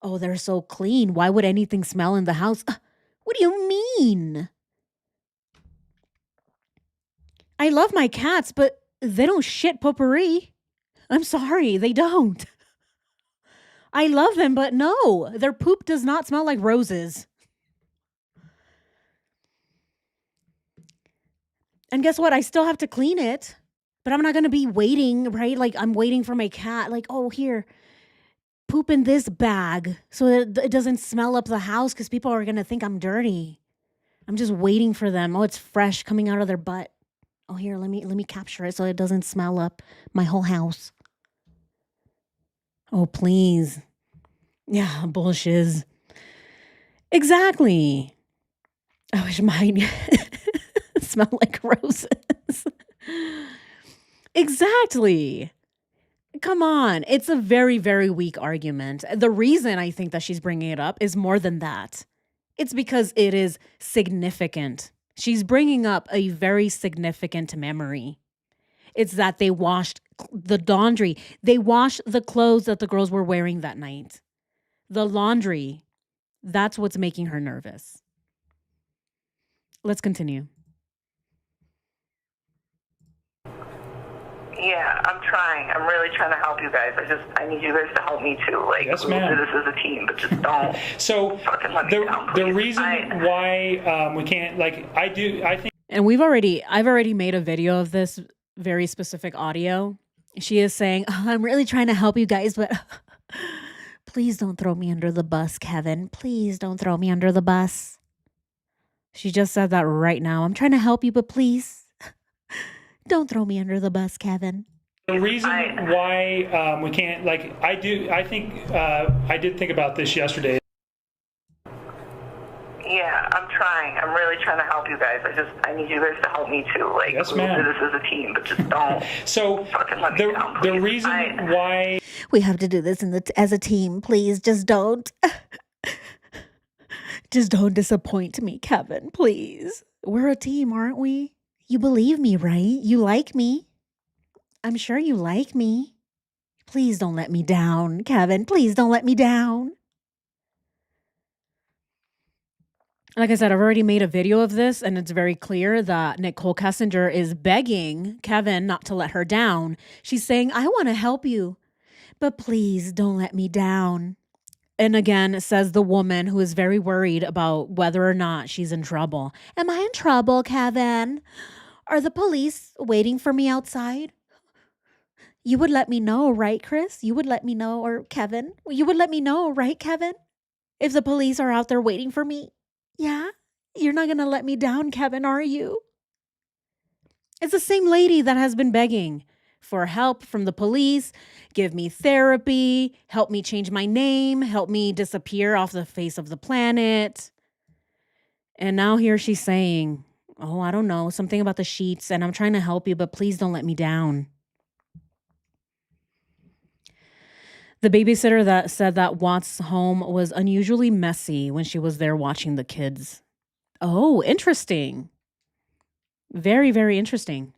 S1: Oh, they're so clean. Why would anything smell in the house? What do you mean? I love my cats, but they don't shit potpourri. I'm sorry, they don't. I love them, but no, their poop does not smell like roses. And guess what? I still have to clean it. But I'm not going to be waiting, right? Like, I'm waiting for my cat. Like, oh, here, poop in this bag so that it doesn't smell up the house, because people are going to think I'm dirty. I'm just waiting for them. Oh, it's fresh coming out of their butt. Oh, here, let me capture it so it doesn't smell up my whole house. Oh, please. Yeah, bullshit. Exactly. I wish mine smelled like roses. Exactly. Come on. It's a very, very weak argument. The reason I think that she's bringing it up is more than that. It's because it is significant. She's bringing up a very significant memory. It's that they washed the laundry. They washed the clothes that the girls were wearing that night. The laundry. That's what's making her nervous. Let's continue.
S10: Yeah, I'm trying. I'm really trying to help you guys. I need you guys to help me too. Like,
S9: yes,
S10: we'll
S9: ma'am.
S10: do this as a team, but just don't
S9: so
S10: fucking let me down, please.
S9: The reason why we can't, like, I think.
S1: And I've already made a video of this very specific audio. She is saying, oh, I'm really trying to help you guys, but please don't throw me under the bus, Kevin. Please don't throw me under the bus. She just said that right now. I'm trying to help you, but please don't throw me under the bus, Kevin.
S9: The reason why we can't, like, I did think about this yesterday.
S10: Yeah, I'm trying. I'm really trying to help you guys. I need you guys to help me too. Like,
S9: yes,
S10: we'll
S9: ma'am.
S10: do this as a team, but just don't fucking let me down, please.
S9: The reason why
S7: we have to do this as a team, please. Just don't.
S1: Just don't disappoint me, Kevin, please. We're a team, aren't we? You believe me, right? You like me.
S7: I'm sure you like me. Please don't let me down, Kevin. Please don't let me down.
S1: Like I said, I've already made a video of this, and it's very clear that Nicole Kessinger is begging Kevin not to let her down. She's saying, I want to help you, but please don't let me down. And again, says the woman who is very worried about whether or not she's in trouble.
S7: Am I in trouble, Kevin? Are the police waiting for me outside? You would let me know, right, Chris? You would let me know, or Kevin? You would let me know, right, Kevin? If the police are out there waiting for me. Yeah? You're not going to let me down, Kevin, are you?
S1: It's the same lady that has been begging for help from the police, give me therapy, help me change my name, help me disappear off the face of the planet. And now here she's saying, oh, I don't know, something about the sheets, and I'm trying to help you, but please don't let me down. The babysitter that said that Watt's home was unusually messy when she was there watching the kids. Oh, interesting. Very, very interesting.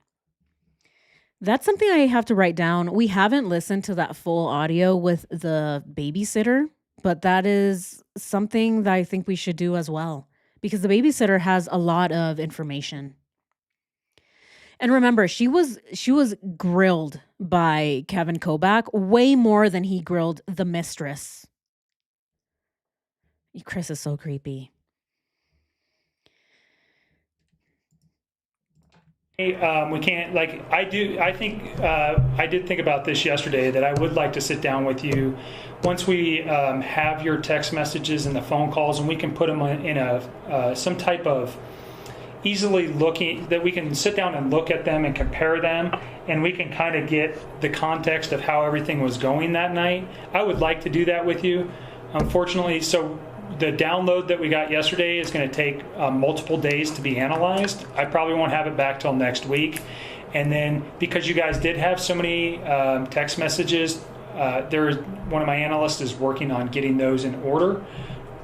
S1: That's something I have to write down. We haven't listened to that full audio with the babysitter, but that is something that I think we should do as well, because the babysitter has a lot of information. And remember, she was grilled by Kevin Kobach way more than he grilled the mistress. Chris is so creepy.
S9: We can't, like, I did think about this yesterday, that I would like to sit down with you once we have your text messages and the phone calls, and we can put them in some type of easily looking, that we can sit down and look at them and compare them, and we can kind of get the context of how everything was going that night. I would like to do that with you. Unfortunately, so the download that we got yesterday is going to take multiple days to be analyzed. I probably won't have it back till next week. And then because you guys did have so many text messages, one of my analysts is working on getting those in order,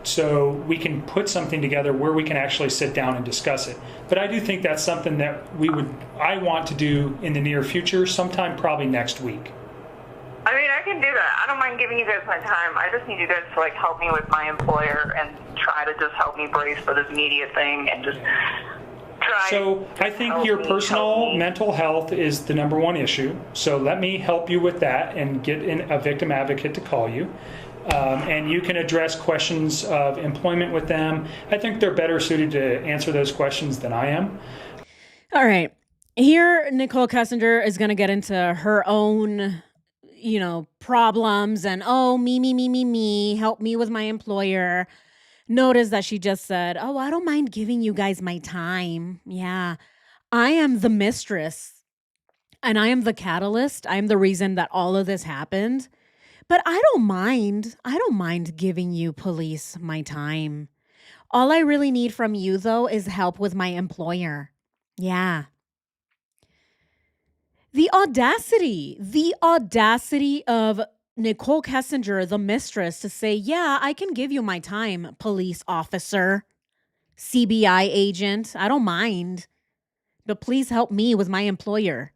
S9: so we can put something together where we can actually sit down and discuss it. But I do think that's something that I want to do in the near future, sometime probably next week.
S10: I mean, I can do that. I don't mind giving you guys my time. I just need you guys to, like, help me with my employer and try to just help me brace for this media thing and just try.
S9: So I think your personal mental health is the number one issue. So let me help you with that and get a victim advocate to call you. And you can address questions of employment with them. I think they're better suited to answer those questions than I am.
S1: All right. Here, Nicole Kessinger is going to get into her own, problems and, oh, me, help me with my employer. Notice that she just said, oh, I don't mind giving you guys my time. Yeah, I am the mistress and I am the catalyst. I am the reason that all of this happened. But I don't mind giving you police my time. All I really need from you, though, is help with my employer. Yeah. The audacity of Nicole Kessinger, the mistress, to say, yeah, I can give you my time, police officer, CBI agent. I don't mind. But please help me with my employer.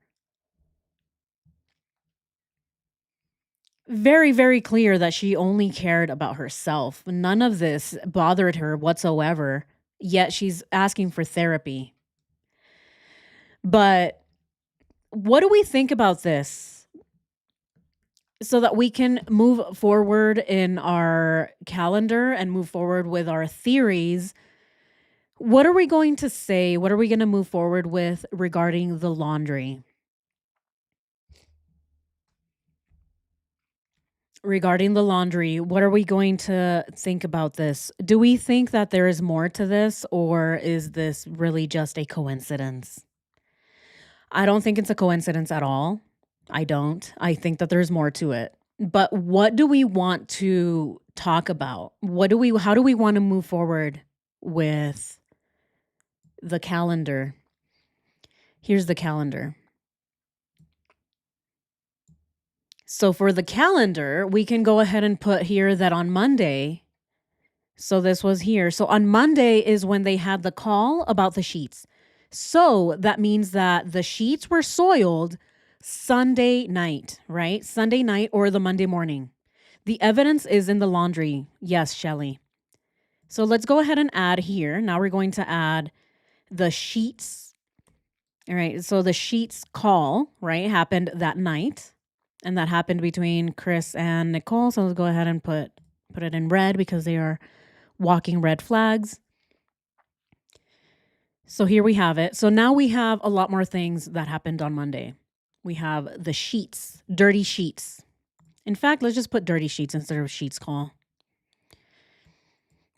S1: Very, very clear that she only cared about herself. None of this bothered her whatsoever, yet she's asking for therapy. But what do we think about this so that we can move forward in our calendar and move forward with our theories? What are we going to say? What are we going to move forward with regarding the laundry? Regarding the laundry, what are we going to think about this? Do we think that there is more to this, or is this really just a coincidence? I don't think it's a coincidence at all. I don't. I think that there's more to it. But what do we want to talk about? How do we want to move forward with the calendar? Here's the calendar. So for the calendar, we can go ahead and put here that on Monday. So this was here. So on Monday is when they had the call about the sheets. So that means that the sheets were soiled Sunday night, right? Sunday night or the Monday morning. The evidence is in the laundry. Yes, Shelly. So let's go ahead and add here. Now we're going to add the sheets. All right. So the sheets call, right, happened that night. And that happened between Chris and Nicole. So let's go ahead and put it in red because they are walking red flags. So here we have it. So now we have a lot more things that happened on Monday. We have the sheets, dirty sheets. In fact, let's just put dirty sheets instead of sheets call.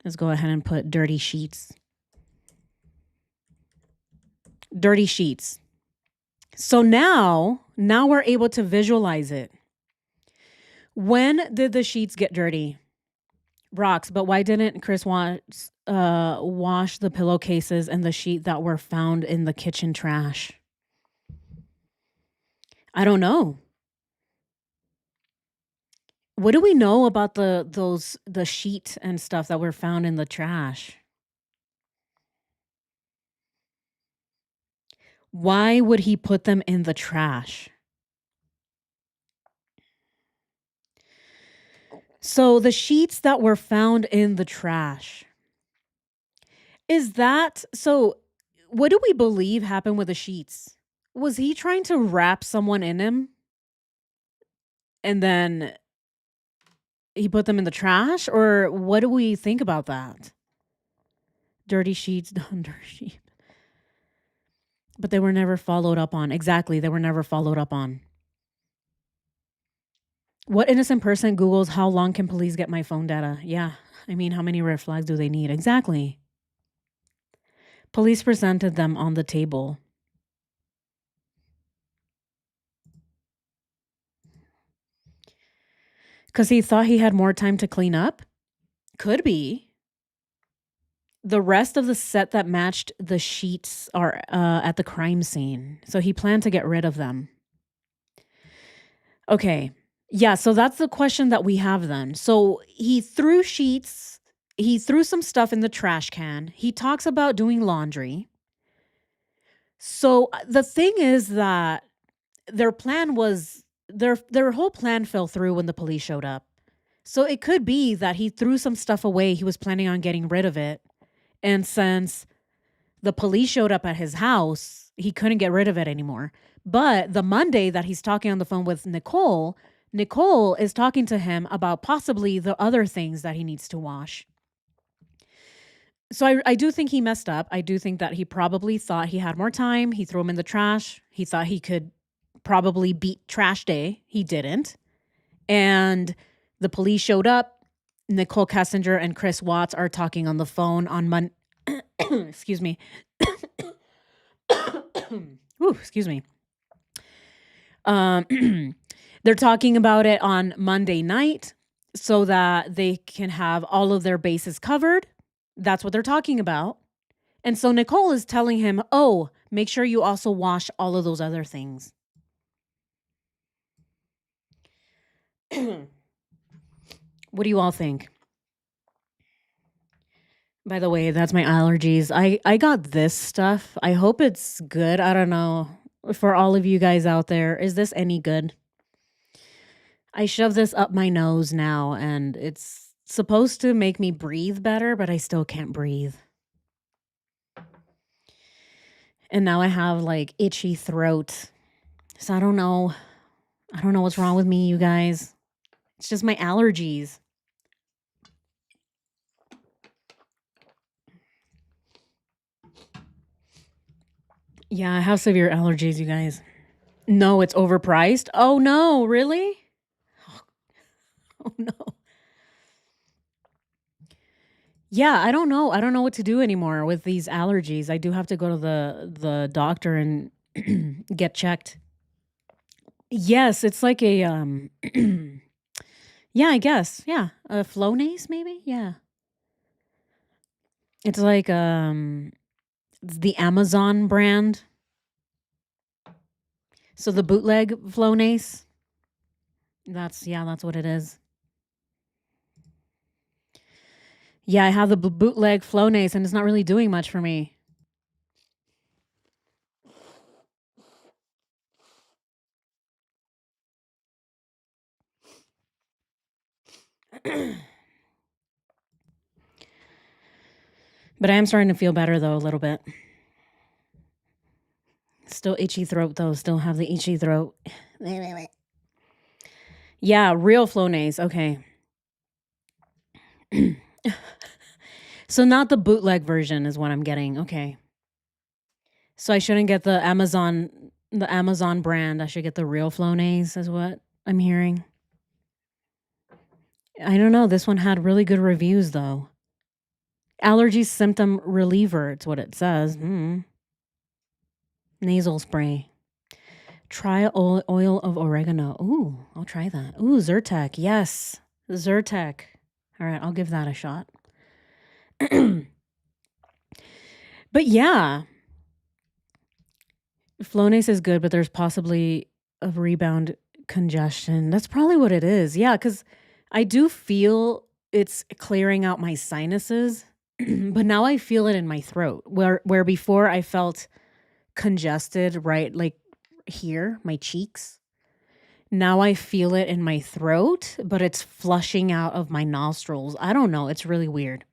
S1: Let's go ahead and put dirty sheets. Dirty sheets. So now we're able to visualize it. When did the sheets get dirty? Rocks, but why didn't Chris wash the pillowcases and the sheet that were found in the kitchen trash? I don't know. What do we know about the sheet and stuff that were found in the trash? Why would he put them in the trash? So the sheets that were found in the trash. So what do we believe happened with the sheets? Was he trying to wrap someone in him? And then he put them in the trash? Or what do we think about that? Dirty sheets, dirty sheets. But they were never followed up on. Exactly, they were never followed up on. What innocent person Googles, how long can police get my phone data? Yeah, I mean, how many red flags do they need? Exactly. Police presented them on the table. Because he thought he had more time to clean up? Could be. The rest of the set that matched the sheets are at the crime scene. So he planned to get rid of them. Okay. Yeah, so that's the question that we have then. So he threw sheets. He threw some stuff in the trash can. He talks about doing laundry. So the thing is that their plan was, their whole plan fell through when the police showed up. So it could be that he threw some stuff away. He was planning on getting rid of it. And since the police showed up at his house, he couldn't get rid of it anymore. But the Monday that he's talking on the phone with Nicole is talking to him about possibly the other things that he needs to wash. So I do think he messed up. I do think that he probably thought he had more time. He threw them in the trash. He thought he could probably beat trash day. He didn't. And the police showed up. Nicole Kessinger and Chris Watts are talking on the phone on Monday. Excuse me. Ooh, excuse me. They're talking about it on Monday night so that they can have all of their bases covered. That's what they're talking about. And so Nicole is telling him, oh, make sure you also wash all of those other things. What do you all think? By the way, that's my allergies. I got this stuff. I hope it's good. I don't know. For all of you guys out there, is this any good? I shove this up my nose now, and it's supposed to make me breathe better, but I still can't breathe. And now I have like itchy throat. So I don't know. I don't know what's wrong with me, you guys. It's just my allergies. Yeah, I have severe allergies, you guys. No, it's overpriced. Oh no, really? Oh no. Yeah, I don't know. I don't know what to do anymore with these allergies. I do have to go to the doctor and get checked. Yes, it's like a yeah, I guess. Yeah, a Flonase maybe? Yeah. It's like the Amazon brand. So the bootleg Flonase. That's what it is. Yeah, I have the bootleg Flonase and it's not really doing much for me. But I am starting to feel better, though, a little bit. Still itchy throat, though. Still have the itchy throat. Yeah, real Flonase. Okay. So not the bootleg version is what I'm getting. Okay. So I shouldn't get the Amazon brand. I should get the real Flonase is what I'm hearing. I don't know. This one had really good reviews, though. Allergy symptom reliever. It's what it says. Nasal spray. Try oil of oregano. Ooh, I'll try that. Ooh, Zyrtec. Yes. Zyrtec. All right, I'll give that a shot. But yeah. Flonase is good, but there's possibly a rebound congestion. That's probably what it is. Yeah, because I do feel it's clearing out my sinuses, but now I feel it in my throat, where before I felt congested, right, like here, my cheeks. Now I feel it in my throat, but it's flushing out of my nostrils. I don't know. It's really weird.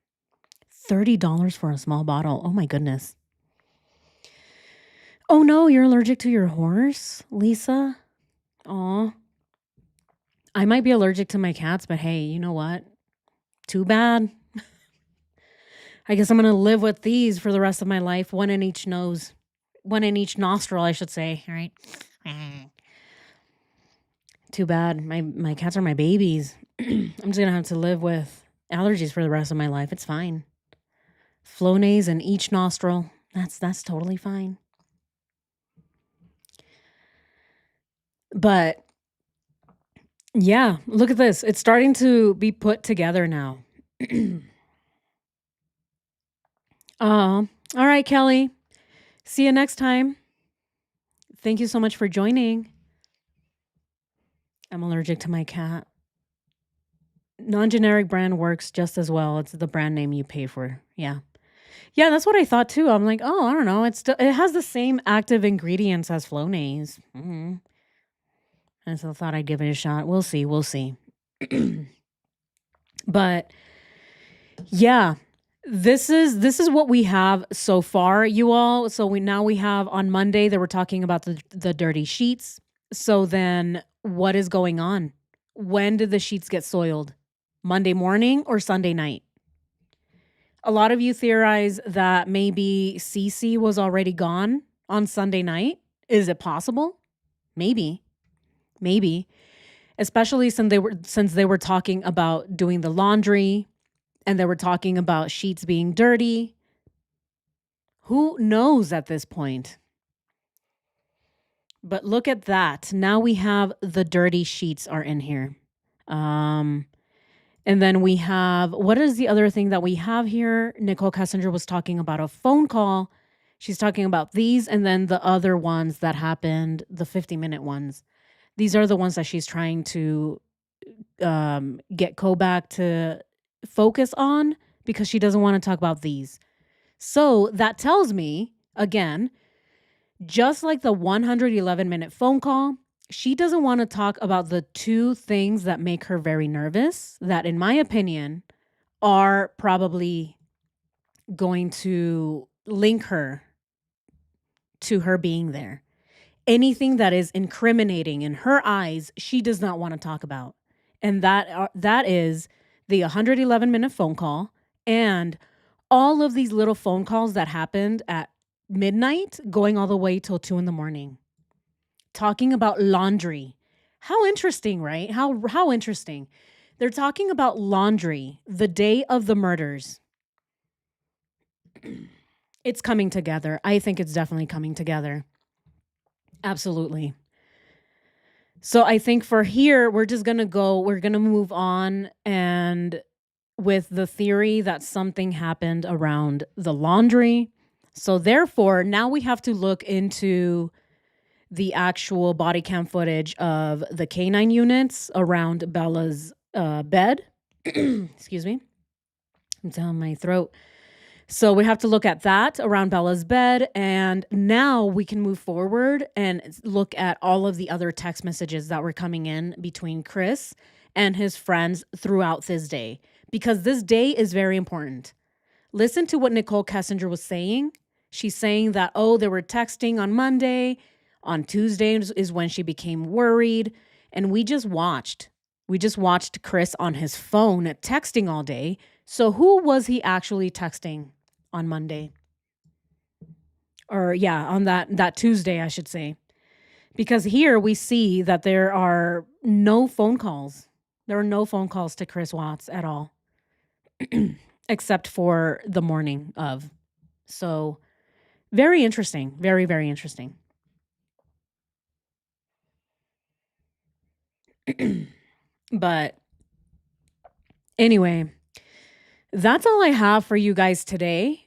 S1: $30 for a small bottle. Oh my goodness. Oh no, you're allergic to your horse, Lisa? Aw. I might be allergic to my cats, but hey, you know what? Too bad. I guess I'm going to live with these for the rest of my life. One in each nose. One in each nostril, I should say. All right. Too bad. My cats are my babies. I'm just going to have to live with allergies for the rest of my life. It's fine. Flonase in each nostril. That's totally fine. But yeah, look at this. It's starting to be put together now. All right, Kelly. See you next time. Thank you so much for joining. I'm allergic to my cat. Non-generic brand works just as well. It's the brand name you pay for. Yeah. Yeah, that's what I thought too. I'm like, oh, I don't know. It has the same active ingredients as Flonase. And so I thought I'd give it a shot. We'll see. But yeah, this is what we have so far, you all. So we have on Monday they were talking about the dirty sheets. So then what is going on? When did the sheets get soiled? Monday morning or Sunday night? A lot of you theorize that maybe Cece was already gone on Sunday night. Is it possible? Maybe. Especially since they were talking about doing the laundry and they were talking about sheets being dirty. Who knows at this point? But look at that. Now we have the dirty sheets are in here. And then we have, what is the other thing that we have here? Nicole Kessinger was talking about a phone call. She's talking about these and then the other ones that happened, the 50-minute ones. These are the ones that she's trying to get Kobach to focus on because she doesn't want to talk about these. So that tells me, again, just like the 111-minute phone call, she doesn't want to talk about the two things that make her very nervous, that in my opinion are probably going to link her to her being there. Anything that is incriminating in her eyes, she does not want to talk about. And that is the 111-minute phone call and all of these little phone calls that happened at midnight going all the way till 2 a.m. Talking about laundry. How interesting, right? How interesting. They're talking about laundry the day of the murders. It's coming together. I think it's definitely coming together. Absolutely. So I think for here, we're going to move on and with the theory that something happened around the laundry. So therefore, now we have to look into the actual body cam footage of the canine units around Bella's bed. Excuse me. I'm down my throat. So we have to look at that around Bella's bed. And now we can move forward and look at all of the other text messages that were coming in between Chris and his friends throughout this day, because this day is very important. Listen to what Nicole Kessinger was saying. She's saying that, oh, they were texting on Monday. On Tuesday is when she became worried. And we just watched Chris on his phone texting all day. So who was he actually texting on Monday? Or yeah, on that Tuesday, I should say. Because here we see that there are no phone calls. There are no phone calls to Chris Watts at all. Except for the morning of. So very interesting. Very, very interesting. But anyway, that's all I have for you guys today.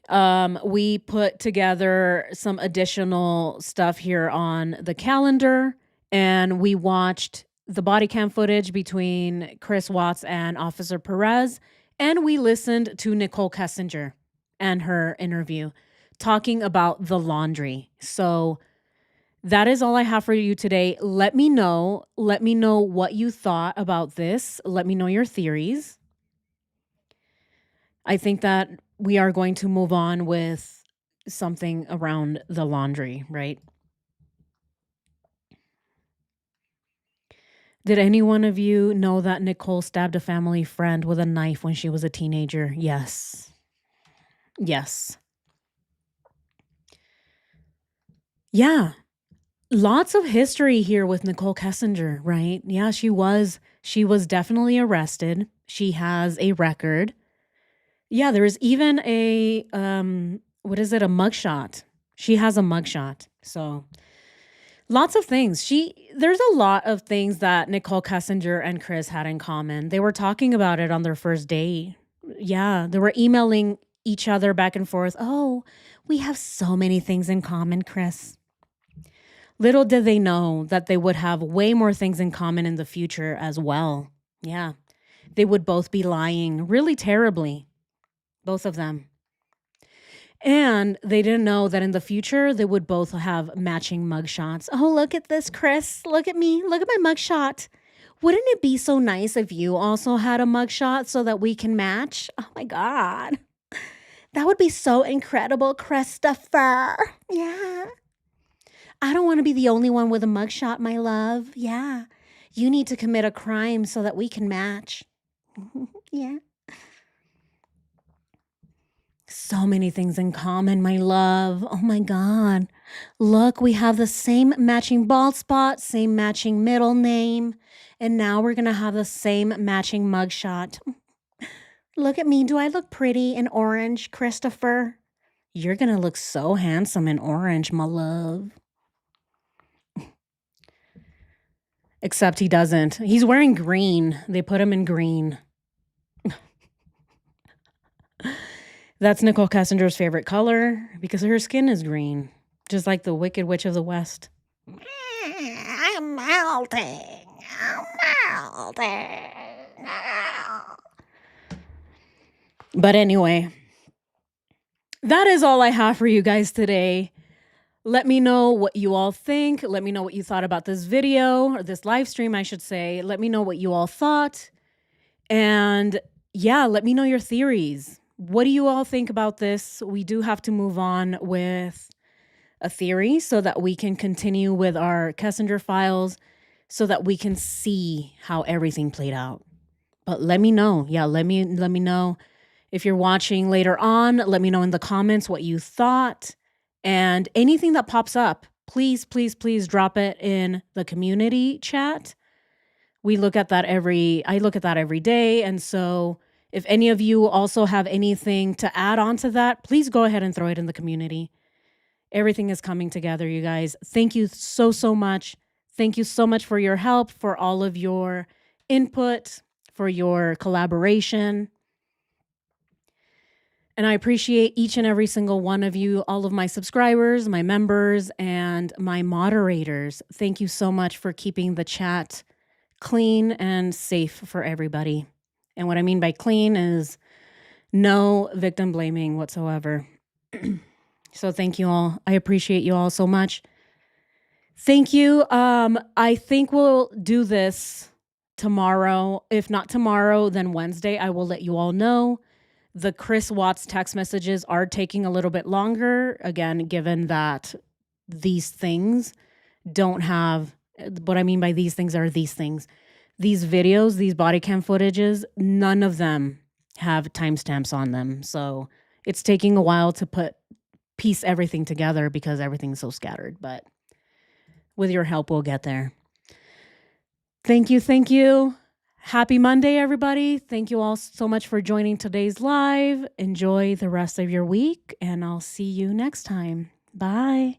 S1: We put together some additional stuff here on the calendar, and we watched the body cam footage between Chris Watts and Officer Perez, and we listened to Nicole Kessinger and her interview talking about the laundry. So that is all I have for you today. Let me know what you thought about this. Let me know your theories. I think that we are going to move on with something around the laundry, right? Did any one of you know that Nicole stabbed a family friend with a knife when she was a teenager? Yes. Yes. Yeah. Lots of history here with Nicole Kessinger, right? Yeah, she was definitely arrested. She has a record. Yeah, there is even a what is it? A mugshot. She has a mugshot. So lots of things. There's a lot of things that Nicole Kessinger and Chris had in common. They were talking about it on their first date. Yeah, they were emailing each other back and forth. Oh, we have so many things in common, Chris. Little did they know that they would have way more things in common in the future as well. Yeah, they would both be lying really terribly, both of them. And they didn't know that in the future, they would both have matching mugshots. Oh, look at this, Chris. Look at me. Look at my mugshot. Wouldn't it be so nice if you also had a mugshot so that we can match? Oh, my God. That would be so incredible, Christopher. Yeah. I don't want to be the only one with a mugshot, my love. Yeah. You need to commit a crime so that we can match. Yeah. So many things in common, my love. Oh my God. Look, we have the same matching bald spot, same matching middle name, and now we're going to have the same matching mugshot. Look at me. Do I look pretty in orange, Christopher? You're going to look so handsome in orange, my love. Except he doesn't. He's wearing green. They put him in green. That's Nicole Kessinger's favorite color because her skin is green, just like the Wicked Witch of the West.
S7: I'm melting. I'm melting.
S1: But anyway, that is all I have for you guys today. Let me know what you all think. Let me know what you thought about this video, or this live stream, I should say. Let me know what you all thought. And yeah, let me know your theories. What do you all think about this? We do have to move on with a theory so that we can continue with our Kessinger Files so that we can see how everything played out. But let me know. Yeah, let me know. If you're watching later on, let me know in the comments what you thought. And anything that pops up, please, please, please drop it in the community chat. I look at that every day. And so if any of you also have anything to add on to that, please go ahead and throw it in the community. Everything is coming together, you guys. Thank you so, so much. Thank you so much for your help, for all of your input, for your collaboration. And I appreciate each and every single one of you, all of my subscribers, my members, and my moderators. Thank you so much for keeping the chat clean and safe for everybody. And what I mean by clean is no victim blaming whatsoever. So thank you all. I appreciate you all so much. Thank you. I think we'll do this tomorrow. If not tomorrow, then Wednesday, I will let you all know. The Chris Watts text messages are taking a little bit longer, again, given that these things don't have, what I mean by these things are these things. These videos, these body cam footages, none of them have timestamps on them. So it's taking a while to piece everything together because everything's so scattered. But with your help, we'll get there. Thank you. Thank you. Happy Monday, everybody. Thank you all so much for joining today's live. Enjoy the rest of your week, and I'll see you next time. Bye.